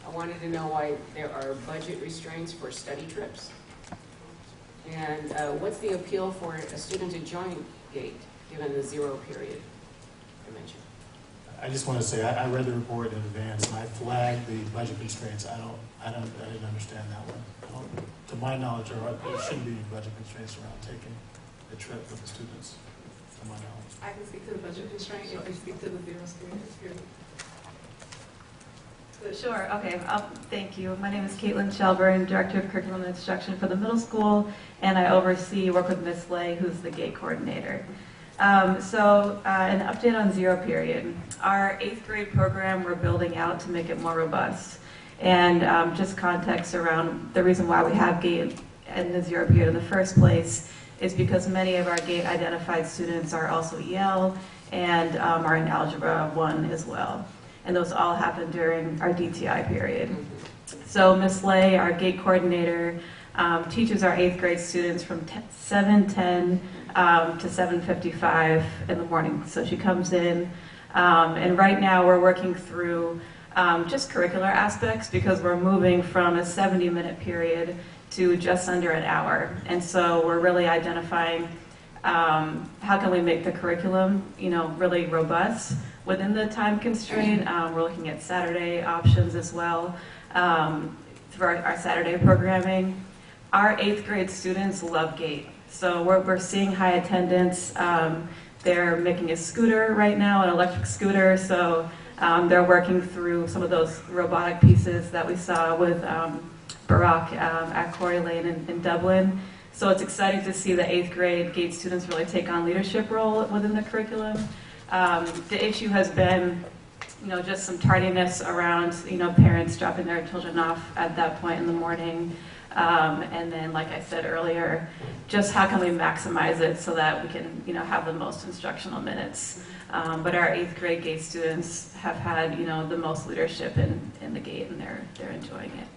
I wanted to know why there are budget restraints for study trips. And what's the appeal for a student to join GATE, given the zero period I mentioned? I just want to say I read the report in advance and I flagged the budget constraints. I didn't understand that one. To my knowledge, there shouldn't be any budget constraints around taking a trip with the students. To my knowledge. I can speak to the budget constraint if you speak to the zero period. Sure, okay, thank you. My name is Caitlin Shelburne, Director of Curriculum and Instruction for the middle school, and I work with Ms. Lay, who's the GATE coordinator. An update on zero period. Our 8th grade program we're building out to make it more robust. And just context around the reason why we have GATE and the zero period in the first place is because many of our GATE identified students are also EL and are in Algebra 1 as well. And those all happen during our DTI period. So Ms. Lay, our GATE coordinator, teaches our 8th grade students from 7:10 to 7:55 in the morning. So she comes in, and right now we're working through just curricular aspects because we're moving from a 70-minute period to just under an hour. And so we're really identifying how can we make the curriculum, really robust within the time constraint. We're looking at Saturday options as well through our Saturday programming. Our 8th grade students love GATE. So we're seeing high attendance. They're making a scooter right now, an electric scooter. So they're working through some of those robotic pieces that we saw with Barack at Quarry Lane in Dublin. So it's exciting to see the 8th grade GATE students really take on leadership role within the curriculum. The issue has been, just some tardiness around, parents dropping their children off at that point in the morning. And then, like I said earlier, just how can we maximize it so that we can, have the most instructional minutes. But our 8th grade GATE students have had, the most leadership in the GATE, and they're enjoying it.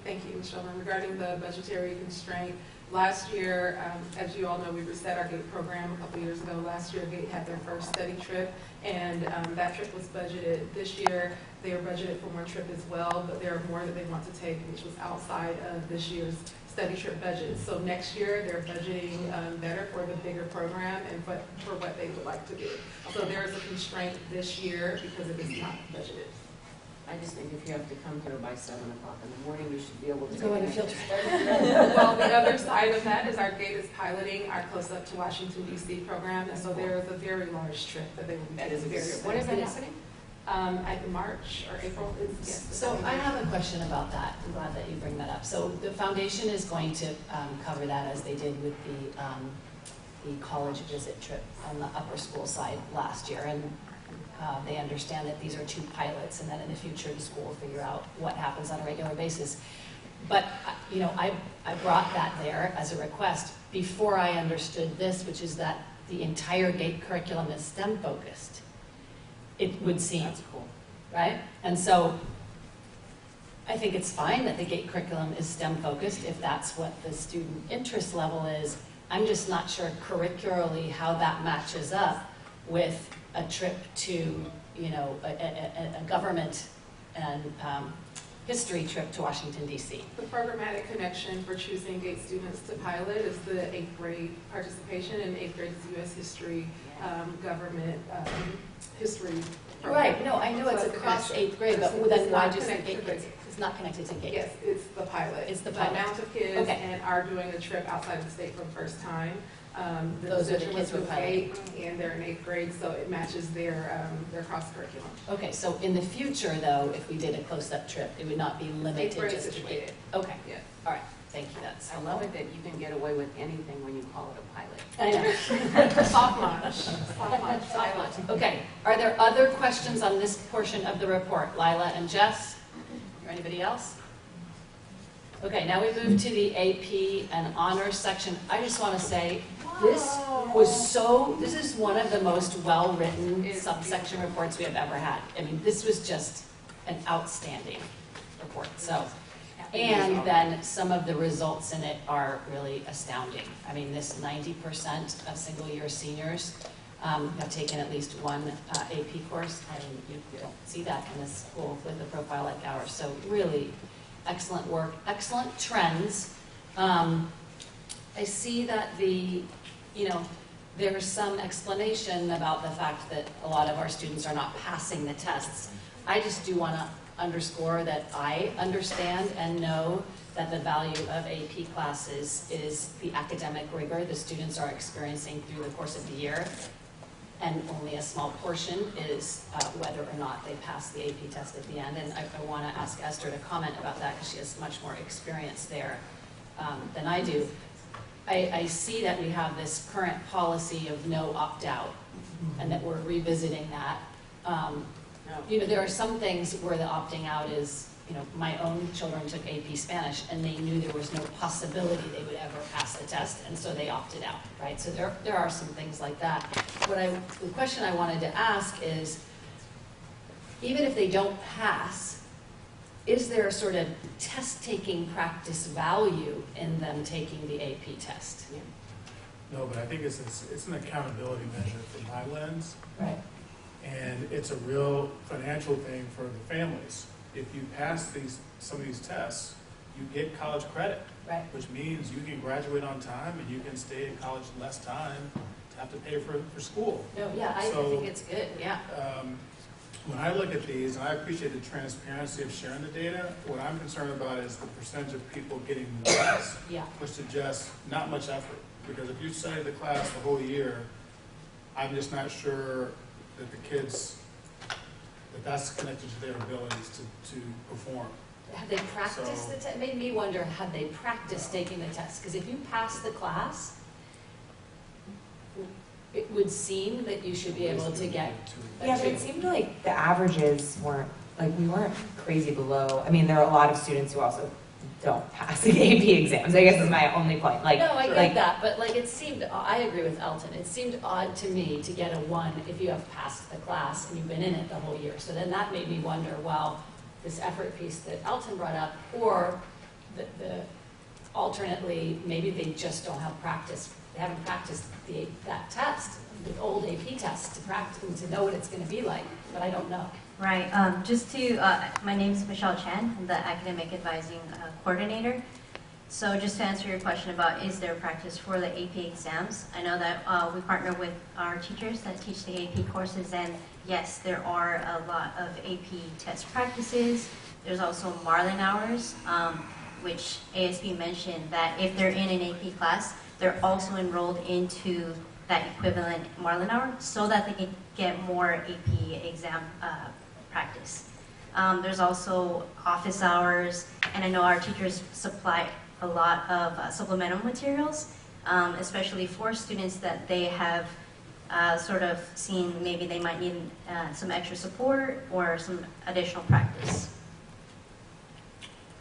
Thank you, Ms. Shelburne. Regarding the budgetary constraint, last year, as you all know, we reset our GATE program a couple years ago. Last year, GATE had their first study trip, and that trip was budgeted. This year, they are budgeted for one trip as well, but there are more that they want to take, which was outside of this year's study trip budget. So next year, they're budgeting better for the bigger program and for what they would like to do. So there is a constraint this year because it is not budgeted. I just think if you have to come here by 7 o'clock in the morning, you should be able to Go take on a an field extra trip. Well, the other side of that is our GATE is piloting our Close Up to Washington, D.C. program, and so there is a very large trip that they will be That is very exciting. When is that happening? At March or April. Yes. So I have a question about that. I'm glad that you bring that up. So the foundation is going to cover that as they did with the college visit trip on the upper school side last year. And they understand that these are 2 pilots, and that in the future the school will figure out what happens on a regular basis. But I brought that there as a request before I understood this, which is that the entire GATE curriculum is STEM focused. It would seem. That's cool. Right? And so I think it's fine that the GATE curriculum is STEM focused if that's what the student interest level is. I'm just not sure curricularly how that matches up with a trip to, a government and history trip to Washington, D.C. The programmatic connection for choosing GATE students to pilot is the 8th grade participation, and 8th grade is U.S. history, government history program. Right, no, I know it's across 8th grade, but then why just the GATE kids? It's not connected to GATE. Yes, it's the pilot. It's the The pilot. amount of kids Okay. and are doing a trip outside of the state for the first time. Those are the decision kids was we're piloting. GATE, and they're in 8th grade, so it matches their cross curriculum. Okay, so in the future, though, if we did a close-up trip, it would not be limited 8th grade just to situated. GATE? Okay, Yeah. all right, thank you, that's. I love it that you can get away with anything when you call it a pilot. I know. Soft launch. Soft launch. Soft launch. Okay, are there other questions on this portion of the report? Lila and Jess, or anybody else? Okay, now we move to the AP and honors section. I just want to say, this is one of the most well-written subsection reports we have ever had. I mean, this was just an outstanding report, so. And then some of the results in it are really astounding. I mean, this 90% of single-year seniors have taken at least one AP course, and you don't see that in a school with a profile like ours. So really excellent work, excellent trends. I see that there's some explanation about the fact that a lot of our students are not passing the tests. I just do want to underscore that I understand and know that the value of AP classes is the academic rigor the students are experiencing through the course of the year, and only a small portion is whether or not they pass the AP test at the end. And I want to ask Esther to comment about that because she has much more experience there than I do. I see that we have this current policy of no opt-out, and that we're revisiting that. There are some things where the opting out is, my own children took AP Spanish and they knew there was no possibility they would ever pass the test, and so they opted out, right? So there are some things like that. The question I wanted to ask is, even if they don't pass, is there a sort of test-taking practice value in them taking the AP test? No, but I think it's an accountability measure from my lens. Right. And it's a real financial thing for the families. If you pass some of these tests, you get college credit. Right. Which means you can graduate on time and you can stay in college less time to have to pay for school. No, yeah, I think it's good, yeah. When I look at these, and I appreciate the transparency of sharing the data, what I'm concerned about is the percentage of people getting the class, which suggests not much effort. Because if you study the class the whole year, I'm just not sure that the kids, that's connected to their abilities to perform. Have they practiced the test? It made me wonder, have they practiced taking the test? Because if you pass the class, it would seem that you should be able to get. Yeah, but it seemed like the averages weren't, like we weren't crazy below. I mean, there are a lot of students who also don't pass the AP exams. I guess is my only point. Like, no, I get that, but like it seemed, I agree with Elton. It seemed odd to me to get a 1 if you have passed the class and you've been in it the whole year. So then that made me wonder, well, this effort piece that Elton brought up, or the alternately, maybe they just don't have practice. They haven't practiced that test, the old AP test, to practice and to know what it's going to be like, but I don't know. Right. My name is Michelle Chan. I'm the Academic Advising Coordinator. So just to answer your question about is there practice for the AP exams, I know that we partner with our teachers that teach the AP courses, and yes, there are a lot of AP test practices. There's also Marlin hours, which ASB mentioned that if they're in an AP class, they're also enrolled into that equivalent Marlin hour so that they can get more AP exam practice. There's also office hours, and I know our teachers supply a lot of supplemental materials, especially for students that they have sort of seen maybe they might need some extra support or some additional practice.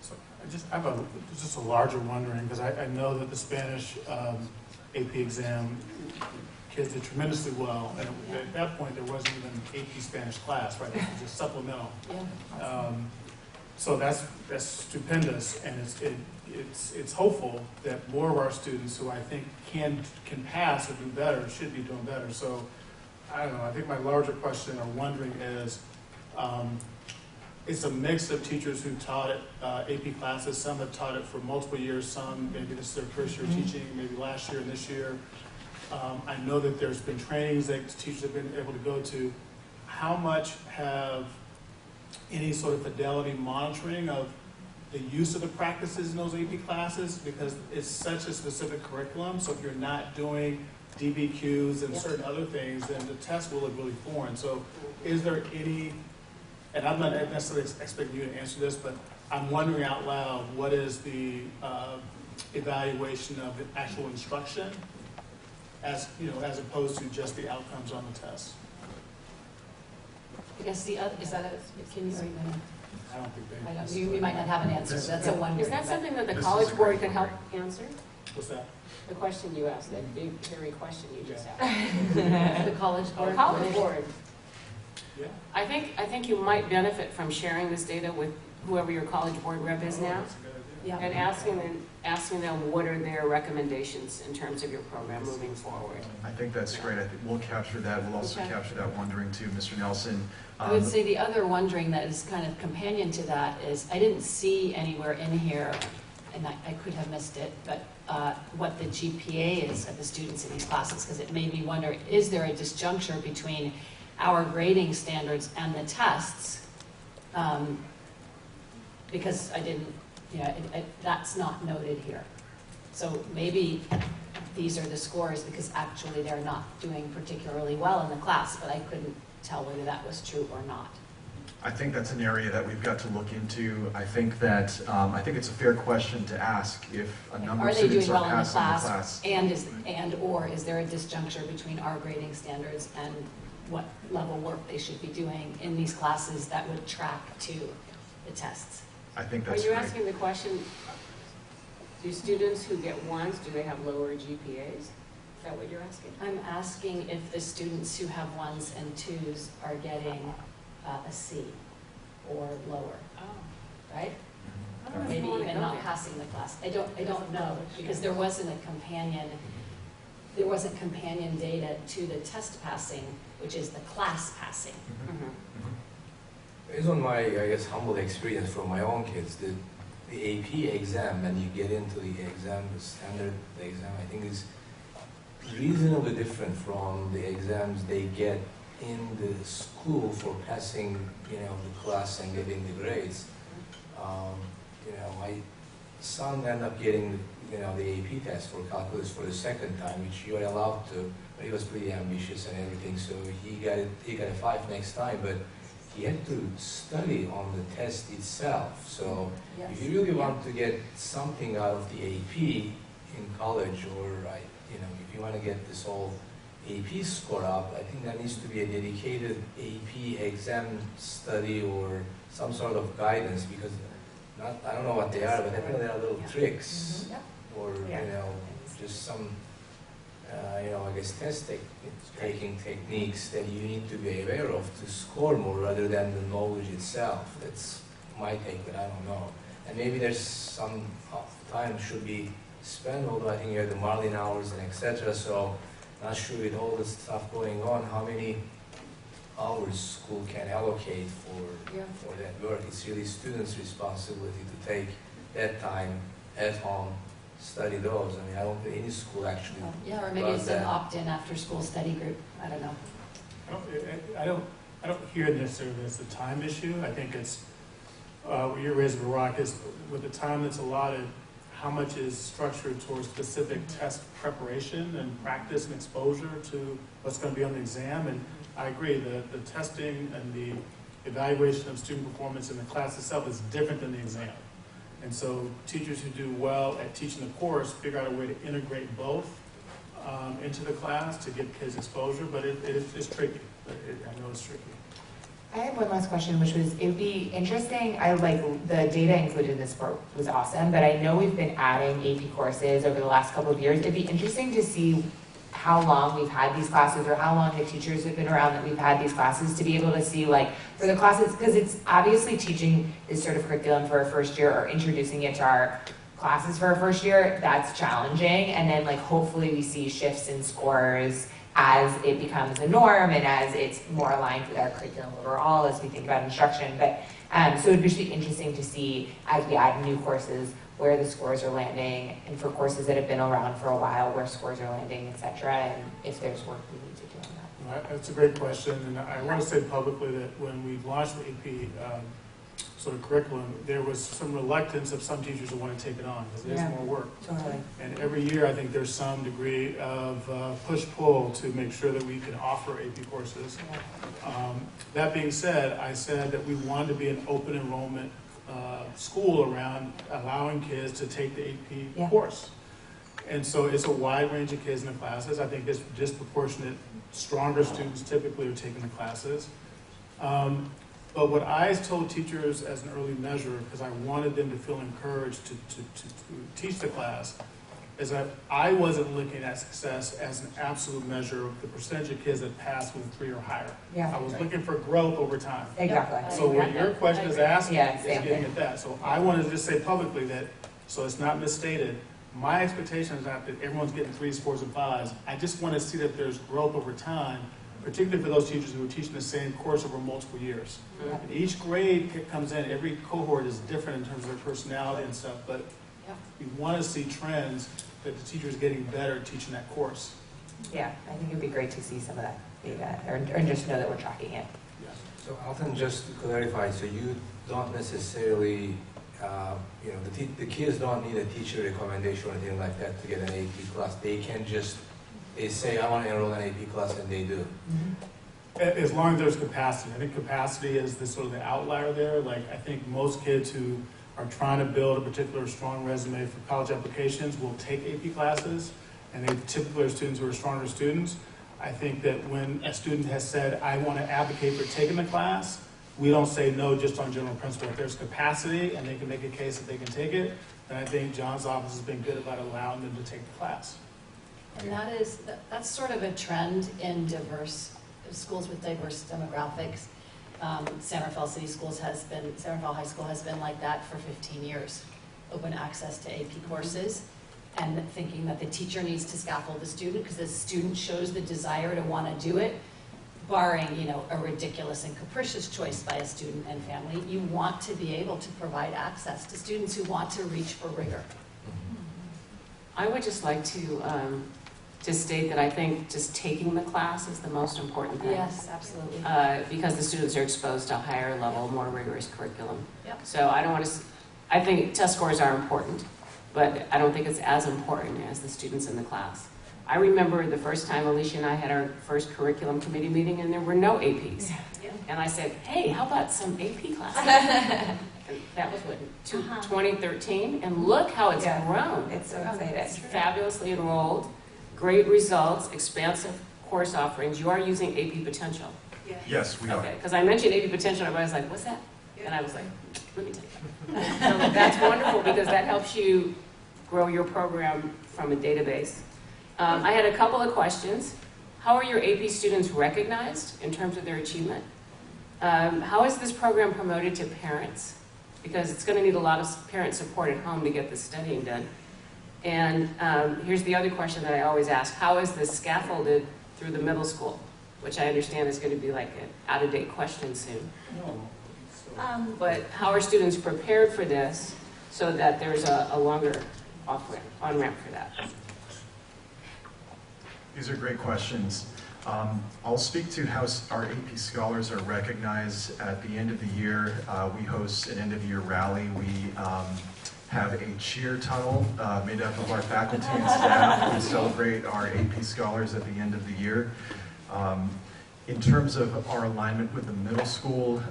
So I have just a larger wondering, because I know that the Spanish AP exam kids did tremendously well, and at that point there wasn't even an AP Spanish class, right? It was just supplemental. So that's stupendous, and it's hopeful that more of our students who I think can pass or do better should be doing better. So I don't know. I think my larger question or wondering is, it's a mix of teachers who taught it, AP classes. Some have taught it for multiple years. Some maybe this is their first year teaching, maybe last year and this year. I know that there's been trainings that teachers have been able to go to. How much have any sort of fidelity monitoring of the use of the practices in those AP classes? Because it's such a specific curriculum, so if you're not doing DBQs and certain other things, then the test will look really foreign. So is there any, and I'm not necessarily expecting you to answer this, but I'm wondering out loud, what is the evaluation of the actual instruction as opposed to just the outcomes on the test? I guess the other, is that can you? I don't think they. You might not have an answer. That's a wonder. Is that something that the College Board could help answer? What's that? The question you asked, that big, hairy question you just asked. The College Board. College Board. Yeah. I think you might benefit from sharing this data with whoever your College Board rep is now, and asking them what are their recommendations in terms of your program moving forward. I think that's great. I think we'll capture that. We'll also capture that wondering too, Mr. Nelson. I would say the other wondering that is kind of companion to that is I didn't see anywhere in here, and I could have missed it, but what the GPA is of the students in these classes, because it made me wonder, is there a disjuncture between our grading standards and the tests? Because I didn't, that's not noted here. So maybe these are the scores because actually they're not doing particularly well in the class, but I couldn't tell whether that was true or not. I think that's an area that we've got to look into. I think that I think it's a fair question to ask if a number of students are passing the class. And/or is there a disjuncture between our grading standards and what level work they should be doing in these classes that would track to the tests? I think that's Are you great. asking the question, do students who get ones, do they have lower GPAs? Is that what you're asking? I'm asking if the students who have ones and twos are getting a C or lower. Oh. right? Maybe even not passing the class. I don't know, because there wasn't companion data to the test passing, which is the class passing. Based on my, I guess, humble experience from my own kids, the AP exam, when you get into the exam, the standard exam, I think is reasonably different from the exams they get in the school for passing, the class and getting the grades. My son ended up getting, the AP test for calculus for the second time, which you are allowed to, but he was pretty ambitious and everything, so he got a 5 next time, but he had to study on the test itself. So if you really want to get something out of the AP in college, or if you want to get this whole AP score up, I think there needs to be a dedicated AP exam study or some sort of guidance, because I don't know what they are, but apparently there are little tricks or just some I guess test-taking techniques that you need to be aware of to score more rather than the knowledge itself. That's my take, but I don't know. And maybe there's some time should be spent, although I think you have the Marlin hours and etc. So not sure with all this stuff going on how many hours school can allocate for that work. It's really students' responsibility to take that time at home, study those. I mean, I don't think any school actually or maybe it's an opt-in after-school study group. I don't know. I don't hear necessarily it's a time issue. I think it's what you're raising, Barack, is with the time that's allotted, how much is structured towards specific test preparation and practice and exposure to what's going to be on the exam. And I agree, the testing and the evaluation of student performance in the class itself is different than the exam. And so teachers who do well at teaching the course figure out a way to integrate both into the class to give kids exposure, but it's tricky. I know it's tricky. I had one last question, which was, it would be interesting, I like the data included in this report was awesome, but I know we've been adding AP courses over the last couple of years. It'd be interesting to see how long we've had these classes, or how long the teachers have been around that we've had these classes, to be able to see, like, for the classes, because it's obviously teaching this sort of curriculum for a first year or introducing it to our classes for a first year, that's challenging. And then, like, hopefully we see shifts in scores as it becomes a norm and as it's more aligned with our curriculum overall as we think about instruction. But so it'd just be interesting to see, as we add new courses, where the scores are landing, and for courses that have been around for a while, where scores are landing, et cetera, and if there's work we need to do on that. That's a great question, and I want to say publicly that when we launched the AP sort of curriculum, there was some reluctance of some teachers to want to take it on because it is more work. Totally. And every year, I think there's some degree of push-pull to make sure that we can offer AP courses. That being said, I said that we wanted to be an open enrollment school around allowing kids to take the AP course. And so it's a wide range of kids in the classes. I think it's disproportionate, stronger students typically are taking the classes. But what I told teachers as an early measure, because I wanted them to feel encouraged to teach the class, is that I wasn't looking at success as an absolute measure of the percentage of kids that passed with a 3 or higher. I was looking for growth over time. Exactly. So what your question is asking is getting at that. So I wanted to just say publicly that, so it's not misstated, my expectation is not that everyone's getting 3s, 4s, and 5s. I just want to see that there's growth over time, particularly for those teachers who are teaching the same course over multiple years. And each grade comes in, every cohort is different in terms of their personality and stuff, but we want to see trends that the teacher is getting better at teaching that course. Yeah, I think it would be great to see some of that data, or just know that we're tracking it. So Alton, just to clarify, so you don't necessarily, the kids don't need a teacher recommendation or anything like that to get an AP class. They can just, they say, I want to enroll in an AP class, and they do. As long as there's capacity. I think capacity is the sort of the outlier there. Like, I think most kids who are trying to build a particular strong resume for college applications will take AP classes, and they typically are students who are stronger students. I think that when a student has said, I want to advocate for taking the class, we don't say no just on general principle. If there's capacity and they can make a case that they can take it, then I think John's office has been good about allowing them to take the class. And that's sort of a trend in diverse schools with diverse demographics. San Rafael City Schools has been, San Rafael High School has been like that for 15 years. Open access to AP courses, and thinking that the teacher needs to scaffold the student because the student shows the desire to want to do it, barring, you know, a ridiculous and capricious choice by a student and family. You want to be able to provide access to students who want to reach for rigor. I would just like to state that I think just taking the class is the most important thing. Yes, absolutely. Because the students are exposed to a higher level, more rigorous curriculum. Yep. So I don't want to, I think test scores are important, but I don't think it's as important as the students in the class. I remember the first time Alicia and I had our first curriculum committee meeting and there were no APs. Yeah. And I said, hey, how about some AP classes? And that was what, 2013? And look how it's grown. It's so exciting. It's fabulously enrolled, great results, expansive course offerings. You are using AP Potential. Yes, we are. Okay, because I mentioned AP Potential, everybody was like, what's that? And I was like, let me tell you. So that's wonderful because that helps you grow your program from a database. I had a couple of questions. How are your AP students recognized in terms of their achievement? How is this program promoted to parents? Because it's going to need a lot of parent support at home to get the studying done. And here's the other question that I always ask. How is this scaffolded through the middle school? Which I understand is going to be like an out-of-date question soon. But how are students prepared for this so that there's a longer off-ramp, on-ramp for that? These are great questions. I'll speak to how our AP scholars are recognized at the end of the year. We host an end-of-year rally. We have a cheer tunnel made up of our faculty and staff. We celebrate our AP scholars at the end of the year. In terms of our alignment with the middle school,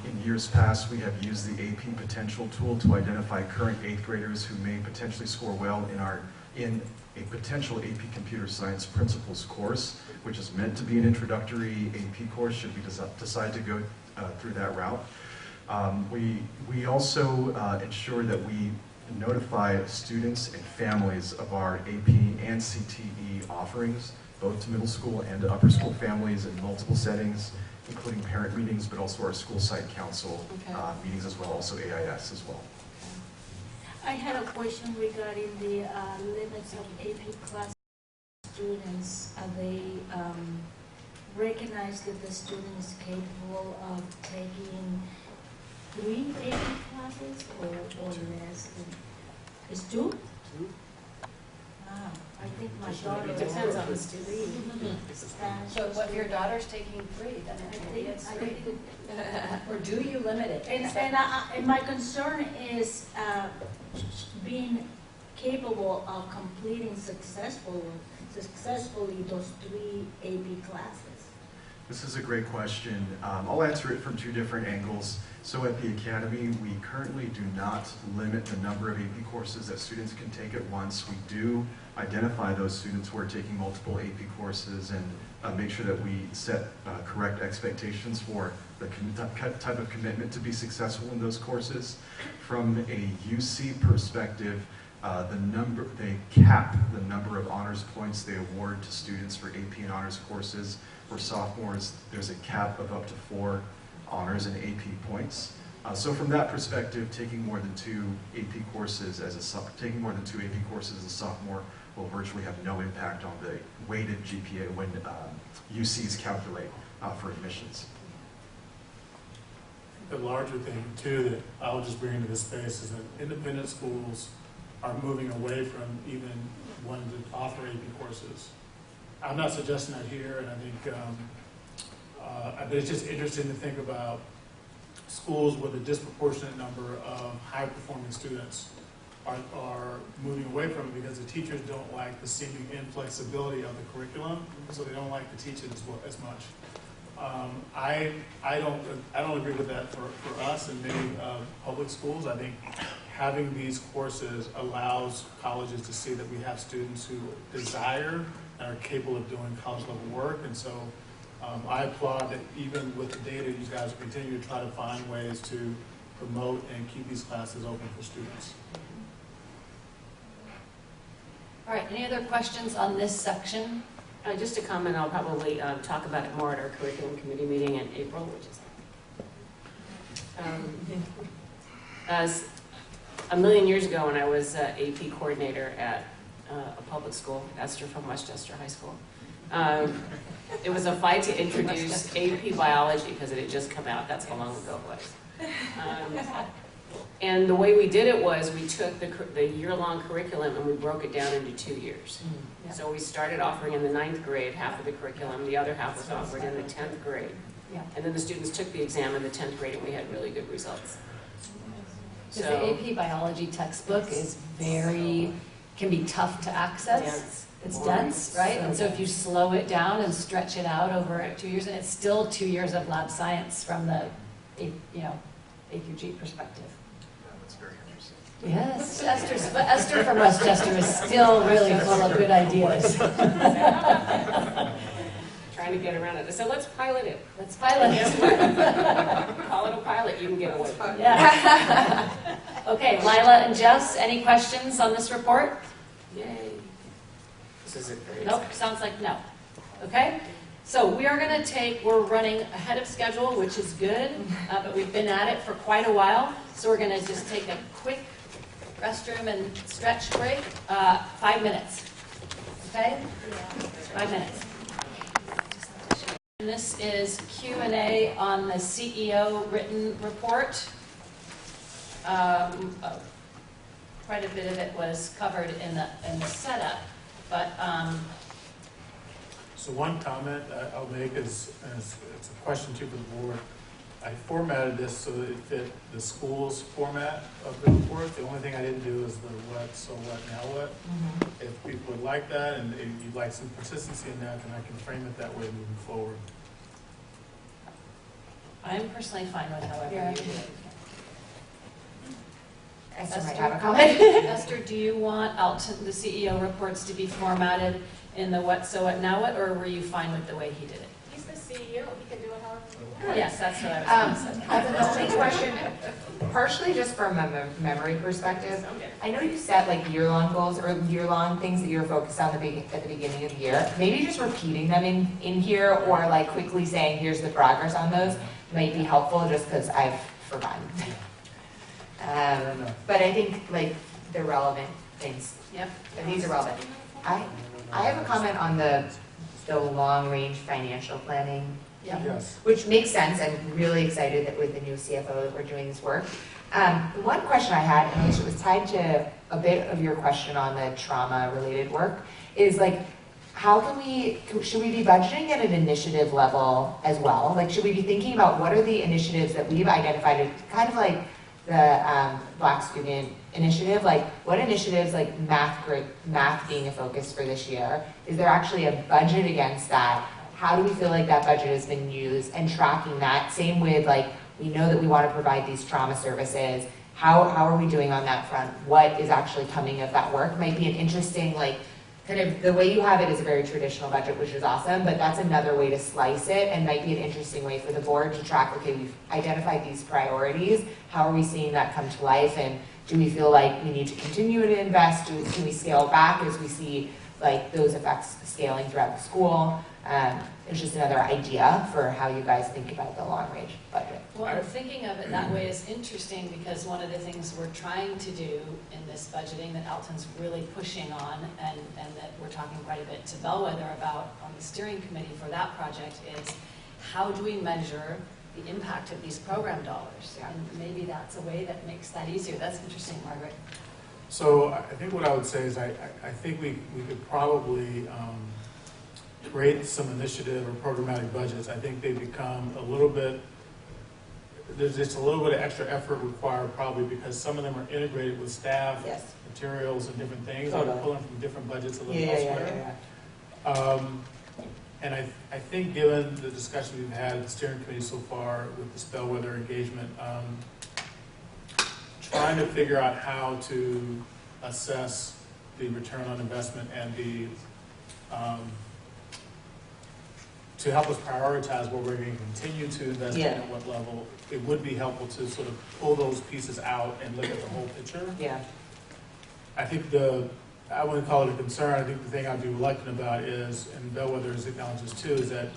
in years past we have used the AP Potential tool to identify current 8th graders who may potentially score well in a potential AP Computer Science Principles course, which is meant to be an introductory AP course should we decide to go through that route. We also ensure that we notify students and families of our AP and CTE offerings, both to middle school and to upper school families in multiple settings, including parent meetings, but also our school site council meetings as well, also AIS as well. I had a question regarding the limits of AP class students. Are they recognized that the student is capable of taking 3 AP classes or less? It's 2? I think my daughter. It depends on the student. So what, your daughter's taking 3, then it's 3. Or do you limit it? And my concern is being capable of completing successfully those 3 AP classes. This is a great question. I'll answer it from 2 different angles. So at the Academy, we currently do not limit the number of AP courses that students can take at once. We do identify those students who are taking multiple AP courses and make sure that we set correct expectations for the type of commitment to be successful in those courses. From a UC perspective, they cap the number of honors points they award to students for AP and honors courses. For sophomores, there's a cap of up to 4 honors and AP points. So from that perspective, taking more than 2 AP courses as a sophomore will virtually have no impact on the weighted GPA when UCs calculate for admissions. The larger thing too that I'll just bring into this space is that independent schools are moving away from even wanting to offer AP courses. I'm not suggesting that here, and I think but it's just interesting to think about schools with a disproportionate number of high-performing students are moving away from it because the teachers don't like the seeming inflexibility of the curriculum, so they don't like to teach it as much. I don't agree with that for us and many public schools. I think having these courses allows colleges to see that we have students who desire and are capable of doing college level work, and so I applaud that even with the data, you guys continue to try to find ways to promote and keep these classes open for students. All right, any other questions on this section? Just a comment, I'll probably talk about it more at our curriculum committee meeting in April, which is As a million years ago, when I was AP coordinator at a public school, Esther from Westchester High School, it was a fight to introduce AP biology because it had just come out. That's how long ago it was. And the way we did it was we took the year-long curriculum and we broke it down into 2 years. Yeah. So we started offering in the 9th grade half of the curriculum, the other half was offered in the 10th grade. Yeah. And then the students took the exam in the 10th grade and we had really good results. Because the AP biology textbook is can be tough to access. Dense. It's dense, right? And so if you slow it down and stretch it out over 2 years, and it's still 2 years of lab science from the, AQG perspective. That's very interesting. Yes, Esther from Westchester is still really full of good ideas. Trying to get around it. So let's pilot it. Let's pilot it. Call it a pilot, you can get away with it. Yeah. Okay, Lila and Jess, any questions on this report? Yay. This is it. Nope, sounds like no. Okay, so we're running ahead of schedule, which is good, but we've been at it for quite a while. So we're gonna just take a quick restroom and stretch break, 5 minutes. Okay? 5 minutes. And this is Q&A on the CEO written report. Quite a bit of it was covered in the setup, but So one comment I'll make is it's a question too for the board. I formatted this so that it fit the school's format of the report. The only thing I didn't do is the what, so what, now what. If people would like that and if you'd like some consistency in that, then I can frame it that way moving forward. I'm personally fine with however you do it. Esther might have a comment. Esther, do you want the CEO reports to be formatted in the what, so what, now what, or were you fine with the way he did it? He's the CEO, he can do it however he wants. Yes, that's what I was going to say. I have an only question, partially just from a memory perspective. I know you set like year-long goals or year-long things that you're focused on at the beginning of the year. Maybe just repeating them in here or like quickly saying, here's the progress on those might be helpful just because I've forgotten. But I think like the relevant things. Yep. And these are relevant. I have a comment on the long-range financial planning. Yeah. Yes. Which makes sense. I'm really excited that with the new CFO that we're doing this work. One question I had, and which was tied to a bit of your question on the trauma-related work, is like, should we be budgeting at an initiative level as well? Like, should we be thinking about what are the initiatives that we've identified, kind of like the Black Student Initiative, like what initiatives, like math being a focus for this year, is there actually a budget against that? How do we feel like that budget has been used and tracking that? Same with like, we know that we want to provide these trauma services. How are we doing on that front? What is actually coming of that work? Might be an interesting, like, kind of the way you have it is a very traditional budget, which is awesome, but that's another way to slice it and might be an interesting way for the board to track, okay, we've identified these priorities. How are we seeing that come to life? And do we feel like we need to continue to invest? Can we scale back as we see like those effects scaling throughout the school? It's just another idea for how you guys think about the long-range budget. Well, thinking of it that way is interesting because one of the things we're trying to do in this budgeting that Alton's really pushing on and that we're talking quite a bit to Bellwether about on the steering committee for that project is how do we measure the impact of these program dollars? Yeah. And maybe that's a way that makes that easier. That's interesting, Margaret. So I think what I would say is I think we could probably create some initiative or programmatic budgets. I think they become a little bit, there's just a little bit of extra effort required probably because some of them are integrated with staff, materials and different things. They're pulling from different budgets a little elsewhere. And I think given the discussion we've had at the steering committee so far with this Bellwether engagement, trying to figure out how to assess the return on investment and the to help us prioritize what we're going to continue to invest in at what level, it would be helpful to sort of pull those pieces out and look at the whole picture. Yeah. I think I wouldn't call it a concern. I think the thing I'd be reluctant about is, and Bellwether acknowledges too, is that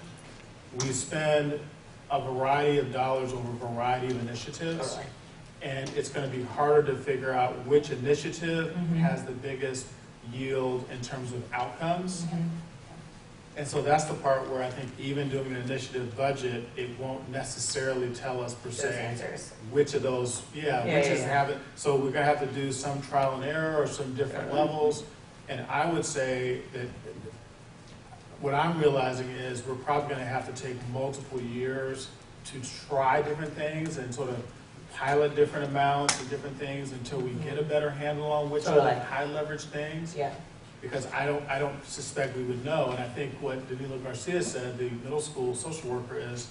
we spend a variety of dollars over a variety of initiatives. Totally. And it's going to be harder to figure out which initiative has the biggest yield in terms of outcomes. And so that's the part where I think even doing an initiative budget, it won't necessarily tell us per Those se answers. which of those, which is having, so we're gonna have to do some trial and error or some different levels. And I would say that what I'm realizing is we're probably gonna have to take multiple years to try different things and sort of pilot different amounts and different things until we get a better handle on which are the high leverage things. Yeah. Because I don't suspect we would know. And I think what Danilo Garcia said, the middle school social worker, is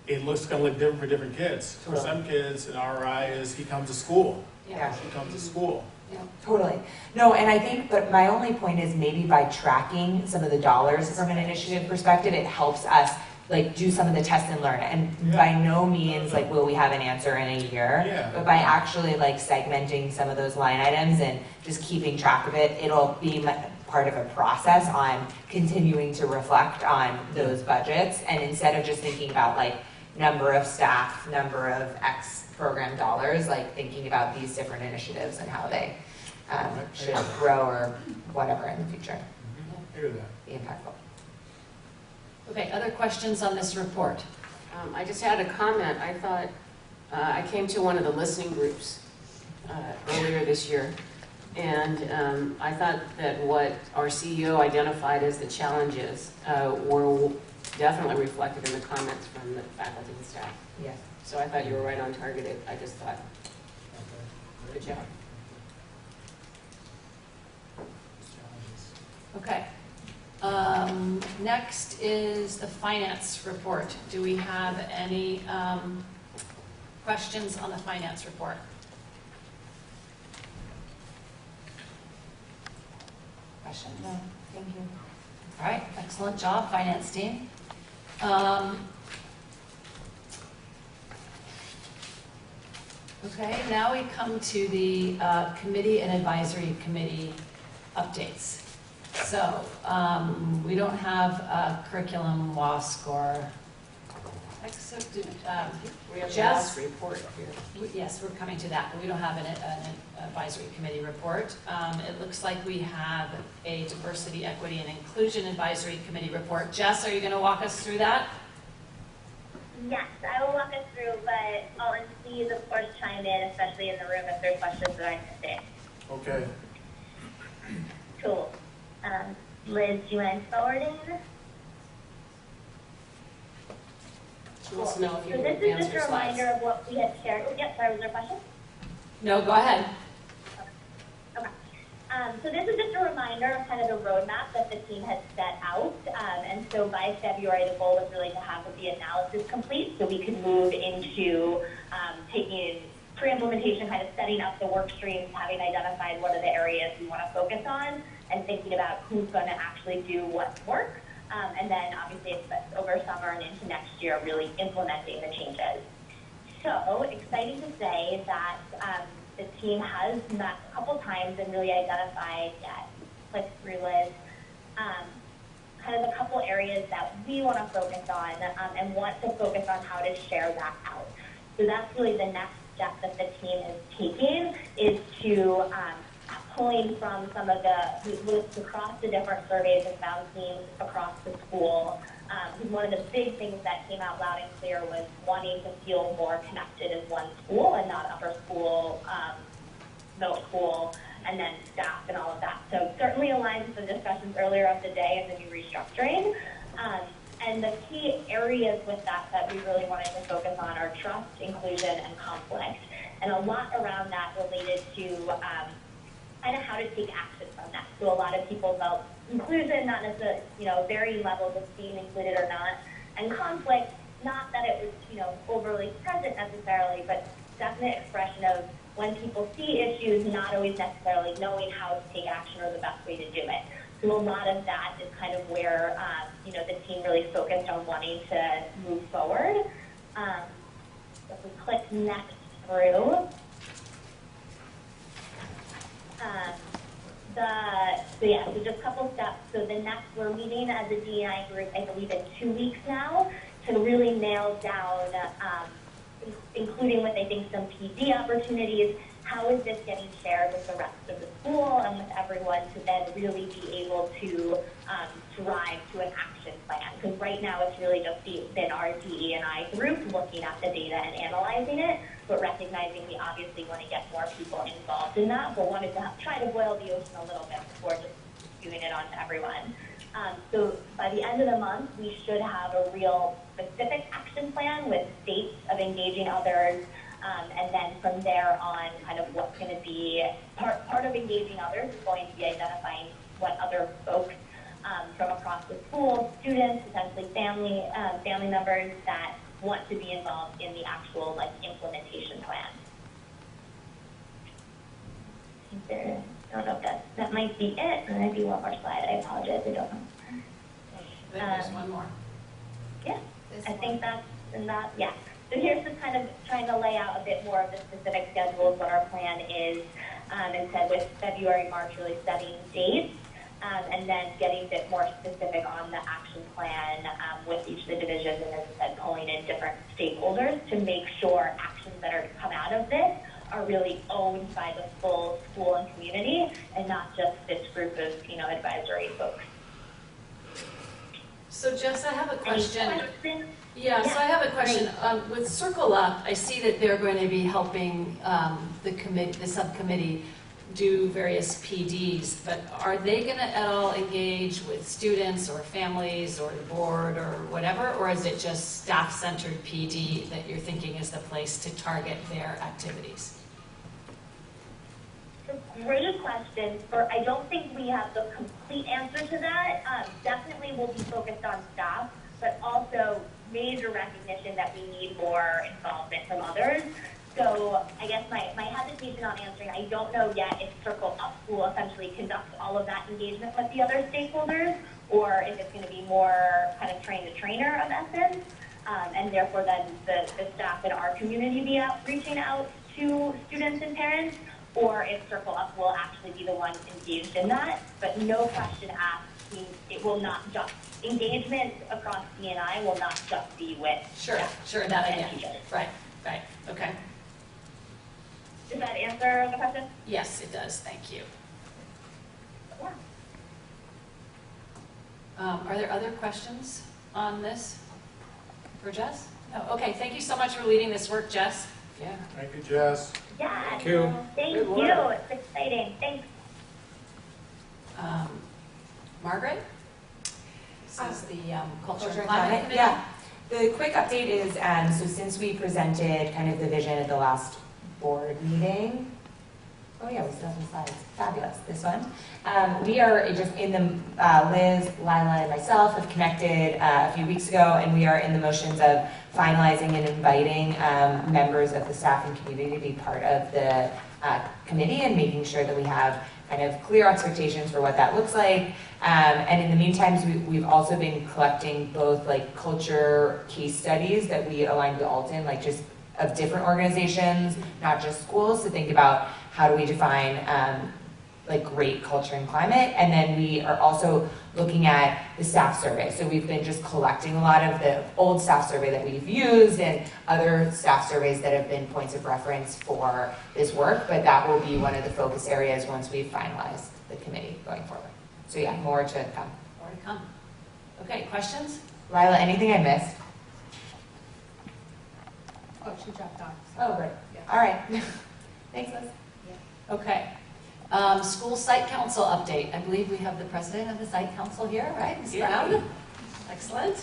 it looks going to look different for different kids. For some kids, an RI is he comes to school. Yeah. She comes to school. Yeah, totally. No, and I think, but my only point is maybe by tracking some of the dollars from an initiative perspective, it helps us like do some of the test and learn. And by no means like will we have an answer in a year, but by actually like segmenting some of those line items and just keeping track of it, it'll be part of a process on continuing to reflect on those budgets. And instead of just thinking about like number of staff, number of X program dollars, like thinking about these different initiatives and how they should grow or whatever in the future. Be impactful. Okay, other questions on this report? I just had a comment. I thought, I came to one of the listening groups earlier this year, and I thought that what our CEO identified as the challenges were definitely reflected in the comments from the faculty and staff. Yes. So I thought you were right on target. I just thought, good job. Okay. Next is the finance report. Do we have any questions on the finance report? Questions? No, thank you. All right, excellent job, finance team. Okay, now we come to the committee and advisory committee updates. So, we don't have a curriculum WASC or, except, We have Jess? a report here. Yes, we're coming to that, but we don't have an advisory committee report. It looks like we have a diversity, equity, and inclusion advisory committee report. Jess, are you going to walk us through that? Yes, I will walk us through, but I'll please, of course, chime in, especially in the room, if there's questions that I missed. Okay. Cool. Liz, do you mind forwarding? She wants to know if you So this can is just answer a slides. reminder of what we had shared. Oh, yep, sorry, was there a question? No, go ahead. Okay. So this is just a reminder of kind of the roadmap that the team has set out. And so by February, the goal was really to have the analysis complete so we could move into taking pre-implementation, kind of setting up the work streams, having identified what are the areas we want to focus on, and thinking about who's going to actually do what work. And then obviously it's over summer and into next year, really implementing the changes. So exciting to say that the team has met a couple times and really identified, click through Liz, kind of a couple areas that we want to focus on and want to focus on how to share that out. So that's really the next step that the team is taking, is to pulling from some of the, we looked across the different surveys and found themes across the school. One of the big things that came out loud and clear was wanting to feel more connected in one school and not upper school, middle school, and then staff and all of that. So certainly aligns with the discussions earlier of the day and the new restructuring. And the key areas with that that we really wanted to focus on are trust, inclusion, and conflict. And a lot around that related to kind of how to take action from that. So a lot of people felt inclusion, not necessarily, varying levels of being included or not, and conflict, not that it was, overly present necessarily, but definite expression of when people see issues, not always necessarily knowing how to take action or the best way to do it. So a lot of that is kind of where, the team really focused on wanting to move forward. If we click next through, so just a couple steps. So the next, we're meeting as a DEI group, I believe, in 2 weeks now to really nail down, including with, I think, some PD opportunities, how is this getting shared with the rest of the school and with everyone to then really be able to drive to an action plan? Because right now it's really just been our DE&I group looking at the data and analyzing it, but recognizing we obviously want to get more people involved in that, but wanted to try to boil the ocean a little bit before just doing it on to everyone. So by the end of the month, we should have a real specific action plan with dates of engaging others, and then from there on, kind of what's going to be part of engaging others is going to be identifying what other folks from across the school, students, potentially family members that want to be involved in the actual implementation plan. I don't know if that might be it. There might be one more slide. I apologize. I don't know. I think there's one more. Yeah, I think that's yeah. So here's just kind of trying to lay out a bit more of the specific schedules, what our plan is, and said with February, March really setting dates, and then getting a bit more specific on the action plan with each of the divisions, and as I said, pulling in different stakeholders to make sure actions that are to come out of this are really owned by the full school and community, and not just this group of advisory folks. So Jess, I have a question. Any questions? Yeah, so I have a question. With Circle Up, I see that they're going to be helping the subcommittee do various PDs, but are they going to at all engage with students or families or the board or whatever, or is it just staff-centered PD that you're thinking is the place to target their activities? Great question. I don't think we have the complete answer to that. Definitely we'll be focused on staff, but also major recognition that we need more involvement from others. So I guess my hesitation on answering, I don't know yet if Circle Up will essentially conduct all of that engagement with the other stakeholders, or if it's going to be more kind of train-the-trainer of essence, and therefore then the staff in our community be reaching out to students and parents, or if Circle Up will actually be the one engaged in that. But no question asked, it will not just, engagement across D&I will not just be with Sure, that I get. Right, okay. Does that answer the question? Yes, it does, thank you. Yeah. Are there other questions on this for Jess? No, okay, thank you so much for leading this work, Jess. Yeah. Thank you, Jess. Yeah. Thank you. Thank you. It's exciting. Thanks. Margaret? This is the Culture and and Climate Committee. Yeah. The quick update is, so since we presented kind of the vision at the last board meeting, oh yeah, we still have some slides. Fabulous, this one. We are just in the, Liz, Lila, and myself have connected a few weeks ago, and we are in the motions of finalizing and inviting members of the staff and community to be part of the committee and making sure that we have kind of clear expectations for what that looks like. And in the meantime, we've also been collecting both like culture case studies that we aligned with Alton, like just of different organizations, not just schools, to think about how do we define like great culture and climate. And then we are also looking at the staff survey. So we've been just collecting a lot of the old staff survey that we've used and other staff surveys that have been points of reference for this work, but that will be one of the focus areas once we've finalized the committee going forward. So yeah, more to come. More to come. Okay, questions? Lila, anything I missed? Oh, she dropped off. Oh, great. All right. Thanks, Liz. Okay. School Site Council update. I believe we have the president of the Site Council here, right? Ms. Brown? Excellent.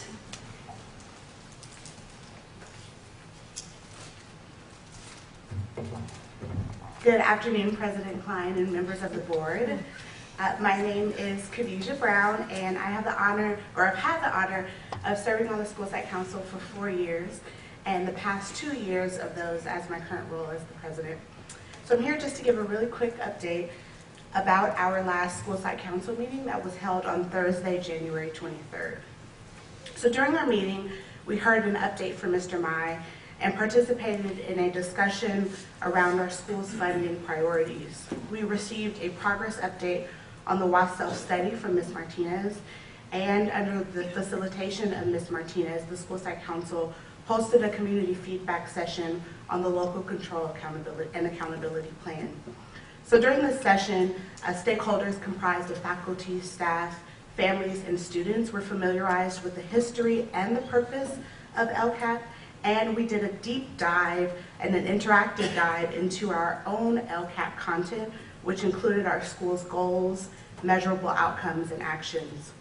Good afternoon, President Klein and members of the board. My name is Khadijah Brown, and I have the honor, or I've had the honor, of serving on the School Site Council for 4 years, and the past 2 years of those as my current role as the president. So I'm here just to give a really quick update about our last School Site Council meeting that was held on Thursday, January 23rd. So during our meeting, we heard an update from Mr. Mai and participated in a discussion around our school's funding priorities. We received a progress update on the WASEL study from Ms. Martinez, And under the facilitation of Ms. Martinez, the School Site Council hosted a community feedback session on the local control accountability plan. So during this session, stakeholders comprised of faculty, staff, families, and students were familiarized with the history and the purpose of LCAP, and we did a deep dive and an interactive dive into our own LCAP content, which included our school's goals, measurable outcomes, and actions.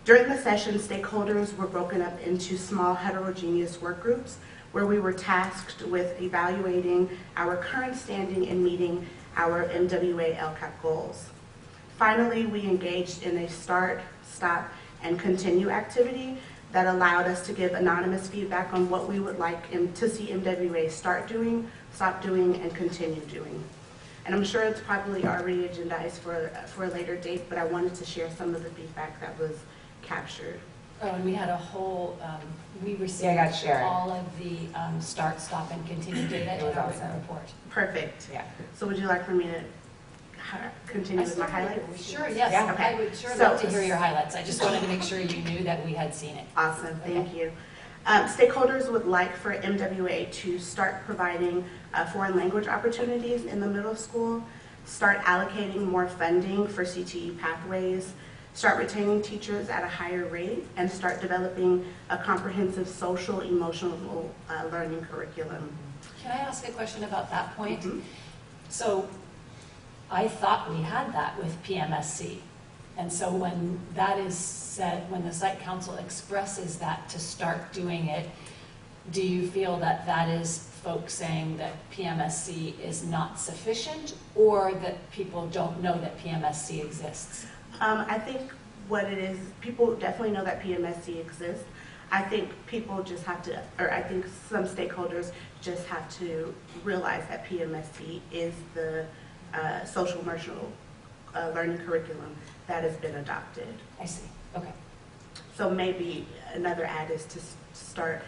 During the session, stakeholders were broken up into small heterogeneous work groups where we were tasked with evaluating our current standing and meeting our MWA LCAP goals. Finally, we engaged in a start, stop, and continue activity that allowed us to give anonymous feedback on what we would like to see MWA start doing, stop doing, and continue doing. And I'm sure it's probably already agendized for a later date, but I wanted to share some of the feedback that was captured. Oh, and we had a whole, we received Yeah, I got shared. all of the start, stop, and continue data in our written report. Perfect. Yeah. So would you like for me to continue with my highlights? Sure, yes. Yeah, okay. I would sure So- love to hear your highlights. I just wanted to make sure you knew that we had seen it. Awesome, thank you. Stakeholders would like for MWA to start providing foreign language opportunities in the middle school, start allocating more funding for CTE pathways, start retaining teachers at a higher rate, and start developing a comprehensive social, emotional learning curriculum. Can I ask a question about that point? So I thought we had that with PMSC. And so when that is said, when the site council expresses that to start doing it, do you feel that that is folks saying that PMSC is not sufficient, or that people don't know that PMSC exists? I think what it is, people definitely know that PMSC exists. I think people just have to, or I think some stakeholders just have to realize that PMSC is the social emotional learning curriculum that has been adopted. I see, okay. So maybe another add is to start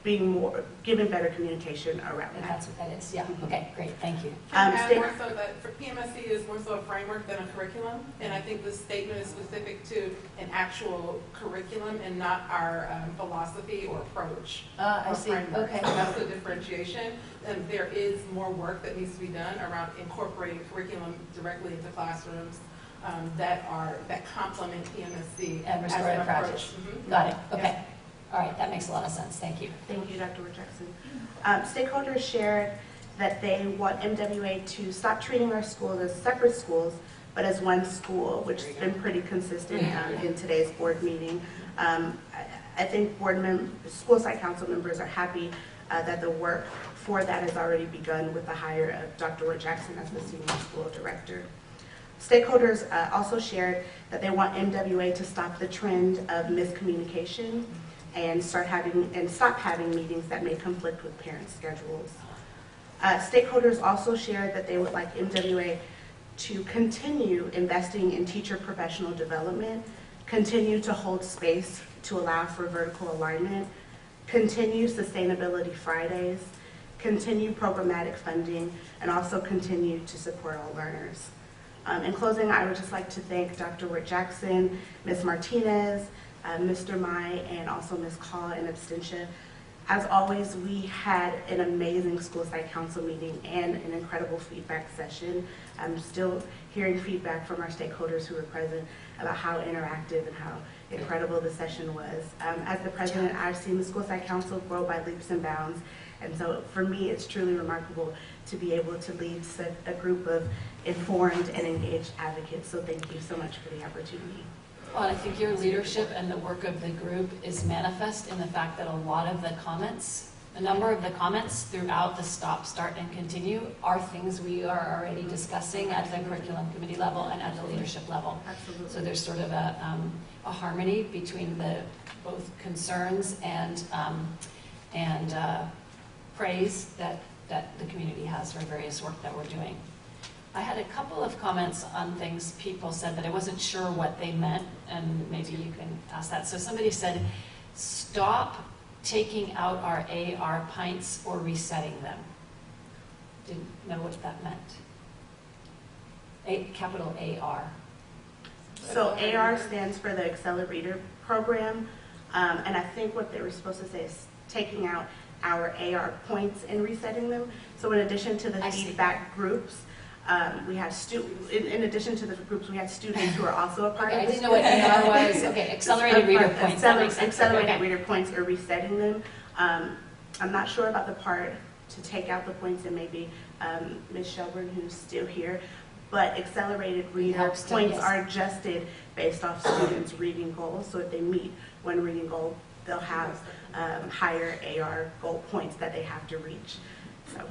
being more, giving better communication around And that. that's what that is, yeah, okay, great, thank you. Can I add more so that for PMSC is more so a framework than a curriculum, and I think this statement is specific to an actual curriculum and not our philosophy or approach. I or see, framework. okay. So that's the differentiation, and there is more work that needs to be done around incorporating curriculum directly into classrooms that complement PMSC And as restorative an practice. approach. Mhm. Got it, okay. Yes. All right, that makes a lot of sense, thank you. Thank you, Dr. Jackson. Stakeholders shared that they want MWA to stop treating our schools as separate schools, but as one school, which has been pretty consistent in today's board meeting. I think school site council members are happy that the work for that has already begun with the hire of Dr. Jackson as the senior school director. Stakeholders also shared that they want MWA to stop the trend of miscommunication and stop having meetings that may conflict with parent schedules. Stakeholders also shared that they would like MWA to continue investing in teacher professional development, continue to hold space to allow for vertical alignment, continue Sustainability Fridays, continue programmatic funding, and also continue to support all learners. In closing, I would just like to thank Dr. Wirt Jackson, Ms. Martinez, Mr. Mai, and also Ms. Call and Abstentia. As always, we had an amazing school site council meeting and an incredible feedback session. I'm still hearing feedback from our stakeholders who were present about how interactive and how incredible the session was. As the president, I've seen the school site council grow by leaps and bounds. And so for me, it's truly remarkable to be able to lead a group of informed and engaged advocates. So thank you so much for the opportunity. Well, I think your leadership and the work of the group is manifest in the fact that a lot of the comments, a number of the comments throughout the stop, start, and continue are things we are already discussing at the curriculum committee level and at the leadership level. Absolutely. So there's sort of a harmony between the both concerns and praise that the community has for various work that we're doing. I had a couple of comments on things people said that I wasn't sure what they meant, and maybe you can ask that. So somebody said, stop taking out our AR pints or resetting them. Didn't know what that meant. Capital AR. So AR stands for the Accelerator Program, and I think what they were supposed to say is taking out our AR points and resetting them. So in addition to the feedback groups, we have in addition to the groups, we had students who are also a part of I this. didn't know what AR was. Okay, accelerated reader points. That makes sense. Accelerated Okay. reader points or resetting them. I'm not sure about the part to take out the points, and maybe Ms. Shelburne, who's still here, but accelerated reader points are adjusted based off students' reading goals. So if they meet one reading goal, they'll have higher AR goal points that they have to reach. So.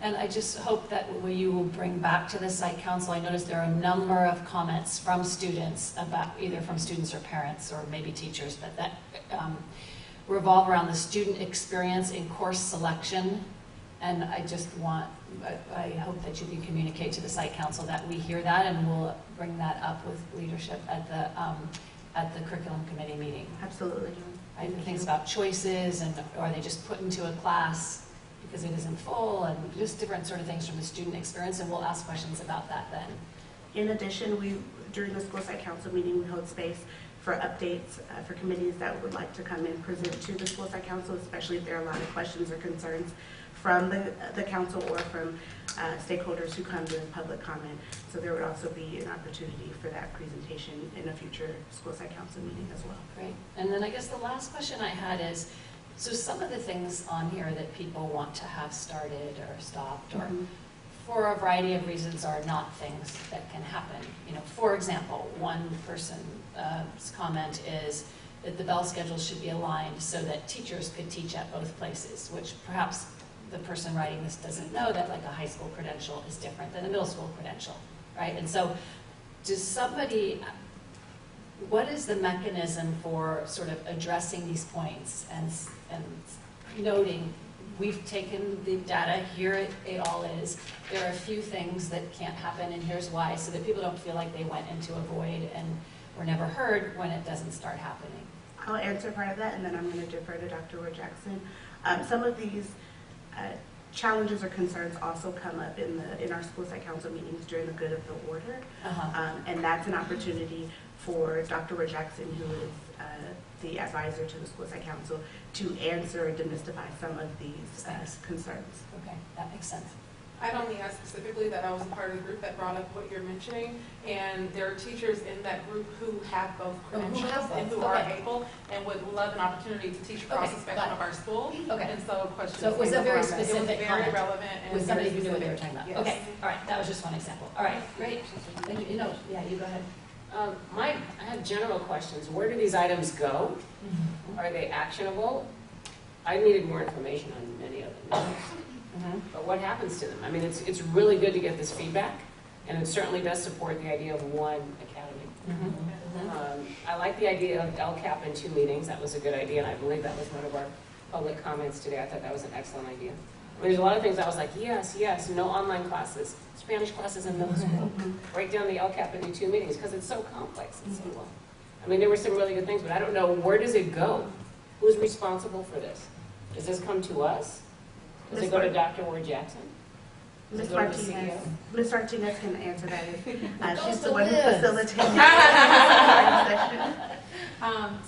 And I just hope that you will bring back to the site council. I noticed there are a number of comments from students about, either from students or parents or maybe teachers, but that revolve around the student experience in course selection. And I just I hope that you can communicate to the site council that we hear that, and we'll bring that up with leadership at the curriculum committee meeting. Absolutely. Right? Things about choices, and are they just put into a class because it isn't full, and just different sort of things from the student experience, and we'll ask questions about that then. In addition, during the school site council meeting, we hold space for updates for committees that would like to come and present to the school site council, especially if there are a lot of questions or concerns from the council or from stakeholders who come during public comment. So there would also be an opportunity for that presentation in a future school site council meeting as well. Great. And then I guess the last question I had is, so some of the things on here that people want to have started or stopped or for a variety of reasons are not things that can happen. You know, for example, one person's comment is that the bell schedule should be aligned so that teachers could teach at both places, which perhaps the person writing this doesn't know that like a high school credential is different than a middle school credential, right? And so does somebody, what is the mechanism for sort of addressing these points and noting we've taken the data, here it all is, there are a few things that can't happen and here's why, so that people don't feel like they went into a void and were never heard when it doesn't start happening? I'll answer part of that, and then I'm going to defer to Dr. Ward Jackson. Some of these challenges or concerns also come up in our school site council meetings during the good of the order, and that's an opportunity for Dr. Ward Jackson, who is the advisor to the school site council, to answer or demystify some of these concerns. Okay, that makes sense. I'd only add specifically that I was a part of the group that brought up what you're mentioning, and there are teachers in that group who have both credentials and who are able and would love an opportunity to teach across the spectrum of our school. Okay. And so questions. So it was a very specific It was very comment relevant and with somebody very who knew what they were specific. talking about. Yes. Okay, all right, that was just one example. All right, great. Thank you. No, yeah, you go ahead. I have general questions. Where do these items go? Are they actionable? I needed more information on many of them. But what happens to them? I mean, it's really good to get this feedback, and it certainly does support the idea of one academy. I like the idea of LCAP in 2 meetings. That was a good idea, and I believe that was one of our public comments today. I thought that was an excellent idea. I mean, there's a lot of things I was like, yes, yes, no online classes, Spanish classes in middle school. Break down the LCAP into 2 meetings because it's so complex and so long. I mean, there were some really good things, but I don't know, where does it go? Who's responsible for this? Does this come to us? Does it go to Dr. Ward Jackson? Ms. Martinez can answer that. She's the one who facilitates.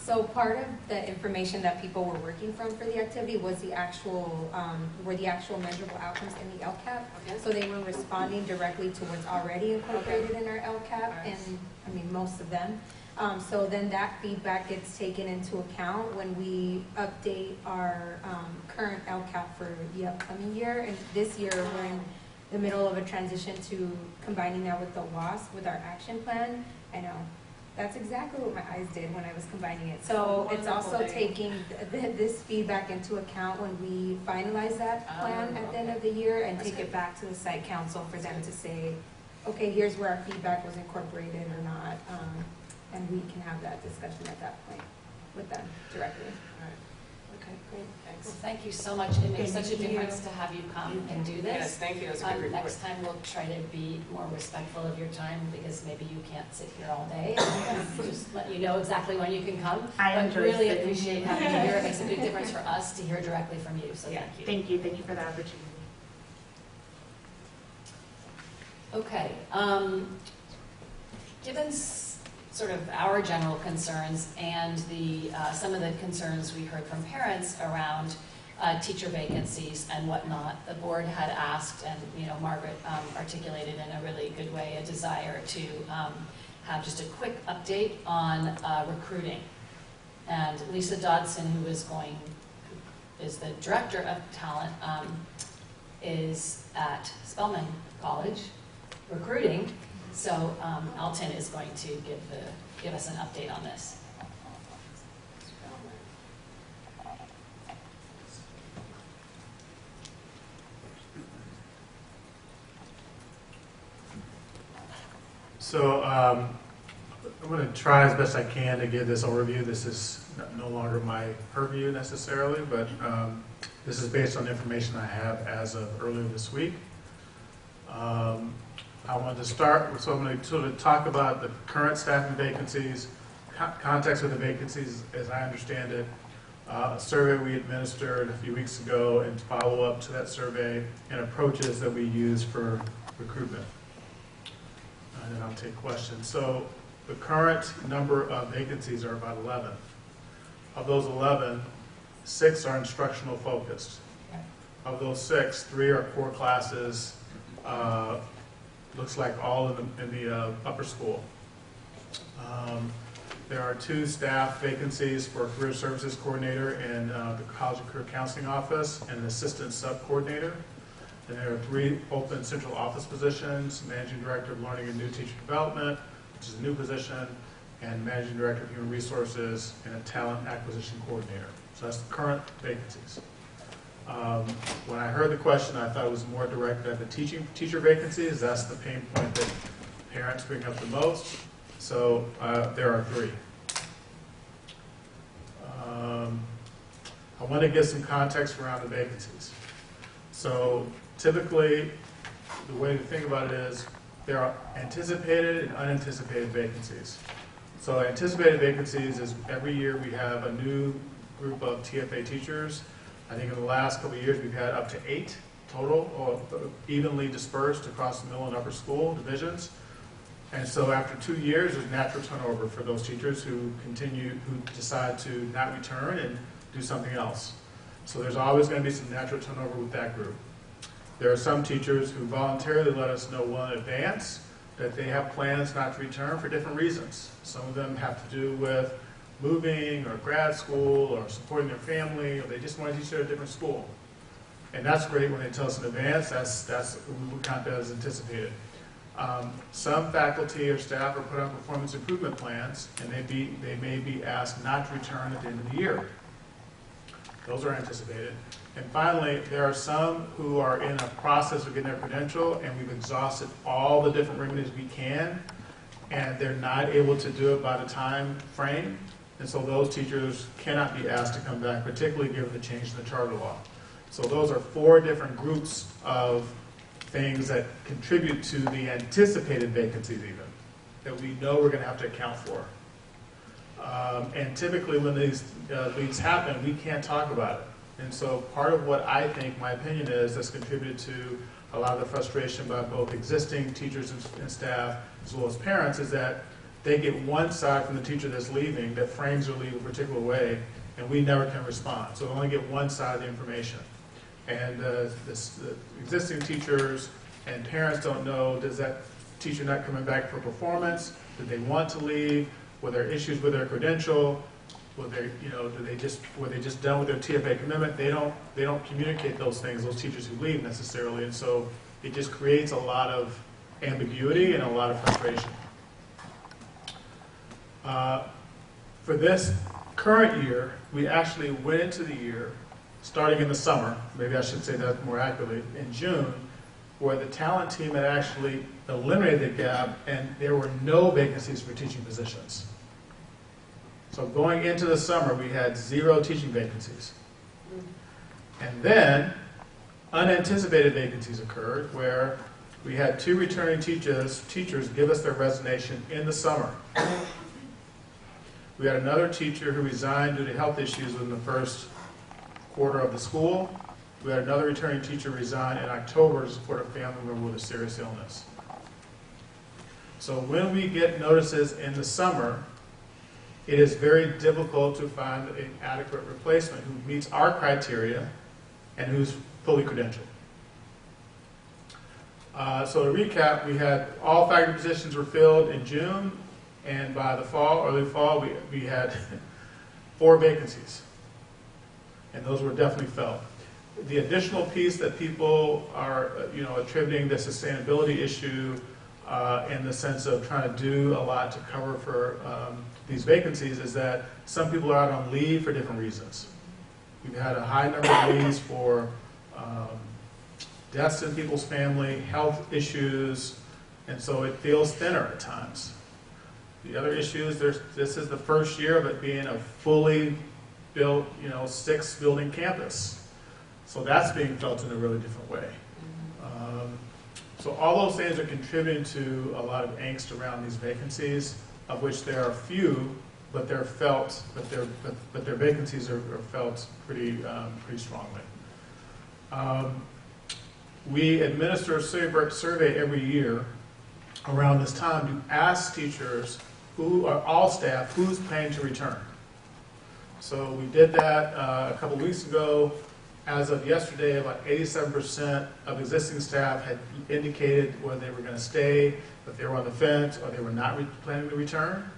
So part of the information that people were working from for the activity was were the actual measurable outcomes in the LCAP. Okay. So they were responding directly to what's already incorporated in our LCAP, and I mean most of them. So then that feedback gets taken into account when we update our current LCAP for the upcoming year. And this year we're in the middle of a transition to combining that with the WASP, with our action plan. I know. That's exactly what my eyes did when I was combining it. So it's also taking this feedback into account when we finalize that plan at the end of the year and take it back to the site council for them to say, okay, here's where our feedback was incorporated or not. And we can have that discussion at that point with them directly. All right. Okay, great. Thanks. Well, thank you so much. It makes such a difference to have you come and do this. Yes, thank you. That was a good report. Next time we'll try to be more respectful of your time because maybe you can't sit here all day. Just let you know exactly when you can come. I really appreciate having you here. It makes a big difference for us to hear directly from you. So Yeah, thank you. Thank you for the opportunity. Okay. sort of our general concerns and the some of the concerns we heard from parents around teacher vacancies and whatnot. The board had asked, and Margaret articulated in a really good way a desire to have just a quick update on recruiting. And Lisa Dodson, who is the director of talent, is at Spelman College recruiting. So Alton is going to give us an update on this. So I'm going to try as best I can to give this overview. This is no longer my purview necessarily, but this is based on information I have as of earlier this week. I want to start, so I'm going to sort of talk about the current staffing vacancies, context of the vacancies as I understand it, a survey we administered a few weeks ago, and follow up to that survey, and approaches that we use for recruitment. And then I'll take questions. So the current number of vacancies are about 11. Of those 11, 6 are instructional focused. Of those 6, 3 are core classes, looks like all in the upper school. There are 2 staff vacancies for a career services coordinator in the College and Career Counseling Office and an assistant sub-coordinator. And there are 3 open central office positions, Managing Director of Learning and New Teacher Development, which is a new position, and Managing Director of Human Resources and a Talent Acquisition Coordinator. So that's the current vacancies. When I heard the question, I thought it was more directed at the teacher vacancies. That's the pain point that parents bring up the most. So there are 3. I want to give some context around the vacancies. So typically, the way to think about it is there are anticipated and unanticipated vacancies. So anticipated vacancies is every year we have a new group of TFA teachers. I think in the last couple of years we've had up to 8 total, or evenly dispersed across the middle and upper school divisions. And so after 2 years, there's natural turnover for those teachers who decide to not return and do something else. So there's always going to be some natural turnover with that group. There are some teachers who voluntarily let us know well in advance that they have plans not to return for different reasons. Some of them have to do with moving or grad school or supporting their family, or they just want to teach at a different school. And that's great when they tell us in advance. That's we would count that as anticipated. Some faculty or staff are put on performance improvement plans, and they may be asked not to return at the end of the year. Those are anticipated. And finally, there are some who are in a process of getting their credential, and we've exhausted all the different remedies we can, and they're not able to do it by the time frame. And so those teachers cannot be asked to come back, particularly given the change in the charter law. So those are 4 different groups of things that contribute to the anticipated vacancies even, that we know we're going to have to account for. And typically when these leads happen, we can't talk about it. And so part of what I think, my opinion is, that's contributed to a lot of the frustration by both existing teachers and staff, as well as parents, is that they get one side from the teacher that's leaving that frames their leave a particular way, and we never can respond. So we only get one side of the information. And the existing teachers and parents don't know, does that teacher not coming back for performance? Did they want to leave? Were there issues with their credential? Were they just done with their TFA commitment? They don't communicate those things, those teachers who leave necessarily, and so it just creates a lot of ambiguity and a lot of frustration. For this current year, we actually went into the year, starting in the summer, maybe I should say that more accurately, in June, where the talent team had actually eliminated the gap and there were no vacancies for teaching positions. So going into the summer, we had 0 teaching vacancies. And then unanticipated vacancies occurred where we had 2 returning teachers give us their resignation in the summer. We had another teacher who resigned due to health issues within the first quarter of the school. We had another returning teacher resign in October to support a family member with a serious illness. So when we get notices in the summer, it is very difficult to find an adequate replacement who meets our criteria and who's fully credentialed. So to recap, we had all faculty positions were filled in June, and by the fall, early fall, we had 4 vacancies, and those were definitely felt. The additional piece that people are, attributing the sustainability issue in the sense of trying to do a lot to cover for these vacancies is that some people are out on leave for different reasons. We've had a high number of leaves for deaths in people's family, health issues, and so it feels thinner at times. The other issue is this is the first year of it being a fully built, 6-building campus. So that's being felt in a really different way. So all those things are contributing to a lot of angst around these vacancies, of which there are few, but they're felt, but their vacancies are felt pretty strongly. We administer a survey every year around this time to ask teachers who are all staff who's planning to return. So we did that a couple weeks ago. As of yesterday, about 87% of existing staff had indicated whether they were going to stay, if they were on the fence, or they were not planning to return.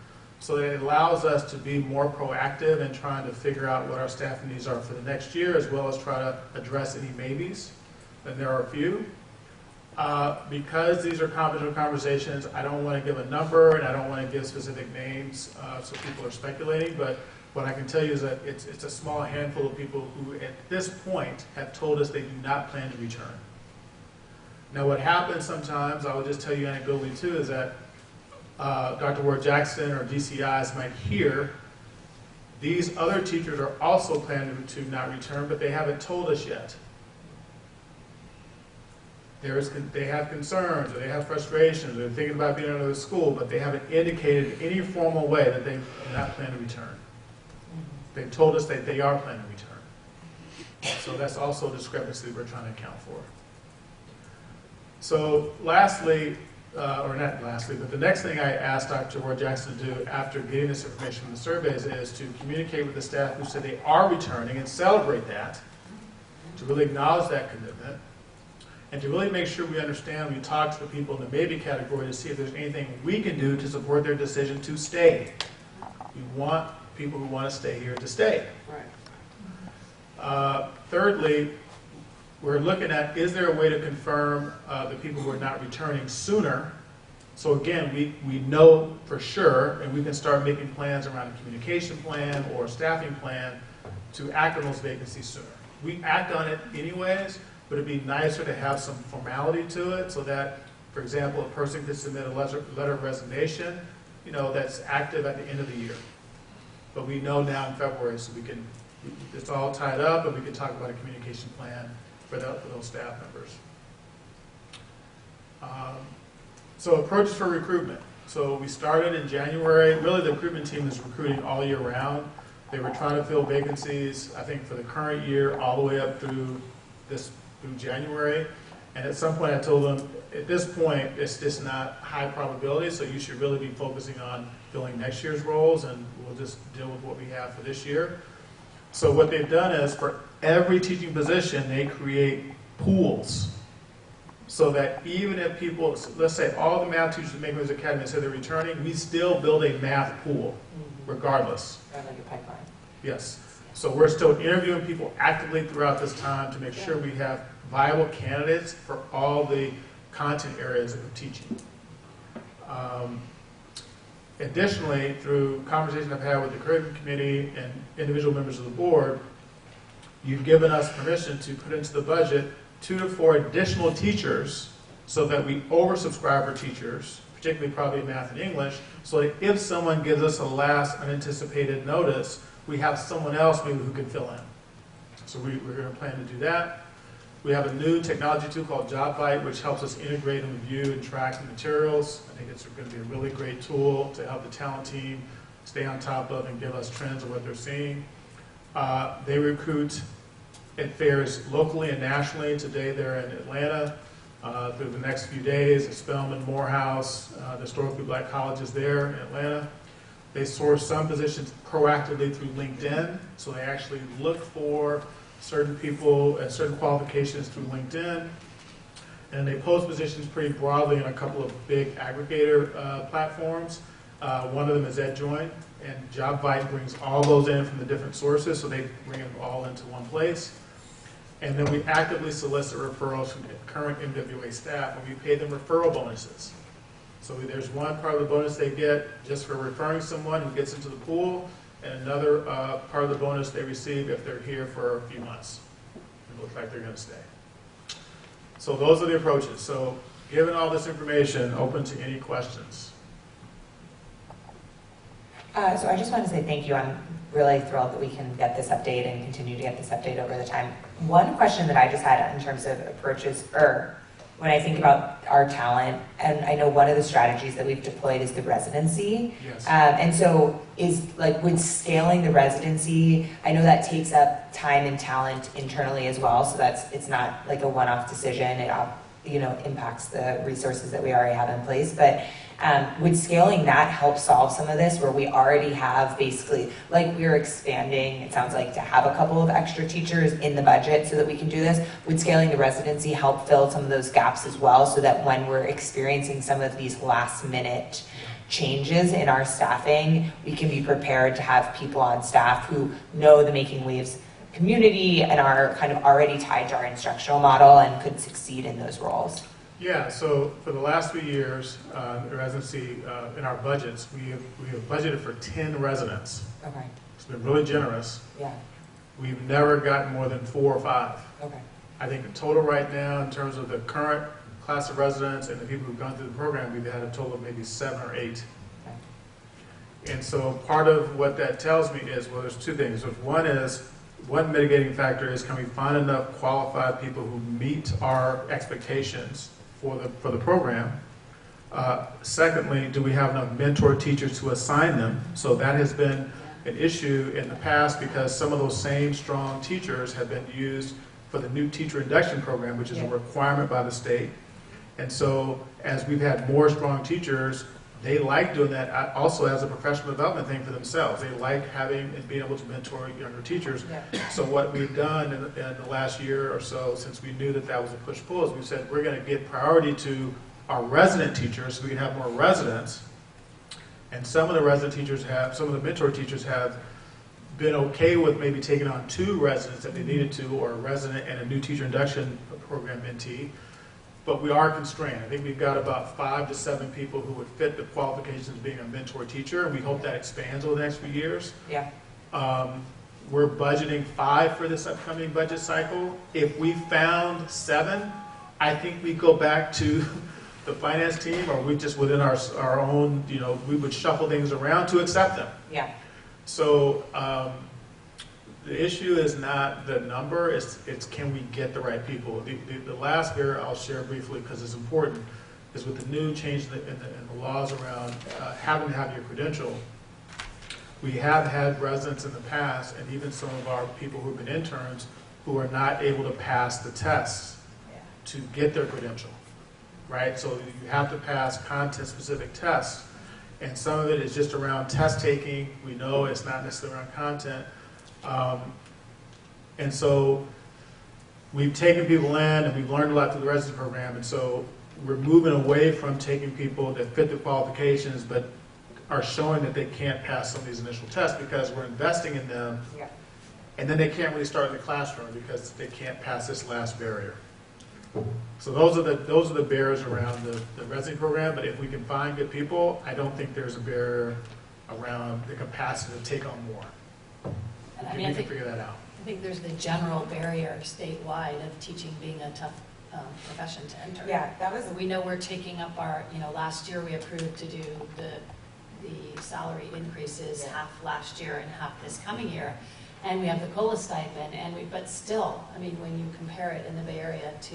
So it allows us to be more proactive in trying to figure out what our staffing needs are for the next year, as well as try to address any maybes. And there are a few. Because these are confidential conversations, I don't want to give a number, and I don't want to give specific names, so people are speculating, but what I can tell you is that it's a small handful of people who at this point have told us they do not plan to return. Now what happens sometimes, I will just tell you anecdotally too, is that Dr. Ward Jackson or DCIs might hear these other teachers are also planning to not return, but they haven't told us yet. They have concerns, or they have frustrations, or they're thinking about being in another school, but they haven't indicated in any formal way that they do not plan to return. They've told us that they are planning to return. So that's also a discrepancy we're trying to account for. So lastly, or not lastly, but the next thing I asked Dr. Ward Jackson to do after getting this information from the surveys is to communicate with the staff who said they are returning and celebrate that, to really acknowledge that commitment, and to really make sure we understand, we talk to the people in the maybe category to see if there's anything we can do to support their decision to stay. We want people who want to stay here to stay. Right. Thirdly, we're looking at, is there a way to confirm the people who are not returning sooner? So again, we know for sure, and we can start making plans around a communication plan or a staffing plan to act on those vacancies sooner. We act on it anyways, but it'd be nicer to have some formality to it so that, for example, a person could submit a letter of resignation, that's active at the end of the year. But we know now in February, so it's all tied up, and we can talk about a communication plan for those staff members. So approaches for recruitment. So we started in January. Really, the recruitment team is recruiting all year round. They were trying to fill vacancies, I think, for the current year, all the way up through January. And at some point, I told them, at this point, it's just not high probability, so you should really be focusing on filling next year's roles, and we'll just deal with what we have for this year. So what they've done is, for every teaching position, they create pools, so that even if people, let's say all the math teachers at Makeovers Academy say they're returning, we still build a math pool, regardless. Like a pipeline. Yes. So we're still interviewing people actively throughout this time to make sure we have viable candidates for all the content areas that we're teaching. Additionally, through conversations I've had with the curriculum committee and individual members of the board, you've given us permission to put into the budget 2 to 4 additional teachers so that we oversubscribe for teachers, particularly probably math and English, so that if someone gives us a last unanticipated notice, we have someone else maybe who can fill in. So we're going to plan to do that. We have a new technology tool called JobVite, which helps us integrate and review and track the materials. I think it's going to be a really great tool to help the talent team stay on top of and give us trends of what they're seeing. They recruit at fairs locally and nationally. Today they're in Atlanta. through the next few days at Spelman, Morehouse, the historically black colleges there in Atlanta. They source some positions proactively through LinkedIn, so they actually look for certain people and certain qualifications through LinkedIn. And they post positions pretty broadly on a couple of big aggregator platforms. One of them is EdJoin, and JobVite brings all those in from the different sources, so they bring them all into one place. And then we actively solicit referrals from current MWA staff, and we pay them referral bonuses. So there's one part of the bonus they get just for referring someone who gets into the pool, and another part of the bonus they receive if they're here for a few months. It looks like they're going to stay. So those are the approaches. So given all this information, open to any questions. So I just want to say thank you. I'm really thrilled that we can get this update and continue to get this update over the time. One question that I just had in terms of approaches, or when I think about our talent, and I know one of the strategies that we've deployed is the residency. Yes. And so is like with scaling the residency, I know that takes up time and talent internally as well. So it's not like a one-off decision. It impacts the resources that we already have in place. But would scaling that help solve some of this, where we already have basically, like we're expanding, it sounds like, to have a couple of extra teachers in the budget so that we can do this? Would scaling the residency help fill some of those gaps as well, so that when we're experiencing some of these last minute changes in our staffing, we can be prepared to have people on staff who know the Making Waves community and are kind of already tied to our instructional model and could succeed in those roles? Yeah, so for the last 3 years, the residency, in our budgets, we have budgeted for 10 residents. Okay. It's been really generous. Yeah. We've never gotten more than 4 or 5. Okay. I think the total right now, in terms of the current class of residents and the people who've gone through the program, we've had a total of maybe 7 or 8. Okay. And so part of what that tells me is, well, there's 2 things. One mitigating factor is, can we find enough qualified people who meet our expectations for the program? Secondly, do we have enough mentor teachers to assign them? So that has been an issue in the past, because some of those same strong teachers have been used for the new teacher induction program, which is a requirement by the state. And so as we've had more strong teachers, they like doing that also as a professional development thing for themselves. They like having and being able to mentor younger teachers. Yeah. So what we've done in the last year or so, since we knew that was a push-pull, is we said we're going to give priority to our resident teachers so we can have more residents. And some of the resident teachers some of the mentor teachers have been okay with maybe taking on 2 residents if they needed to, or a resident and a new teacher induction program mentee. But we are constrained. I think we've got about 5 to 7 people who would fit the qualifications of being a mentor teacher, and we hope that expands over the next few years. Yeah. We're budgeting 5 for this upcoming budget cycle. If we found 7, I think we go back to the finance team, or we just within our own, we would shuffle things around to accept them. Yeah. So the issue is not the number, it's can we get the right people. The last barrier I'll share briefly, because it's important, is with the new change in the laws around having to have your credential. We have had residents in the past, and even some of our people who've been interns, who are not able to pass the tests to get their credential, right? So you have to pass content-specific tests, and some of it is just around test taking. We know it's not necessarily around content. And so we've taken people in, and we've learned a lot through the residency program, and so we're moving away from taking people that fit the qualifications but are showing that they can't pass some of these initial tests, because we're investing in them, and then they can't really start in the classroom because they can't pass this last barrier. So those are the barriers around the residency program, but if we can find good people, I don't think there's a barrier around the capacity to take on more. And we can figure that out. I think there's the general barrier statewide of teaching being a tough profession to enter. Yeah, that was. We know we're taking up our, last year we approved to do the salary increases, half last year and half this coming year. And we have the COLA stipend, but still, when you compare it in the Bay Area to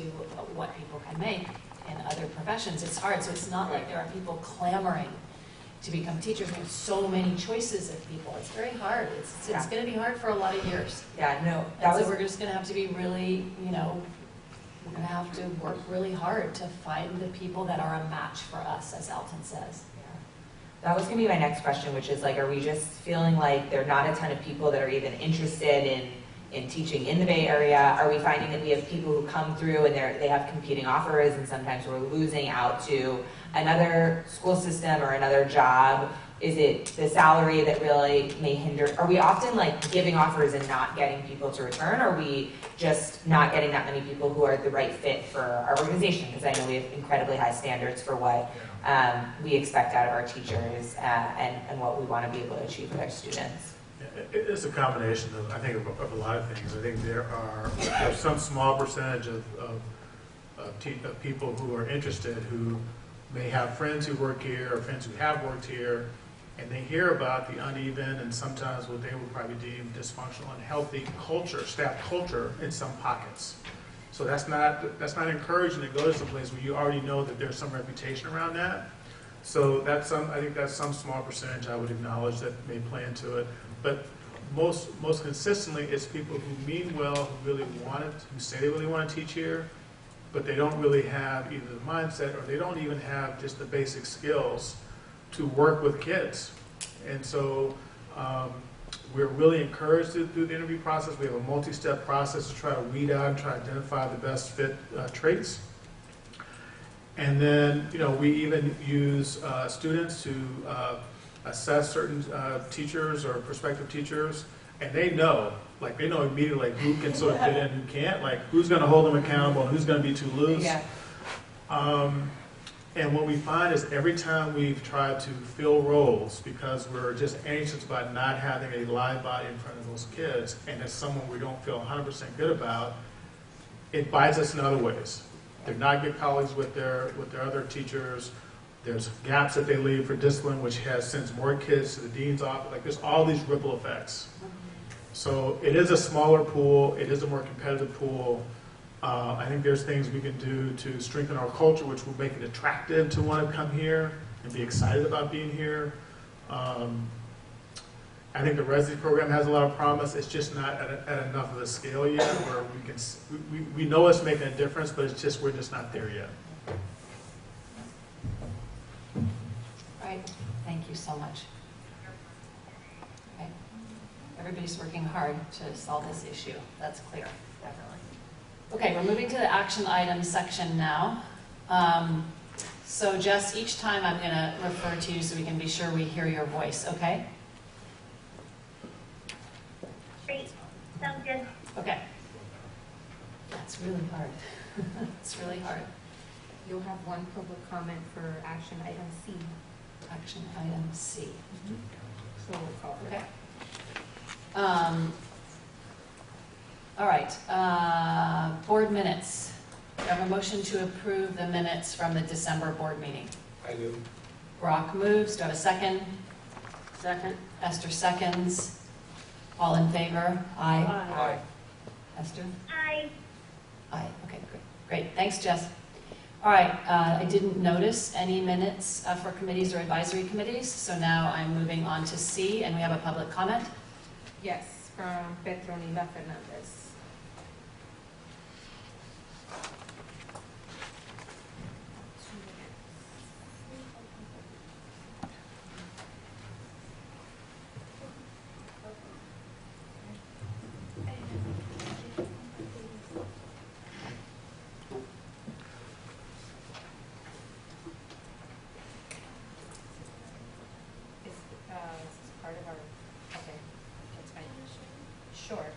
what people can make in other professions, it's hard. So it's not like there are people clamoring to become teachers. We have so many choices of people. It's very hard. It's going to be hard for a lot of years. Yeah, no. So we're just going to have to be really, going to have to work really hard to find the people that are a match for us, as Alton says. That was gonna be my next question, which is like, are we just feeling like there are not a ton of people that are even interested in teaching in the Bay Area? Are we finding that we have people who come through and they have competing offers, and sometimes we're losing out to another school system or another job? Is it the salary that really may hinder? Are we often like giving offers and not getting people to return? Or are we just not getting that many people who are the right fit for our organization? Because I know we have incredibly high standards for what we expect out of our teachers and what we want to be able to achieve with our students. It's a combination of, I think, of a lot of things. I think there's some small percentage of people who are interested, who may have friends who work here or friends who have worked here, and they hear about the uneven and sometimes what they would probably deem dysfunctional and unhealthy culture, staff culture in some pockets. So that's not encouraging to go to some place where you already know that there's some reputation around that. So I think that's some small percentage I would acknowledge that may play into it. But most consistently, it's people who mean well, who really want it, who say they really want to teach here, but they don't really have either the mindset or they don't even have just the basic skills to work with kids. And so we're really encouraged through the interview process. We have a multi-step process to try to weed out and try to identify the best fit traits. And then, we even use students to assess certain teachers or prospective teachers, and they know immediately who can sort of fit in, who can't, like who's going to hold them accountable and who's going to be too loose. Yeah. And what we find is every time we've tried to fill roles, because we're just anxious about not having a live body in front of those kids, and it's someone we don't feel 100% good about, it bites us in other ways. They're not good colleagues with their other teachers. There's gaps that they leave for discipline, which sends more kids to the dean's office. Like, there's all these ripple effects. So it is a smaller pool. It is a more competitive pool. I think there's things we can do to strengthen our culture, which will make it attractive to want to come here and be excited about being here. I think the residency program has a lot of promise. It's just not at enough of a scale yet where we know it's making a difference, but we're just not there yet. Right. Thank you so much. Okay. Everybody's working hard to solve this issue. That's clear. Definitely. Okay, we're moving to the action items section now. So Jess, each time I'm going to refer to you so we can be sure we hear your voice, okay? Great. Sounds good. Okay. That's really hard. It's really hard. You'll have one public comment for action item C. Action item C. So we'll call it. Okay. All right. Board minutes. We have a motion to approve the minutes from the December board meeting. I do. Brock moves. Do I have a second? Second. Esther seconds. All in favor? Aye. Aye. Esther? Aye. Aye. Okay, great. Great. Thanks, Jess. All right. I didn't notice any minutes for committees or advisory committees, so now I'm moving on to C, and we have a public comment. Yes, from Petronila Fernandez. Sure.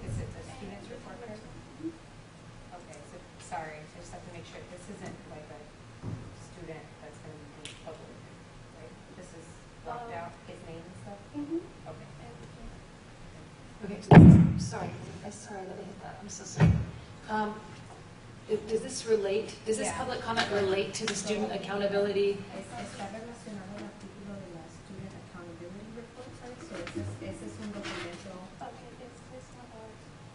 Is it the student's report card? Okay, so, sorry, I just have to make sure, this isn't like a student that's going to be public, right? This is blocked out, his name and stuff? Okay. Okay, sorry. I'm sorry that I hit that. I'm so sorry. Does this Yeah. public comment relate to the student accountability? Está relacionado al artículo de la Student Accountability Report, ¿sabes? So ese es un documento.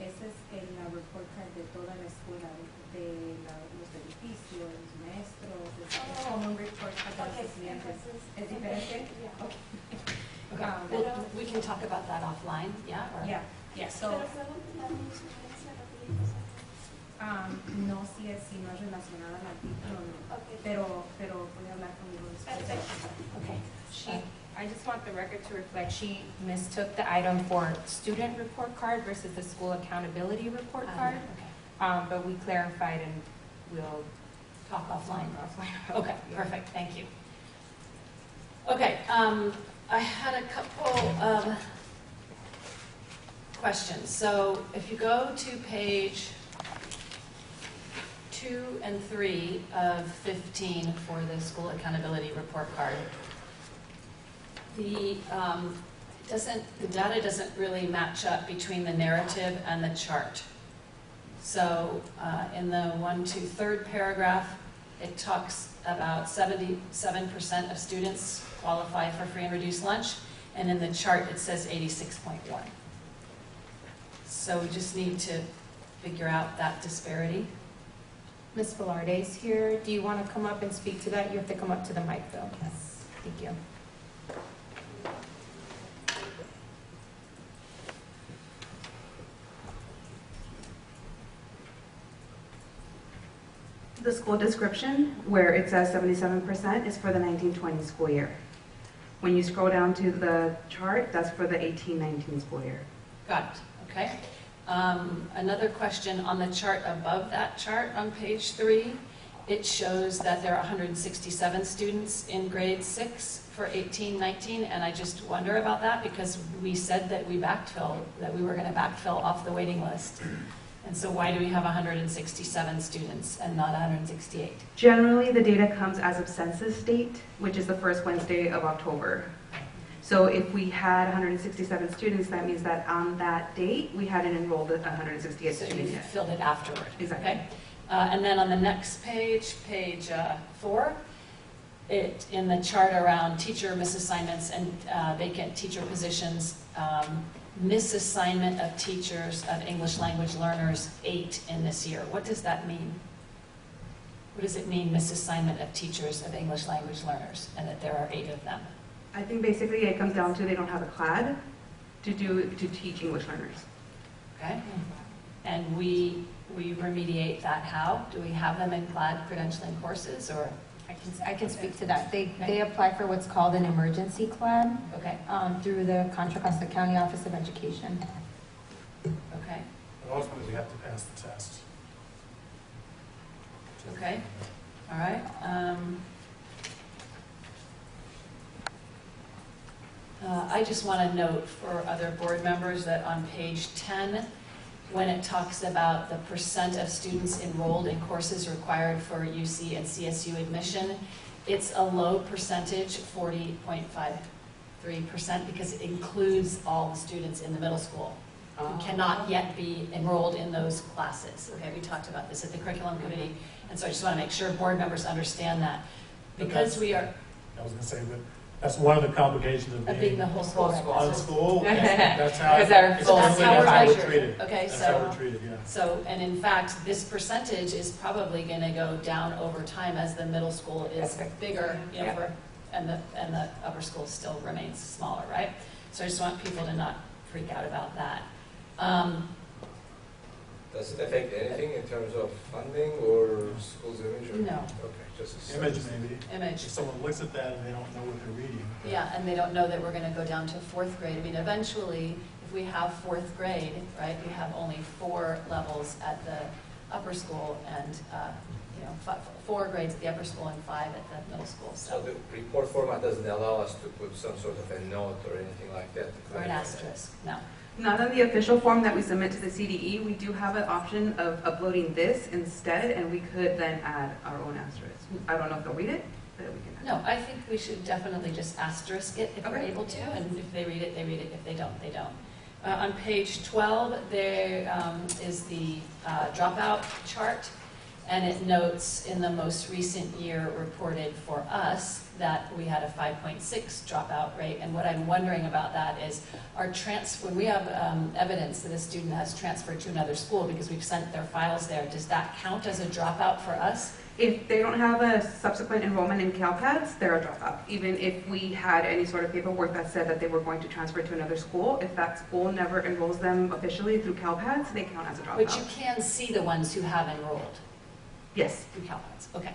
Ese es el report card de toda la escuela, los edificios, los maestros. Es como un report card de los estudiantes. ¿Es diferente? Okay. Well, we can talk about that offline, yeah? Or? Yeah. Yes. So, No sé si no es relacionada al artículo, no. Pero puede hablar conmigo después. Okay. I just want the record to reflect, she mistook the item for student report card versus the school accountability report card. But we clarified and we'll Talk offline. Okay, Perfect, thank you. Okay, I had a couple of questions. So if you go to page 2 and 3 of 15 for the school accountability report card, the data doesn't really match up between the narrative and the chart. So in the 3rd paragraph, it talks about 77% of students qualify for free and reduced lunch, and in the chart it says 86.1. So we just need to figure out that disparity. Ms. Velarde is here. Do you want to come up and speak to that? You have to come up to the mic though. Yes. Thank you. The school description, where it says 77%, is for the 1920 school year. When you scroll down to the chart, that's for the 18-19 school year. Got it, okay. Another question on the chart above that chart on page 3, it shows that there are 167 students in grade 6 for 18-19, and I just wonder about that because we said that we were going to backfill off the waiting list. And so why do we have 167 students and not 168? Generally, the data comes as of census date, which is the first Wednesday of October. So if we had 167 students, that means that on that date, we hadn't enrolled 168 So students you yet. filled it afterward. Exactly. Okay. And then on the next page, page 4, in the chart around teacher misassignments and vacant teacher positions, misassignment of teachers of English language learners, 8 in this year. What does that mean? What does it mean, misassignment of teachers of English language learners, and that there are 8 of them? I think basically it comes down to they don't have a CLAD to teach English learners. Okay. And we remediate that how? Do we have them in CLAD credentialing courses, or? I can speak to that. They apply for what's called an emergency CLAD through the Contra Costa County Office of Education. Okay. And ultimately, we have to pass the test. Okay. All right. I just want to note for other board members that on page 10, when it talks about the percent of students enrolled in courses required for UC and CSU admission, it's a low percentage, 40.53%, because it includes all the students in the middle school who cannot yet be enrolled in those classes. Okay, we talked about this at the curriculum committee, and so I just want to make sure board members understand that. Because we are... I was going to say that that's one of the complications of being the whole school. On school. That's how we're treated. Okay, that's how we're treated, yeah. So, and in fact, this percentage is probably going to go down over time as the middle school is bigger, you know, and the upper school still remains smaller, right? So I just want people to not freak out about that. Does it affect anything in terms of funding or school's image? Or? No. Okay, just image maybe. Image. If someone looks at that and they don't know what they're reading. Yeah, and they don't know that we're going to go down to 4th grade. I mean, eventually, if we have 4th grade, right, we have only 4 levels at the upper school and, 4 grades at the upper school and 5 at the middle school. So the report format doesn't allow us to put some sort of a note or anything like that? Or an asterisk, no. Not on the official form that we submit to the CDE. We do have an option of uploading this instead, and we could then add our own asterisk. I don't know if they'll read it, but we can. No, I think we should definitely just asterisk it if we're able to, and if they read it, they read it. If they don't, they don't. On page 12, there is the dropout chart, and it notes in the most recent year reported for us that we had a 5.6 dropout rate. And what I'm wondering about that is when we have evidence that a student has transferred to another school because we've sent their files there, does that count as a dropout for us? If they don't have a subsequent enrollment in CalPADS, they're a dropout. Even if we had any sort of paperwork that said that they were going to transfer to another school, if that school never enrolls them officially through CalPADS, they count as a dropout. But you can see the ones who have enrolled Yes. through CalPADS, okay.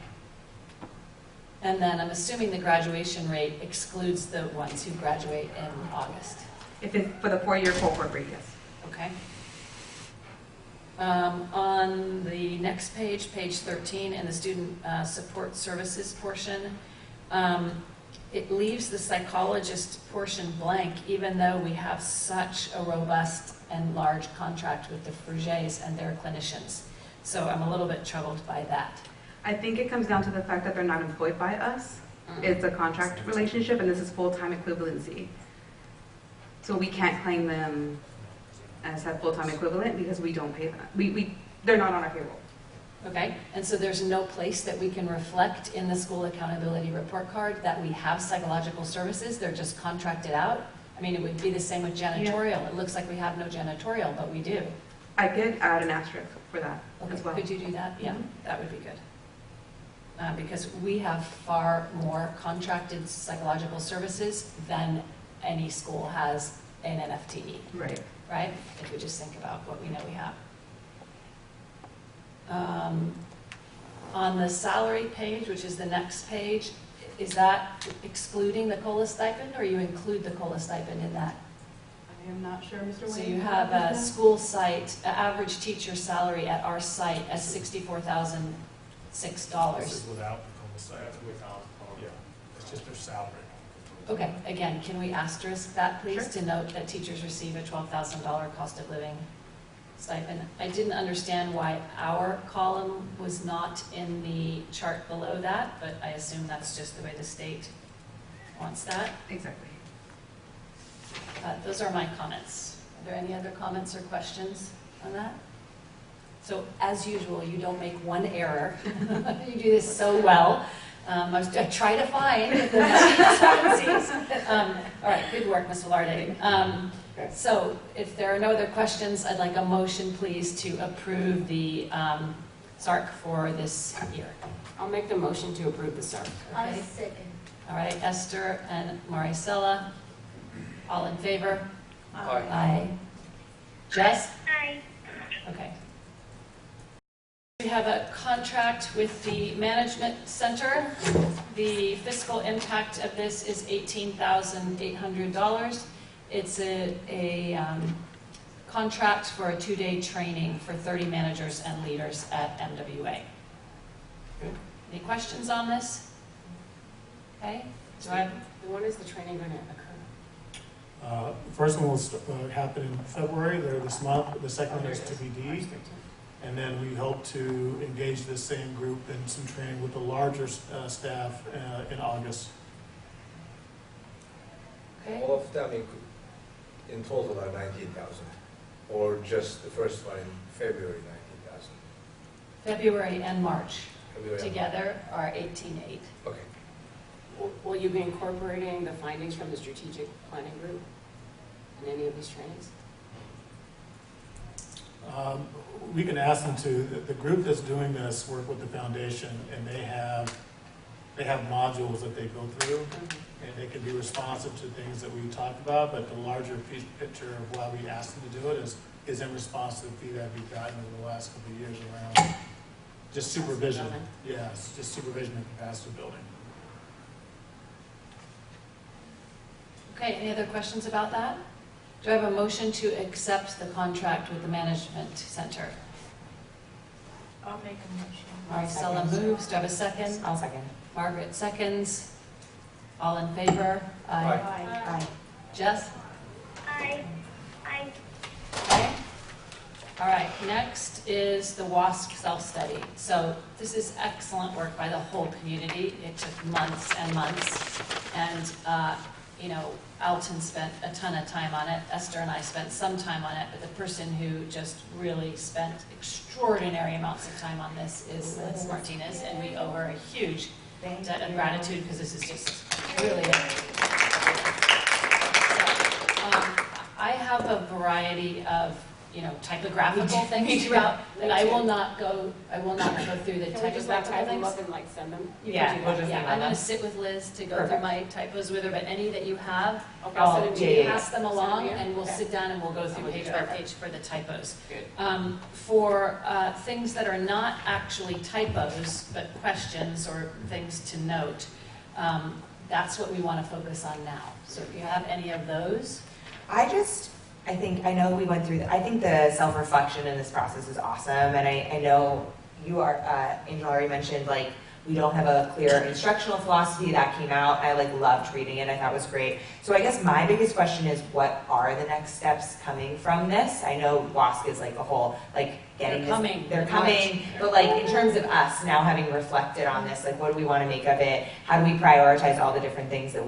And then I'm assuming the graduation rate excludes the ones who graduate in August. If it's for the 4-year cohort rate, yes. Okay. On the next page, page 13, in the student support services portion, it leaves the psychologist portion blank, even though we have such a robust and large contract with the Frugers and their clinicians. So I'm a little bit troubled by that. I think it comes down to the fact that they're not employed by us. It's a contract relationship, and this is full-time equivalency. So we can't claim them as a full-time equivalent because we don't pay them. They're not on our payroll. Okay, and so there's no place that we can reflect in the school accountability report card that we have psychological services, they're just contracted out? I mean, it would be the same with janitorial. Yeah. It looks like we have no janitorial, but we do. I could add an asterisk for that as well. Could you do that? Yeah, that would be good. Because we have far more contracted psychological services than any school has in an FTE. Right. Right? If we just think about what we know we have. On the salary page, which is the next page, is that excluding the COLA stipend, or you include the COLA stipend in that? I am not sure, Mr. Wayne. So you have a school site, average teacher salary at our site at $64,006. This is without the COLA stipend. Without, yeah, it's just their salary. Okay, again, can we asterisk that, please, to note that teachers receive a $12,000 cost of living stipend? I didn't understand why our column was not in the chart below that, but I assume that's just the way the state wants that. Exactly. Those are my comments. Are there any other comments or questions on that? So, as usual, you don't make one error. You do this so well. I try to find the discrepancies. All right, good work, Ms. Velarde. So, if there are no other questions, I'd like a motion, please, to approve the SARC for this year. I'll make the motion to approve the SARC. Okay. All right, Esther and Maricela, all in favor? Aye. Aye. Jess? Aye. Okay. We have a contract with the management center. The fiscal impact of this is $18,800. It's a contract for a 2-day training for 30 managers and leaders at MWA. Any questions on this? Okay. So when is the training going to occur? First one will happen in February, later this month. The second one is TBD. And then we hope to engage this same group in some training with the larger staff in August. Okay. All of them in total are 19,000, or just the first one in February, 19,000? February and March February together are 18,800. Okay. Will you be incorporating the findings from the strategic planning group in any of these trainings? We can ask them to. The group that's doing this work with the foundation, and they have modules that they go through, and they can be responsive to things that we talked about. But the larger picture of why we asked them to do it is in response to the feedback we've gotten over the last couple of years around just supervision. Yes, just supervision and capacity building. Okay, any other questions about that? Do I have a motion to accept the contract with the management center? I'll make a motion. Maricela moves. Do I have a second? I'll second. Margaret seconds. All in favor? Aye. Aye. Jess? Aye. Aye. Okay. All right, next is the WASC self-study. So this is excellent work by the whole community. It took months and months. And, you know, Alton spent a ton of time on it. Esther and I spent some time on it. But the person who just really spent extraordinary amounts of time on this is Liz Martinez. And we owe her a huge debt of gratitude because this is just really I have a variety of typographical things throughout, and I will not go through the Can we just like typographical type them things. up and like send them? Yeah, we'll just Yeah, email I'm them. gonna sit with Liz to go through Perfect. my typos with her, but any that you have, Okay, I'll send it to yeah, you. yeah. pass them Send along, them to you? and we'll Okay. sit down and we'll go through We'll do page by that. page for the typos. Good. For things that are not actually typos, but questions or things to note, that's what we want to focus on now. So if you have any of those, I know we went through, I think the self-reflection in this process is awesome, and I know you are, Angel already mentioned, like, we don't have a clear instructional philosophy that came out. I loved reading it. I thought it was great. So I guess my biggest question is, what are the next steps coming from this? I know WASC is like a whole, getting They're this, coming. but in terms of us now having reflected on this, what do we want to make of it? How do we prioritize all the different things that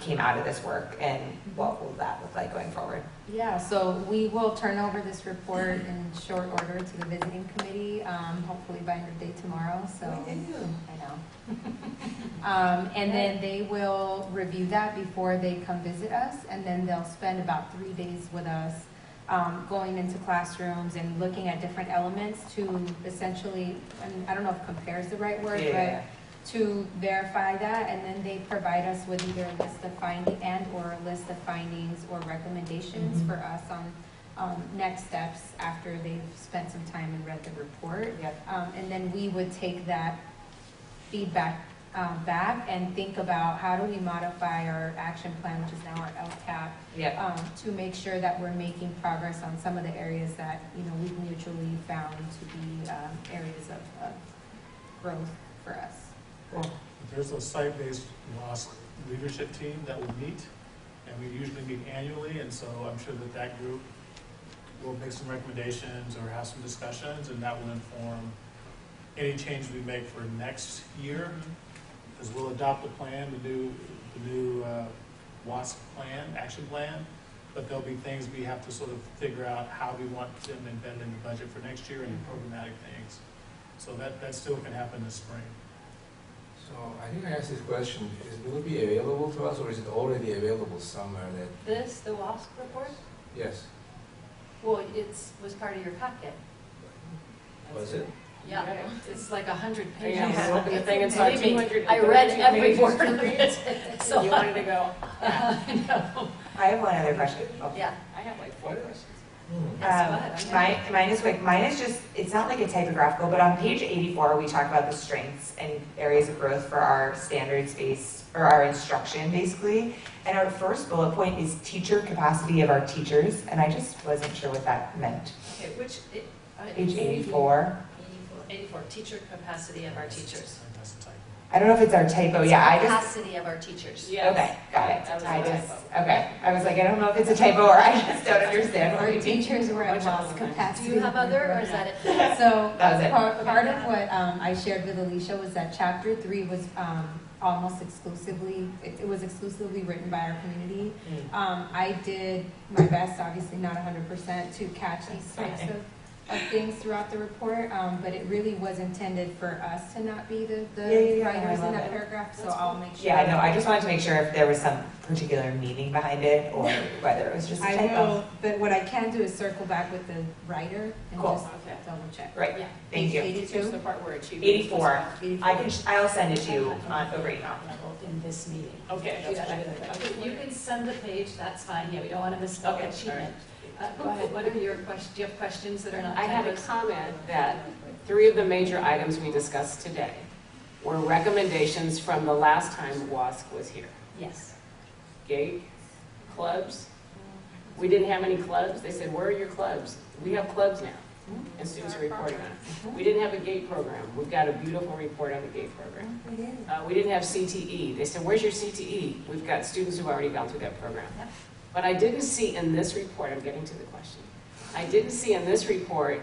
came out of this work, and what will that look like going forward? Yeah, so we will turn over this report in short order to the visiting committee, hopefully by end of day tomorrow, so. I know. And then they will review that before they come visit us, and then they'll spend about 3 days with us, going into classrooms and looking at different elements to essentially, I don't know if compare is the right word, Yeah. but to verify that, and then they provide us with either a list of findings or a list of findings or recommendations for us on next steps after they've spent some time and read the report. And then we would take that feedback back and think about how do we modify our action plan, which is now our LCAP, to make sure that we're making progress on some of the areas that we've mutually found to be areas of growth for us. There's a site-based WASC leadership team that will meet, and we usually meet annually, and so I'm sure that group will make some recommendations or have some discussions, and that will inform any changes we make for next year, because we'll adopt the plan, the new WASC plan, action plan, but there'll be things we have to sort of figure out how we want them embedded in the budget for next year and programmatic things. So that still can happen this spring. So I think I asked this question, will it be available to us, or is it already available somewhere that? the WASC report? Yes. Well, was part of your packet. Was it? Yeah, it's like 100 pages. Yeah, I opened the thing and saw Believe me, 200 I read every pages word to of read. it. So You wanted to go. I know. I have one other question. Yeah. I have like 4 questions. Mine is quick. Mine is just, it's not like a typographical, but on page 84, we talk about the strengths and areas of growth for our standards-based, or our instruction, basically. And our first bullet point is teacher capacity of our teachers, and I just wasn't sure what that meant. Okay, Page 84. 84, teacher capacity of our teachers. I don't know if it's our typo. Yeah, I just. Capacity of our teachers. Okay, got it. That was I a just, typo. okay. I was like, I don't know if it's a typo or I just don't understand what Our we mean. teachers were at WASC capacity. Do you have other, or is that it? So That was it. part of what I shared with Alicia was that chapter 3 was almost exclusively, it was exclusively written by our community. I did my best, obviously not 100%, to catch these types of things throughout the report, but it really was intended for us to not be the writers in that paragraph, so I'll make sure. Yeah, no, I just wanted to make sure if there was some particular meaning behind it or whether it was just a I typo. will, but what I can do is circle back with the writer and Cool. just double check. Right, Yeah. thank you. 82? The part where achievement. 84. I'll send it to you over email. In this meeting. Okay, You that's fine. you can send the page, that's fine, yeah, we don't want to miss Okay, achievement. Go ahead, what are your questions, do you have questions that are not I had a typos? comment that 3 of the major items we discussed today were recommendations from the last time WASC was here. Yes. Gate, clubs. We didn't have any clubs. They said, where are your clubs? We have clubs now, and students are reporting on it. We didn't have a gate program. We've got a beautiful report on the gate program. We didn't have CTE. They said, where's your CTE? We've got students who've already gone through that program. But I didn't see in this report, I'm getting to the question, I didn't see in this report,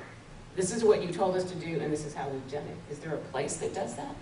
this is what you told us to do and this is how we've done it. Is there a place that does that?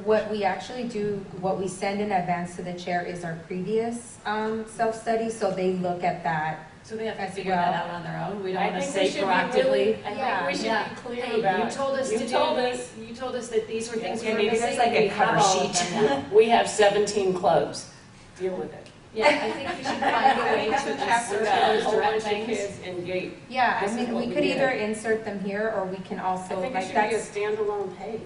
What we actually do, what we send in advance to the chair is our previous self-study, so they look at that. So they have to as figure well. that out on their own? We don't I want to think we say should be proactively? really- I think we should be clear Hey, about. you told us to do told this, you told us that these were things we Yeah, were maybe missing. there's like a We have cover all of sheet. them now. We have 17 clubs. Deal with it. Yeah, I think we should find a way to chapter insert that those whole bunch direct of things. kids in gate. Yeah, This I is mean, what we we could did. either insert them here, or we can also, I think it like, should be a that's, standalone page.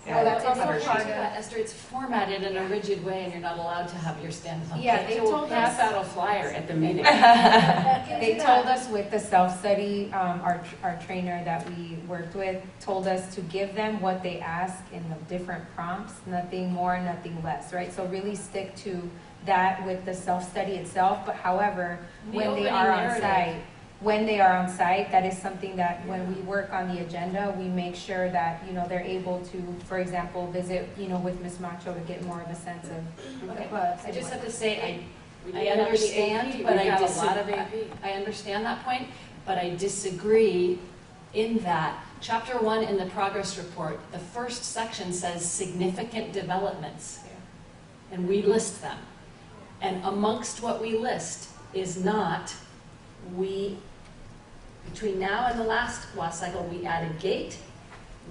well, that's Well, also it's part part of, Esther, it's formatted in a rigid way, and you're not allowed to have your standalone. Yeah, page. they So we'll told pass us- out a flyer at the meeting. they told us with the self-study, our trainer that we worked with, told us to give them what they ask in the different prompts, nothing more, nothing less, right? So really stick to that with the self-study itself, but however, The when they opening are on narrative. site, that is something that when we work on the agenda, we make sure that, they're able to, for example, visit, with Ms. Macho to get more of a sense of the Okay. clubs. I just have to say, We I didn't have any understand, AP. but We I got a disagree. lot of AP. I understand that point, but I disagree in that chapter 1 in the progress report, the first section says significant developments. And we list them. And amongst what we list is not, between now and the last WAS cycle, we added GATE,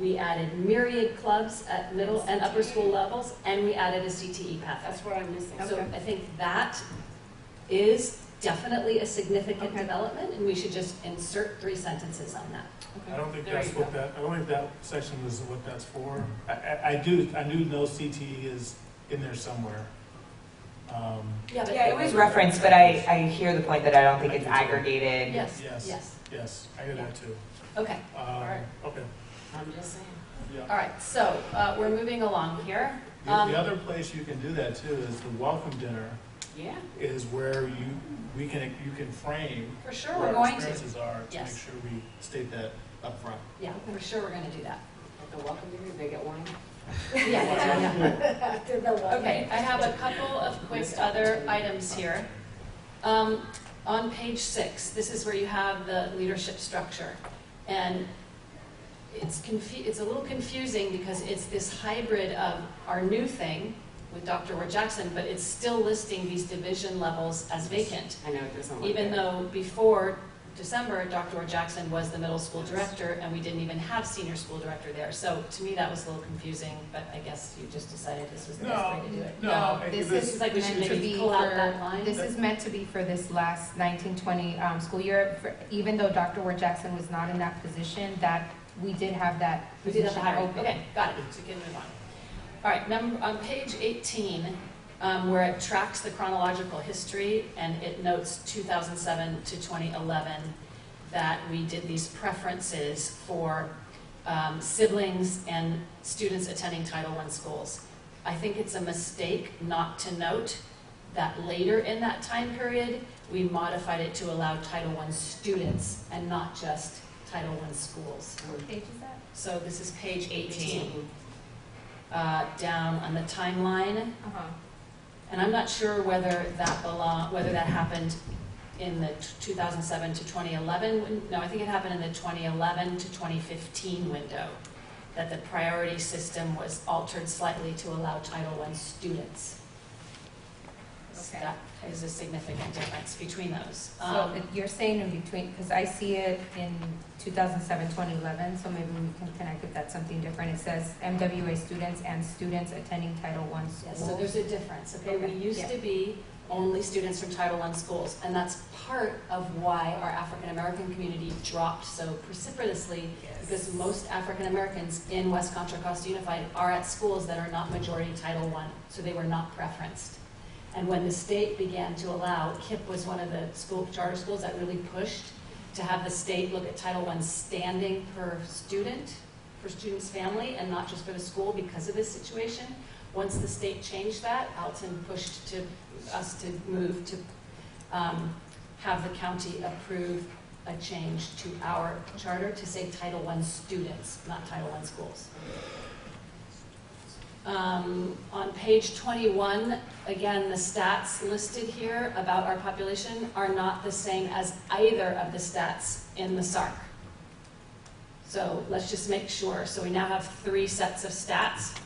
we added myriad clubs at middle and upper school levels, and we added a CTE pathway. That's what I'm missing. So I think that is definitely a significant development, and we should just insert 3 sentences on that. I don't think There that's you what go. that, I don't think that section is what that's for. I do know CTE is in there somewhere. Yeah, it was referenced, but I hear the point that I don't think it's aggregated. Yes, Yes, yes. yes, I hear that too. Okay, right. Okay. I'm just saying. Yeah. all right, so we're moving along here. The other place you can do that too is the welcome dinner Yeah. is where you can frame For sure, what we're our going to. experiences are to Yes. make sure we state that up front. Yeah, for sure we're going to do that. At the welcome dinner, they get wine. Yeah. Okay, I have a couple of quick other items here. On page 6, this is where you have the leadership structure. And it's a little confusing because it's this hybrid of our new thing with Dr. Ward Jackson, but it's still listing these division levels as vacant. I know it doesn't look Even good. though before December, Dr. Ward Jackson was the middle school director, and we didn't even have senior school director there. So to me, that was a little confusing, but I guess you just decided this was the best way to do it. No, This Seems is like we should meant to maybe be pull out for, that line. this is meant to be for this last 1920 school year. Even though Dr. Ward Jackson was not in that position, that we did have that We did have position to hire. open. Okay, got it. So we can move on. All right, on page 18, where it tracks the chronological history and it notes 2007 to 2011, that we did these preferences for siblings and students attending Title I schools. I think it's a mistake not to note that later in that time period, we modified it to allow Title I students and not just Title I schools. What page is that? So this is page 18, down on the timeline. Uh-huh. And I'm not sure whether that happened in the 2007 to 2011. No, I think it happened in the 2011 to 2015 window, that the priority system was altered slightly to allow Title I students. Okay. That is a significant difference between those. So you're saying in between, because I see it in 2007, 2011, so maybe we can connect if that's something different. It says MWA students and students attending Title I schools. Yes, so there's a difference, okay? Okay, We used yeah. to be only students from Title I schools, and that's part of why our African-American community dropped so precipitously, because most African-Americans in West Contra Costa Unified are at schools that are not majority Title I, so they were not preferenced. And when the state began to allow, KIPP was one of the charter schools that really pushed to have the state look at Title I standing per student, for student's family, and not just for the school because of this situation. Once the state changed that, Alton pushed us to move to have the county approve a change to our charter to say Title I students, not Title I schools. On page 21, again, the stats listed here about our population are not the same as either of the stats in the SARC. So let's just make sure. So we now have 3 sets of stats.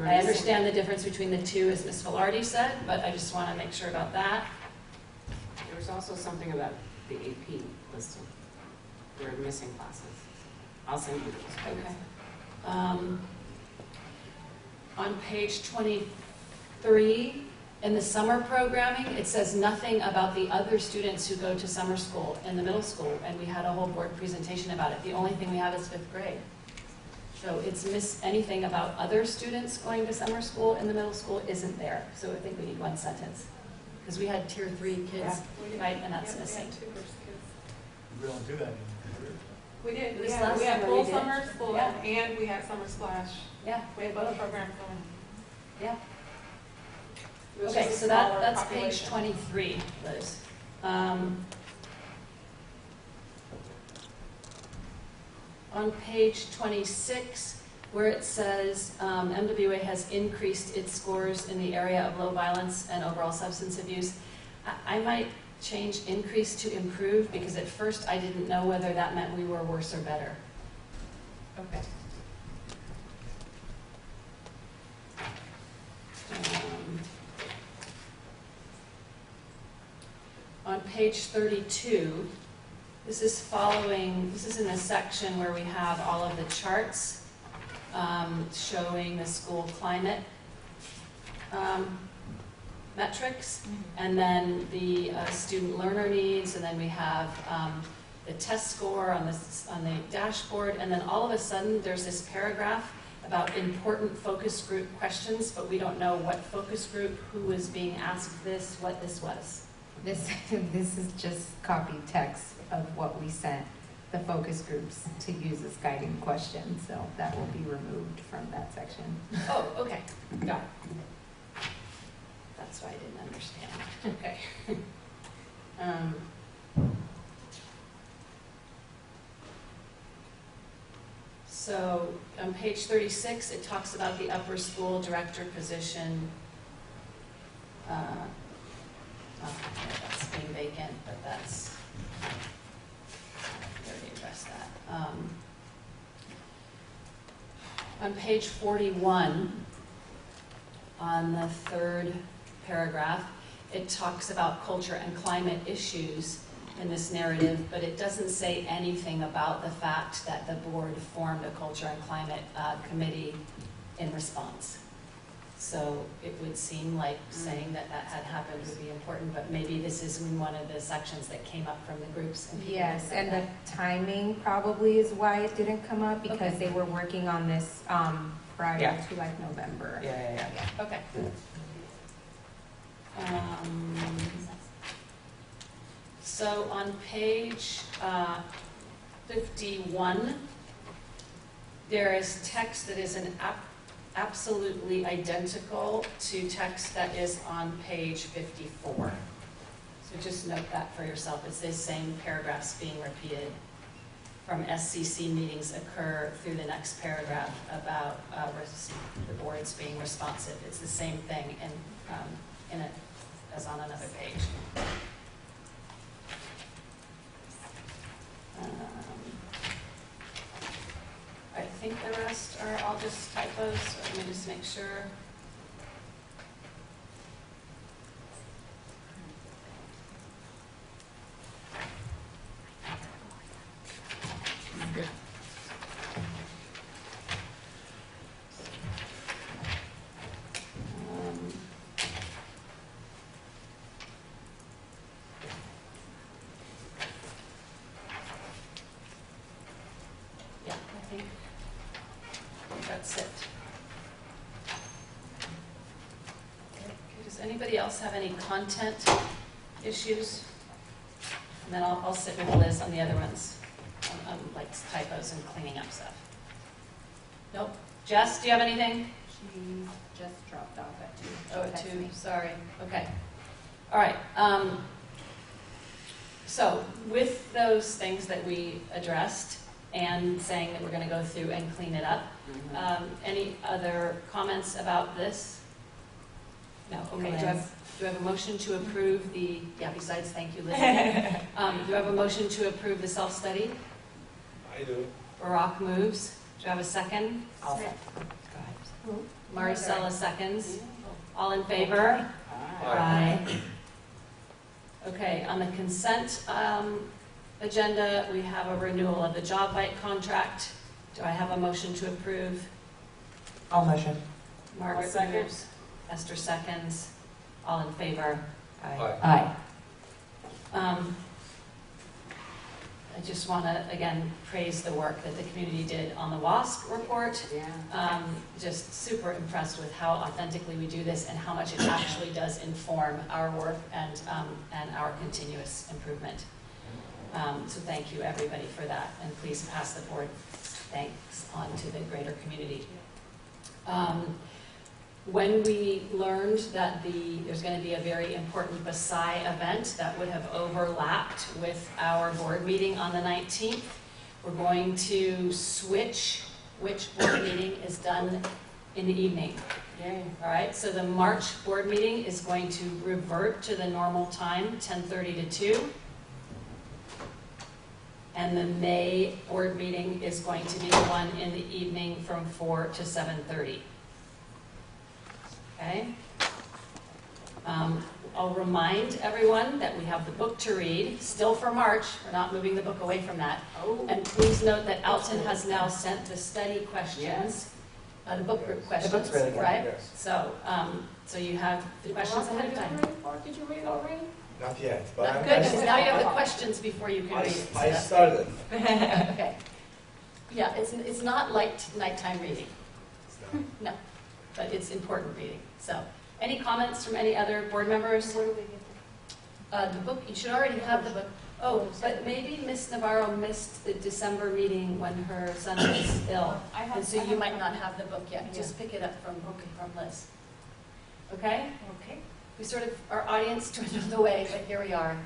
I understand the difference between the 2, as Ms. Velarde said, but I just want to make sure about that. There was also something about the AP listing. There were missing classes. I'll send you those. Okay. On page 23, In the summer programming, it says nothing about the other students who go to summer school in the middle school, and we had a whole board presentation about it. The only thing we have is 5th grade. So anything about other students going to summer school in the middle school isn't there. So I think we need one sentence. Because we had tier 3 kids, right, and that's missing. We don't do that anymore. We did, This we last had summer full we did. summer school Yeah. and we had summer splash. Yeah. We had both programs going. Yeah. It was Okay, just a so smaller that's page population. 23, Liz. On page 26, where it says MWA has increased its scores in the area of low violence and overall substance abuse, I might change increase to improve, because at first I didn't know whether that meant we were worse or better. Okay. On page 32, this is in the section where we have all of the charts showing the school climate metrics, and then the student learner needs, and then we have the test score on the dashboard, and then all of a sudden there's this paragraph about important focus group questions, but we don't know what focus group, who was being asked this, what this was. This is just copy text of what we sent the focus groups to use as guiding questions, so that will be removed from that section. Oh, okay, got it. That's why I didn't understand. Okay. So on page 36, it talks about the upper school director position. That's being vacant, but that's, we already addressed that. On page 41, on the 3rd paragraph, it talks about culture and climate issues in this narrative, but it doesn't say anything about the fact that the board formed a culture and climate committee in response. So it would seem like saying that that had happened would be important, but maybe this is in one of the sections that came up from the groups. And Yes, and the timing probably is why it didn't come up, because they were working on this prior to like November. Yeah. Okay. So on page 51, there is text that is absolutely identical to text that is on page 54. So just note that for yourself. It's the same paragraphs being repeated. From SCC meetings occur through the next paragraph about the boards being responsive. It's the same thing in it as on another page. I think the rest are all just typos, so let me just make sure. Yeah, I think that's it. Okay, does anybody else have any content issues? And then I'll sit with Liz on the other ones, on like typos and cleaning up stuff. Nope. Jess, do you have anything? She just dropped off at 2. Oh, at 2, sorry. Okay. All right. So with those things that we addressed and saying that we're going to go through and clean it up, any other comments about this? No. Okay. Do I have a motion to approve the, besides thank you, Liz. Do I have a motion to approve the self-study? I do. Barack moves. Do I have a second? I'll second. Go ahead. Maricela seconds. All in favor? Aye. Okay, on the consent agenda, we have a renewal of the job bite contract. Do I have a motion to approve? I'll motion. Margaret I'll second. moves. Esther seconds. All in favor? Aye. I just want to, again, praise the work that the community did on the WASP report. Yeah. Just super impressed with how authentically we do this and how much it actually does inform our work and our continuous improvement. So thank you, everybody, for that. And please pass the board thanks on to the greater community. When we learned that there's going to be a very important BASI event that would have overlapped with our board meeting on the 19th, we're going to switch which board meeting is done in the evening. Yay. All right, so the March board meeting is going to revert to the normal time, 10:30 to 2. And the May board meeting is going to be the one in the evening from 4 to 7:30. Okay. I'll remind everyone that we have the book to read, still for March. We're not moving the book away from that. Oh. And please note that Alton has now sent the study questions, the book group questions, book's really good. right? Yes. So, so you have the questions ahead of time. Did you read it already? Not yet, but Not good, because now you have the questions before you can read it. so I that's started. good. Okay. Yeah, it's not like nighttime reading. No, but it's important reading. So, any comments from any other board members? Where do we get The book, you should already have the book. Oh, but maybe Miss Navarro missed the December meeting when her son was ill. And so you might not have the book yet. Just pick it up from Liz. Okay? Okay. We sort of, our audience dwindled away, but here we are.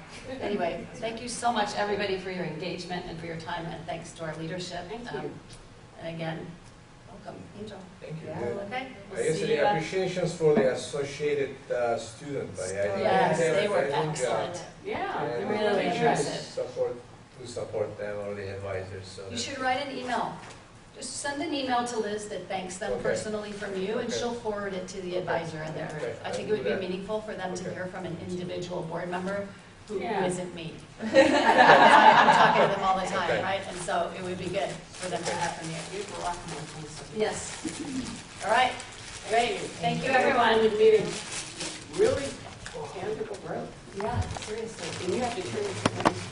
Anyway, thank you so much, everybody, for your engagement and for your time, and thanks to our leadership. Thank you. And again, welcome, Angel. Thank you. Yeah. Good. Okay? I We'll guess see the you, appreciations for the associated student. Yes, they were amazing job. excellent. Yeah. And Really teachers impressive. support them, or the advisors. So You should write an email. Just send an email to Liz that thanks them Okay. personally from you, and Okay. she'll forward it to the advisor in there. Okay. I think it I'll would do be that. meaningful for them to Okay. hear from an individual board member who Yeah. isn't me. I'm talking to them all the time, Okay. right? And so it would be good for them to Okay. hear from you. You've a lot more things to do. Yes. All right. Great. Thank you, everyone. Good meeting. Really tangible growth. Yeah, seriously. And you have to turn